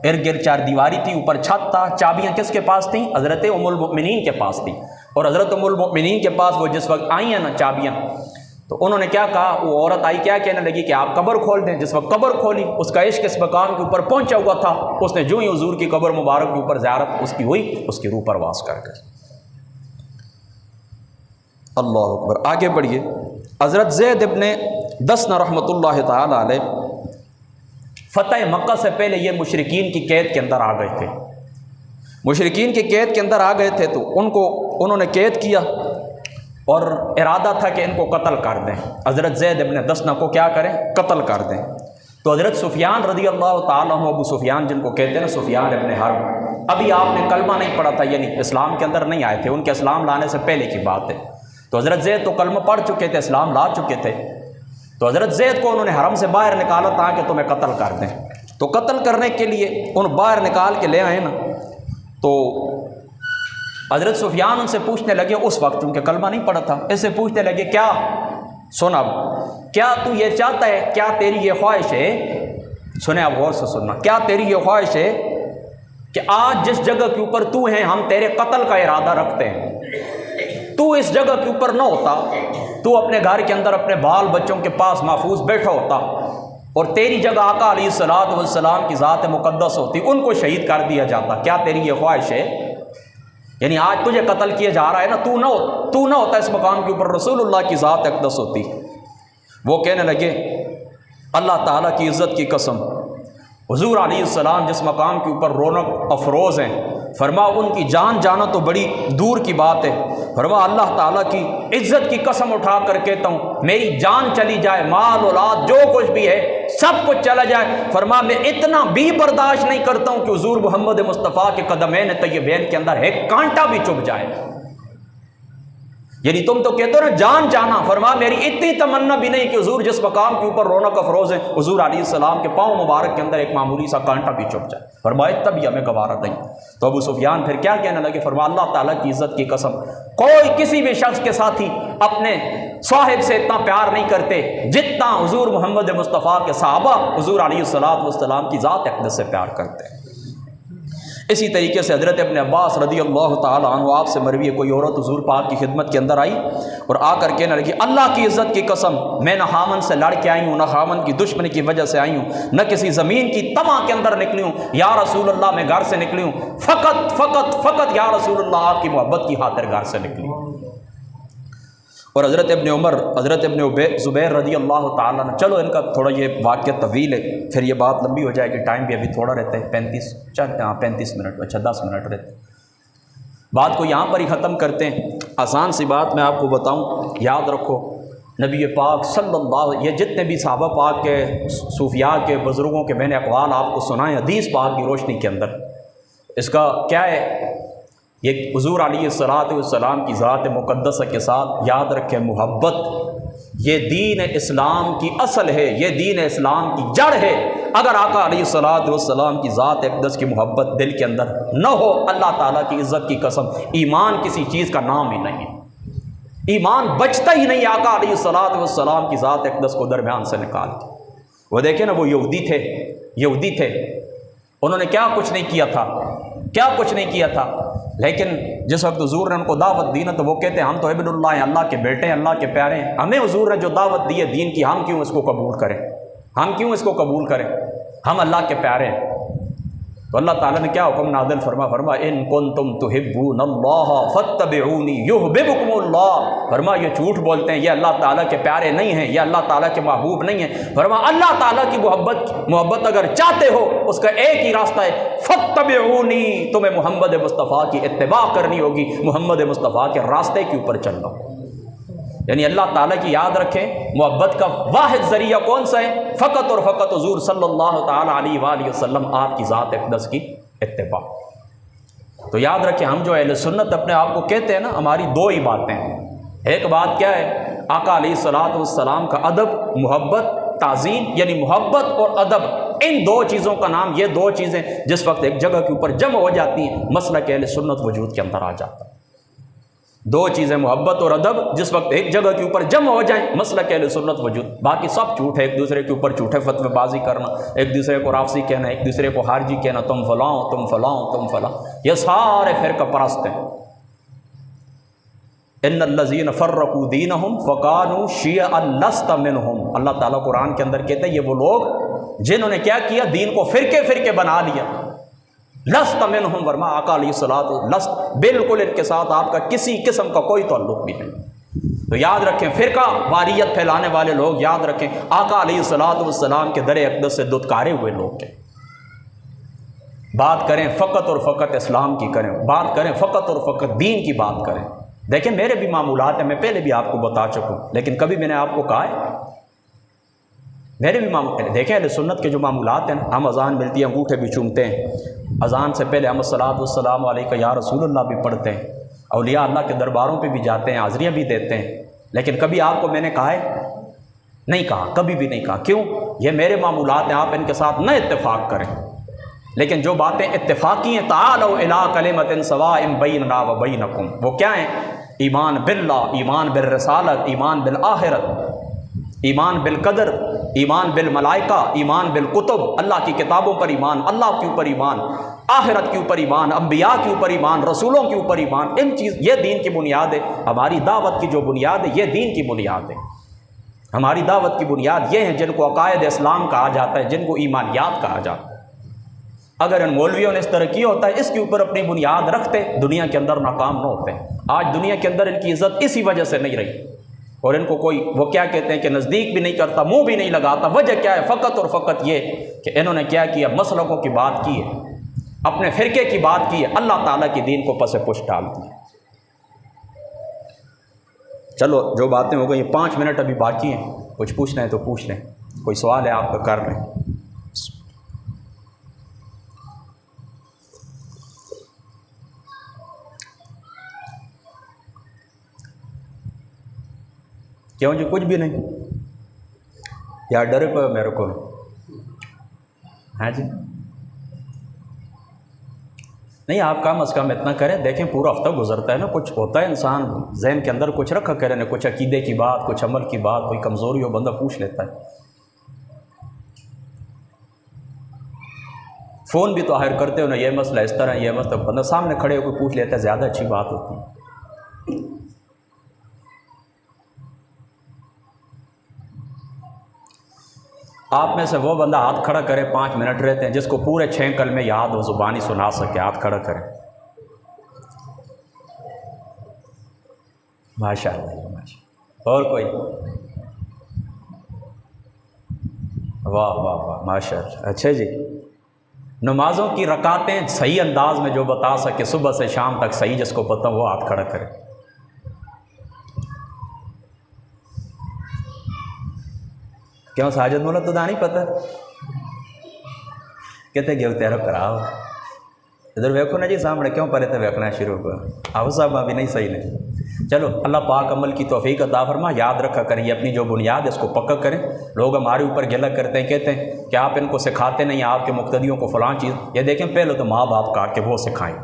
ارد گرد چار دیواری تھی، اوپر چھت تھا، چابیاں کس کے پاس تھیں؟ حضرت ام المؤمنین کے پاس تھیں۔ اور حضرت ام المؤمنین کے پاس وہ جس وقت آئی ہیں نا چابیاں، تو انہوں نے کیا کہا، وہ عورت آئی کیا کہنے لگی کہ آپ قبر کھول دیں۔ جس وقت قبر کھولی، اس کا عشق اس مقام کے اوپر پہنچا ہوا تھا، اس نے جو ہی حضور کی قبر مبارک کے اوپر زیارت اس کی ہوئی، اس کی روح پرواز کر گئی۔ اللہ اکبر۔ آگے بڑھیے۔ حضرت زید ابن دسنہ رحمۃ اللہ تعالی علیہ فتح مکہ سے پہلے یہ مشرکین کی قید کے اندر آ گئے تھے، مشرکین کی قید کے اندر آ گئے تھے، تو انہوں نے قید کیا اور ارادہ تھا کہ ان کو قتل کر دیں، حضرت زید ابن دسنہ کو کیا کریں؟ قتل کر دیں۔ تو حضرت سفیان رضی اللہ تعالیٰ عنہ، ابو سفیان جن کو کہتے ہیں نا، سفیان ابن حرب، ابھی آپ نے کلمہ نہیں پڑھا تھا، یعنی اسلام کے اندر نہیں آئے تھے، ان کے اسلام لانے سے پہلے کی بات ہے۔ تو حضرت زید تو کلمہ پڑھ چکے تھے، اسلام لا چکے تھے، تو حضرت زید کو انہوں نے حرم سے باہر نکالا تاکہ تمہیں قتل کر دیں۔ تو قتل کرنے کے لیے ان باہر نکال کے لے آئے نا، تو حضرت سفیان ان سے پوچھنے لگے، اس وقت چونکہ کلمہ نہیں پڑھا تھا، اس سے پوچھنے لگے کیا سن اب، کیا تو یہ چاہتا ہے، کیا تیری یہ خواہش ہے، سنیں اب غور سے سننا، کیا تیری یہ خواہش ہے کہ آج جس جگہ کے اوپر تو ہے ہم تیرے قتل کا ارادہ رکھتے ہیں، تو اس جگہ کے اوپر نہ ہوتا، تو اپنے گھر کے اندر اپنے بال بچوں کے پاس محفوظ بیٹھا ہوتا، اور تیری جگہ آقا علیہ الصلوۃ والسلام کی ذات مقدس ہوتی، ان کو شہید کر دیا جاتا۔ کیا تیری یہ خواہش ہے؟ یعنی آج تجھے قتل کیا جا رہا ہے نا، تو نہ ہوتا اس مقام کے اوپر، رسول اللہ کی ذات اقدس ہوتی۔ وہ کہنے لگے اللہ تعالیٰ کی عزت کی قسم، حضور علیہ السلام جس مقام کے اوپر رونق افروز ہیں، فرما ان کی جان جانا تو بڑی دور کی بات ہے، فرما اللہ تعالیٰ کی عزت کی قسم اٹھا کر کہتا ہوں، میری جان چلی جائے، مال اولاد جو کچھ بھی ہے سب کچھ چلا جائے، فرما میں اتنا بھی برداشت نہیں کرتا ہوں کہ حضور محمد مصطفیٰ کے قدمین طیبین کے اندر ایک کانٹا بھی چبھ جائے۔ یعنی تم تو کہتے ہو نا جان جانا، فرما میری اتنی تمنا بھی نہیں کہ حضور جس مقام کے اوپر رونق افروز ہے، حضور علیہ السلام کے پاؤں مبارک کے اندر ایک معمولی سا کانٹا بھی چبھ جائے، فرمایا تب ہی ہمیں گوارا نہیں۔ تو ابو سفیان پھر کیا کہنے لگے، فرما اللہ تعالیٰ کی عزت کی قسم، کوئی کسی بھی شخص کے ساتھی اپنے صاحب سے اتنا پیار نہیں کرتے جتنا حضور محمد مصطفیٰ کے صحابہ حضور علیہ السلام کی ذات اقدس سے پیار کرتے ہیں۔ اسی طریقے سے حضرت ابن عباس رضی اللہ تعالیٰ عنہ آپ سے مروی ہے، کوئی عورت حضور پاک کی خدمت کے اندر آئی اور آ کر کہنے لگی اللہ کی عزت کی قسم، میں نہ خامن سے لڑ کے آئی ہوں، نہ خامن کی دشمنی کی وجہ سے آئی ہوں، نہ کسی زمین کی طمع کے اندر نکلی ہوں، یا رسول اللہ میں گھر سے نکلی ہوں، فقط یا رسول اللہ آپ کی محبت کی خاطر گھر سے نکلی ہوں۔ اور حضرت ابن عمر، حضرت ابن زبیر رضی اللہ تعالیٰ عنہ، چلو ان کا تھوڑا یہ واقعہ طویل ہے، پھر یہ بات لمبی ہو جائے گی، ٹائم بھی ابھی تھوڑا رہتا ہے، 35 منٹ، اچھا 10 منٹ رہتے ہیں۔ بات کو یہاں پر ہی ختم کرتے ہیں۔ آسان سی بات میں آپ کو بتاؤں، یاد رکھو نبی پاک صلی اللہ، یہ جتنے بھی صحابہ پاک کے، صوفیاء کے، بزرگوں کے میں نے اقوال آپ کو سنائے حدیث پاک کی روشنی کے اندر، اس کا کیا ہے، یہ حضور علیہ السلام کی ذات مقدسہ کے ساتھ یاد رکھیں محبت یہ دین اسلام کی اصل ہے، یہ دین اسلام کی جڑ ہے۔ اگر آقا علیہ السلام کی ذات اقدس کی محبت دل کے اندر نہ ہو، اللہ تعالیٰ کی عزت کی قسم ایمان کسی چیز کا نام ہی نہیں ہے، ایمان بچتا ہی نہیں آقا علیہ السلام کی ذات اقدس کو درمیان سے نکال کے۔ وہ دیکھیں نا، وہ یہودی تھے، انہوں نے کیا کچھ نہیں کیا تھا، لیکن جس وقت حضور نے ان کو دعوت دی نا، تو وہ کہتے ہیں ہم تو ابن اللہ ہیں، اللہ کے بیٹے ہیں، اللہ کے پیارے ہیں، ہمیں حضور نے جو دعوت دی ہے دین کی، ہم کیوں اس کو قبول کریں، ہم اللہ کے پیارے ہیں۔ تو اللہ تعالیٰ نے کیا حکم نازل فرما ان کنتم تحبون اللہ فاتبعونی یحببکم اللہ. فرما یہ جھوٹ بولتے ہیں، یہ اللہ تعالیٰ کے پیارے نہیں ہیں، یہ اللہ تعالیٰ کے محبوب نہیں ہیں. فرما اللہ تعالیٰ کی محبت اگر چاہتے ہو اس کا ایک ہی راستہ ہے، فاتبعونی، تمہیں محمد مصطفیٰ کی اتباع کرنی ہوگی، محمد مصطفیٰ کے راستے کے اوپر چلنا. یعنی اللہ تعالیٰ کی یاد رکھیں، محبت کا واحد ذریعہ کون سا ہے؟ فقط اور فقط حضور صلی اللہ تعالیٰ علیہ وآلہ وسلم آپ کی ذات اقدس کی اتباع. تو یاد رکھیں، ہم جو اہل سنت اپنے آپ کو کہتے ہیں نا، ہماری دو ہی باتیں ہیں. ایک بات کیا ہے؟ آقا علیہ الصلوۃ والسلام کا ادب، محبت، تعظیم، یعنی محبت اور ادب، ان دو چیزوں کا نام، یہ دو چیزیں جس وقت ایک جگہ کے اوپر جمع ہو جاتی ہیں، مسلک اہل سنت وجود کے اندر آ جاتا ہے. دو چیزیں محبت اور ادب جس وقت ایک جگہ کے اوپر جمع ہو جائیں، مسلک اہل سنت وجود. باقی سب جھوٹ ہے، ایک دوسرے کے اوپر جھوٹے فتوے بازی کرنا، ایک دوسرے کو رافضی کہنا، ایک دوسرے کو خارجی کہنا، تم فلاں تم فلاں تم فلاں، یہ سارے فرقہ پرست ہیں. ان الذین فرقوا دینہم فکانوا شیعا لست منہم. اللہ تعالیٰ قرآن کے اندر کہتے ہیں یہ وہ لوگ جنہوں نے کیا کیا، دین کو فرقے فرقے بنا لیا. لست منہم، ورما آقا علیہ الصلوۃ لست، بالکل ان کے ساتھ آپ کا کسی قسم کا کوئی تعلق بھی نہیں. تو یاد رکھیں، فرقہ واریت پھیلانے والے لوگ، یاد رکھیں آقا علیہ الصلوۃ والسلام کے در اقدس سے دتکارے ہوئے لوگ ہیں. بات کریں فقط اور فقط اسلام کی کریں، بات کریں فقط اور فقط دین کی بات کریں. دیکھیں میرے بھی معمولات ہیں، میں پہلے بھی آپ کو بتا چکا ہوں، لیکن کبھی میں نے آپ کو کہا ہے میرے بھی دیکھیں اہل سنت کے جو معمولات ہیں، ہم اذان ملتی ہے انگوٹھے بھی چومتے ہیں، اذان سے پہلے ہم الصلاۃ والسلام علیکہ یا رسول اللہ بھی پڑھتے ہیں، اولیاء اللہ کے درباروں پہ بھی جاتے ہیں، حاضریاں بھی دیتے ہیں. لیکن کبھی آپ کو میں نے کہا ہے؟ نہیں کہا، کبھی بھی نہیں کہا. کیوں؟ یہ میرے معمولات ہیں، آپ ان کے ساتھ نہ اتفاق کریں. لیکن جو باتیں اتفاقی ہیں، تعالوا الی کلمۃ سواء بیننا و بینکم، وہ کیا ہیں؟ ایمان باللہ، ایمان بالرسالت، ایمان بالآخرت، ایمان بالقدر، ایمان بالملائکہ، ایمان بالکتب، اللہ کی کتابوں پر ایمان، اللہ کے اوپر ایمان، آخرت کے اوپر ایمان، انبیاء کے اوپر ایمان، رسولوں کے اوپر ایمان. ان چیز، یہ دین کی بنیاد ہے. ہماری دعوت کی جو بنیاد ہے، یہ دین کی بنیاد ہے. ہماری دعوت کی بنیاد یہ ہیں جن کو عقائد اسلام کہا جاتا ہے، جن کو ایمانیات کہا جاتا ہے. اگر ان مولویوں نے اس طرح کیا ہوتا ہے، اس کے اوپر اپنی بنیاد رکھتے، دنیا کے اندر ناکام نہ ہوتے. آج دنیا کے اندر ان کی عزت اسی وجہ سے نہیں رہی، اور ان کو کوئی، وہ کیا کہتے ہیں کہ نزدیک بھی نہیں کرتا، منہ بھی نہیں لگاتا. وجہ کیا ہے؟ فقط اور فقط یہ کہ انہوں نے کیا کیا، مسلکوں کی بات کی ہے، اپنے فرقے کی بات کی ہے، اللہ تعالیٰ کی دین کو پس پش ڈال دی. چلو جو باتیں ہو گئی، 5 منٹ ابھی باقی ہیں، کچھ پوچھنا ہے تو پوچھ لیں، کوئی سوال ہے آپ کا کر لیں. کیوں جی؟ کچھ بھی نہیں یار، ڈرے پہ میرے کو. ہاں جی نہیں، آپ کم از کم اتنا کریں. دیکھیں پورا ہفتہ گزرتا ہے نا، کچھ ہوتا ہے انسان ذہن کے اندر کچھ رکھا کرے نا، کچھ عقیدے کی بات، کچھ عمل کی بات، کوئی کمزوری ہو بندہ پوچھ لیتا ہے. فون بھی تو آخر کرتے ہو نا، یہ مسئلہ اس طرح، یہ مسئلہ، بندہ سامنے کھڑے ہو کے پوچھ لیتا ہے، زیادہ اچھی بات ہوتی ہے. آپ میں سے وہ بندہ ہاتھ کھڑا کرے، 5 منٹ رہتے ہیں، جس کو پورے 6 کلمے یاد ہو، زبانی سنا سکے، ہاتھ کھڑا کرے. ماشاء اللہ، ماشاء اللہ. اور کوئی؟ واہ واہ واہ، ماشاء اللہ. اچھا جی، نمازوں کی رکعتیں صحیح انداز میں جو بتا سکے صبح سے شام تک صحیح، جس کو پتہ وہ ہاتھ کھڑا کرے. کیوں ساجد مولا تو نہیں پتہ؟ کہتے گیو تیرا کراؤ ادھر ویکھو نا جی سامنے، کیوں پرے تے ویکھنا شروع ہوا؟ آؤ صاحب بھی نہیں صحیح نہیں. چلو اللہ پاک عمل کی توفیق عطا فرما. یاد رکھا کریں، یہ اپنی جو بنیاد ہے اس کو پکا کریں. لوگ ہمارے اوپر گلہ کرتے ہیں، کہتے ہیں کہ آپ ان کو سکھاتے نہیں، آپ کے مقتدیوں کو فلاں چیز. یہ دیکھیں پہلے تو ماں باپ کا کہ وہ سکھائیں،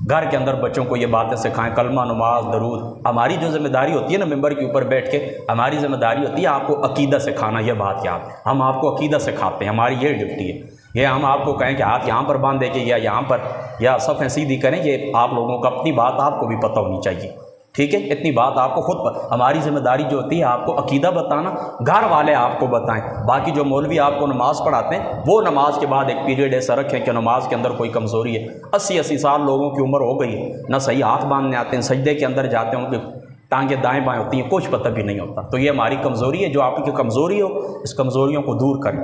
گھر کے اندر بچوں کو یہ باتیں سکھائیں، کلمہ، نماز، درود. ہماری جو ذمہ داری ہوتی ہے نا ممبر کے اوپر بیٹھ کے، ہماری ذمہ داری ہوتی ہے آپ کو عقیدہ سکھانا. یہ بات یاد، ہم آپ کو عقیدہ سکھاتے ہیں، ہماری یہ ڈیوٹی ہے. یہ ہم آپ کو کہیں کہ ہاتھ یہاں پر باندھے کہ یا یہاں پر، یا صفیں سیدھی کریں، یہ آپ لوگوں کو اپنی بات آپ کو بھی پتہ ہونی چاہیے. ٹھیک ہے، اتنی بات آپ کو خود پر، ہماری ذمہ داری جو ہوتی ہے آپ کو عقیدہ بتانا، گھر والے آپ کو بتائیں، باقی جو مولوی آپ کو نماز پڑھاتے ہیں وہ نماز کے بعد ایک پیریڈ ایسا رکھیں کہ نماز کے اندر کوئی کمزوری ہے، 80 سال لوگوں کی عمر ہو گئی ہے، نہ صحیح ہاتھ باندھنے آتے ہیں، سجدے کے اندر جاتے ہیں ان کے ٹانگیں دائیں بائیں ہوتی ہیں، کچھ پتہ بھی نہیں ہوتا، تو یہ ہماری کمزوری ہے، جو آپ کی کمزوری ہو اس کمزوریوں کو دور کریں۔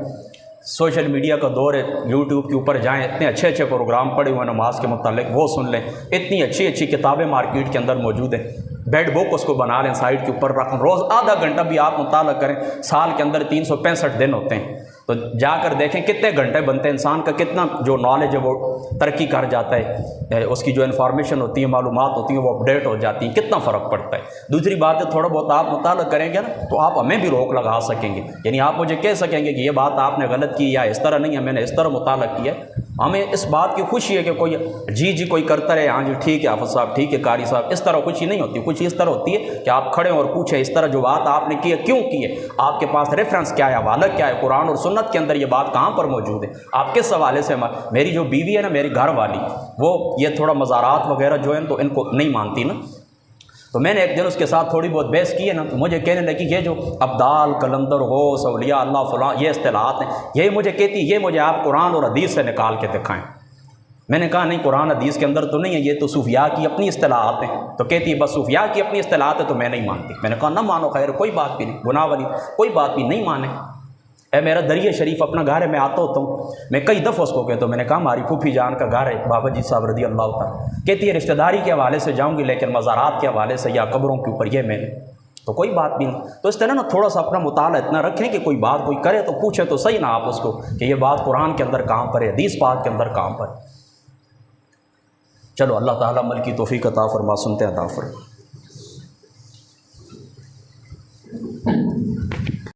سوشل میڈیا کا دور ہے، یوٹیوب کے اوپر جائیں، اتنے اچھے اچھے پروگرام پڑے ہوئے ہیں نماز کے متعلق، وہ سن لیں، اتنی اچھی اچھی کتابیں مارکیٹ کے اندر موجود ہیں، بیڈ بک اس کو بنا لیں، سائٹ کے اوپر رکھیں، روز آدھا گھنٹہ بھی آپ مطالعہ کریں، سال کے اندر 365 دن ہوتے ہیں، تو جا کر دیکھیں کتنے گھنٹے بنتے ہیں، انسان کا کتنا جو نالج ہے وہ ترقی کر جاتا ہے، اس کی جو انفارمیشن ہوتی ہے، معلومات ہوتی ہیں وہ اپڈیٹ ہو جاتی ہیں، کتنا فرق پڑتا ہے۔ دوسری بات ہے تھوڑا بہت آپ مطالعہ کریں گے نا تو آپ ہمیں بھی روک لگا سکیں گے، یعنی آپ مجھے کہہ سکیں گے کہ یہ بات آپ نے غلط کی یا اس طرح نہیں ہے، میں نے اس طرح مطالعہ کیا ہے، ہمیں اس بات کی خوشی ہے کہ کوئی جی کوئی کرتا رہے، ہاں جی ٹھیک ہے حافظ صاحب، ٹھیک ہے قاری صاحب، اس طرح خوشی نہیں ہوتی، خوشی اس طرح ہوتی ہے کہ آپ کھڑے اور پوچھیں اس طرح جو بات آپ نے کی ہے کیوں کی ہے، آپ کے پاس ریفرنس کیا ہے، حوالہ کیا ہے، قرآن اور سنت کے اندر یہ بات کہاں پر موجود ہے، آپ کس حوالے سے۔ میری جو بیوی ہے نا، میری گھر والی، وہ یہ تھوڑا مزارات وغیرہ جو ہیں تو ان کو نہیں مانتی نا، تو میں نے ایک دن اس کے ساتھ تھوڑی بہت بحث کی ہے نا، تو مجھے کہنے لگی یہ جو ابدال، کلندر، غوث، اولیاء اللہ فلاں یہ اصطلاحات ہیں، یہ مجھے کہتی یہ مجھے آپ قرآن اور حدیث سے نکال کے دکھائیں۔ میں نے کہا نہیں، قرآن حدیث کے اندر تو نہیں ہے، یہ تو صوفیاء کی اپنی اصطلاحات ہیں۔ تو کہتی ہے بس صوفیاء کی اپنی اصطلاحات ہے تو میں نہیں مانتی۔ میں نے کہا نہ مانو، خیر کوئی بات بھی نہیں، گناہ والی کوئی بات بھی نہیں مانے۔ اے میرا دریا شریف اپنا گھر ہے، میں آتا ہوتا ہوں، میں کئی دفعہ اس کو کہتا ہوں، میں نے کہا ہماری پھوپھی جان کا گھر ہے بابا جی صاحب رضی اللہ تعالیٰ، کہتی ہے رشتہ داری کے حوالے سے جاؤں گی لیکن مزارات کے حوالے سے یا قبروں کے اوپر یہ میں نے، تو کوئی بات بھی نہیں۔ تو اس طرح نا تھوڑا سا اپنا مطالعہ اتنا رکھیں کہ کوئی بات کوئی کرے تو پوچھے تو صحیح نا آپ اس کو کہ یہ بات قرآن کے اندر کہاں پر ہے، حدیث پاک کے اندر کہاں پر ہے۔ چلو اللہ تعالیٰ عمل کی توفیق عطا فرما، سنتے عطا فرما۔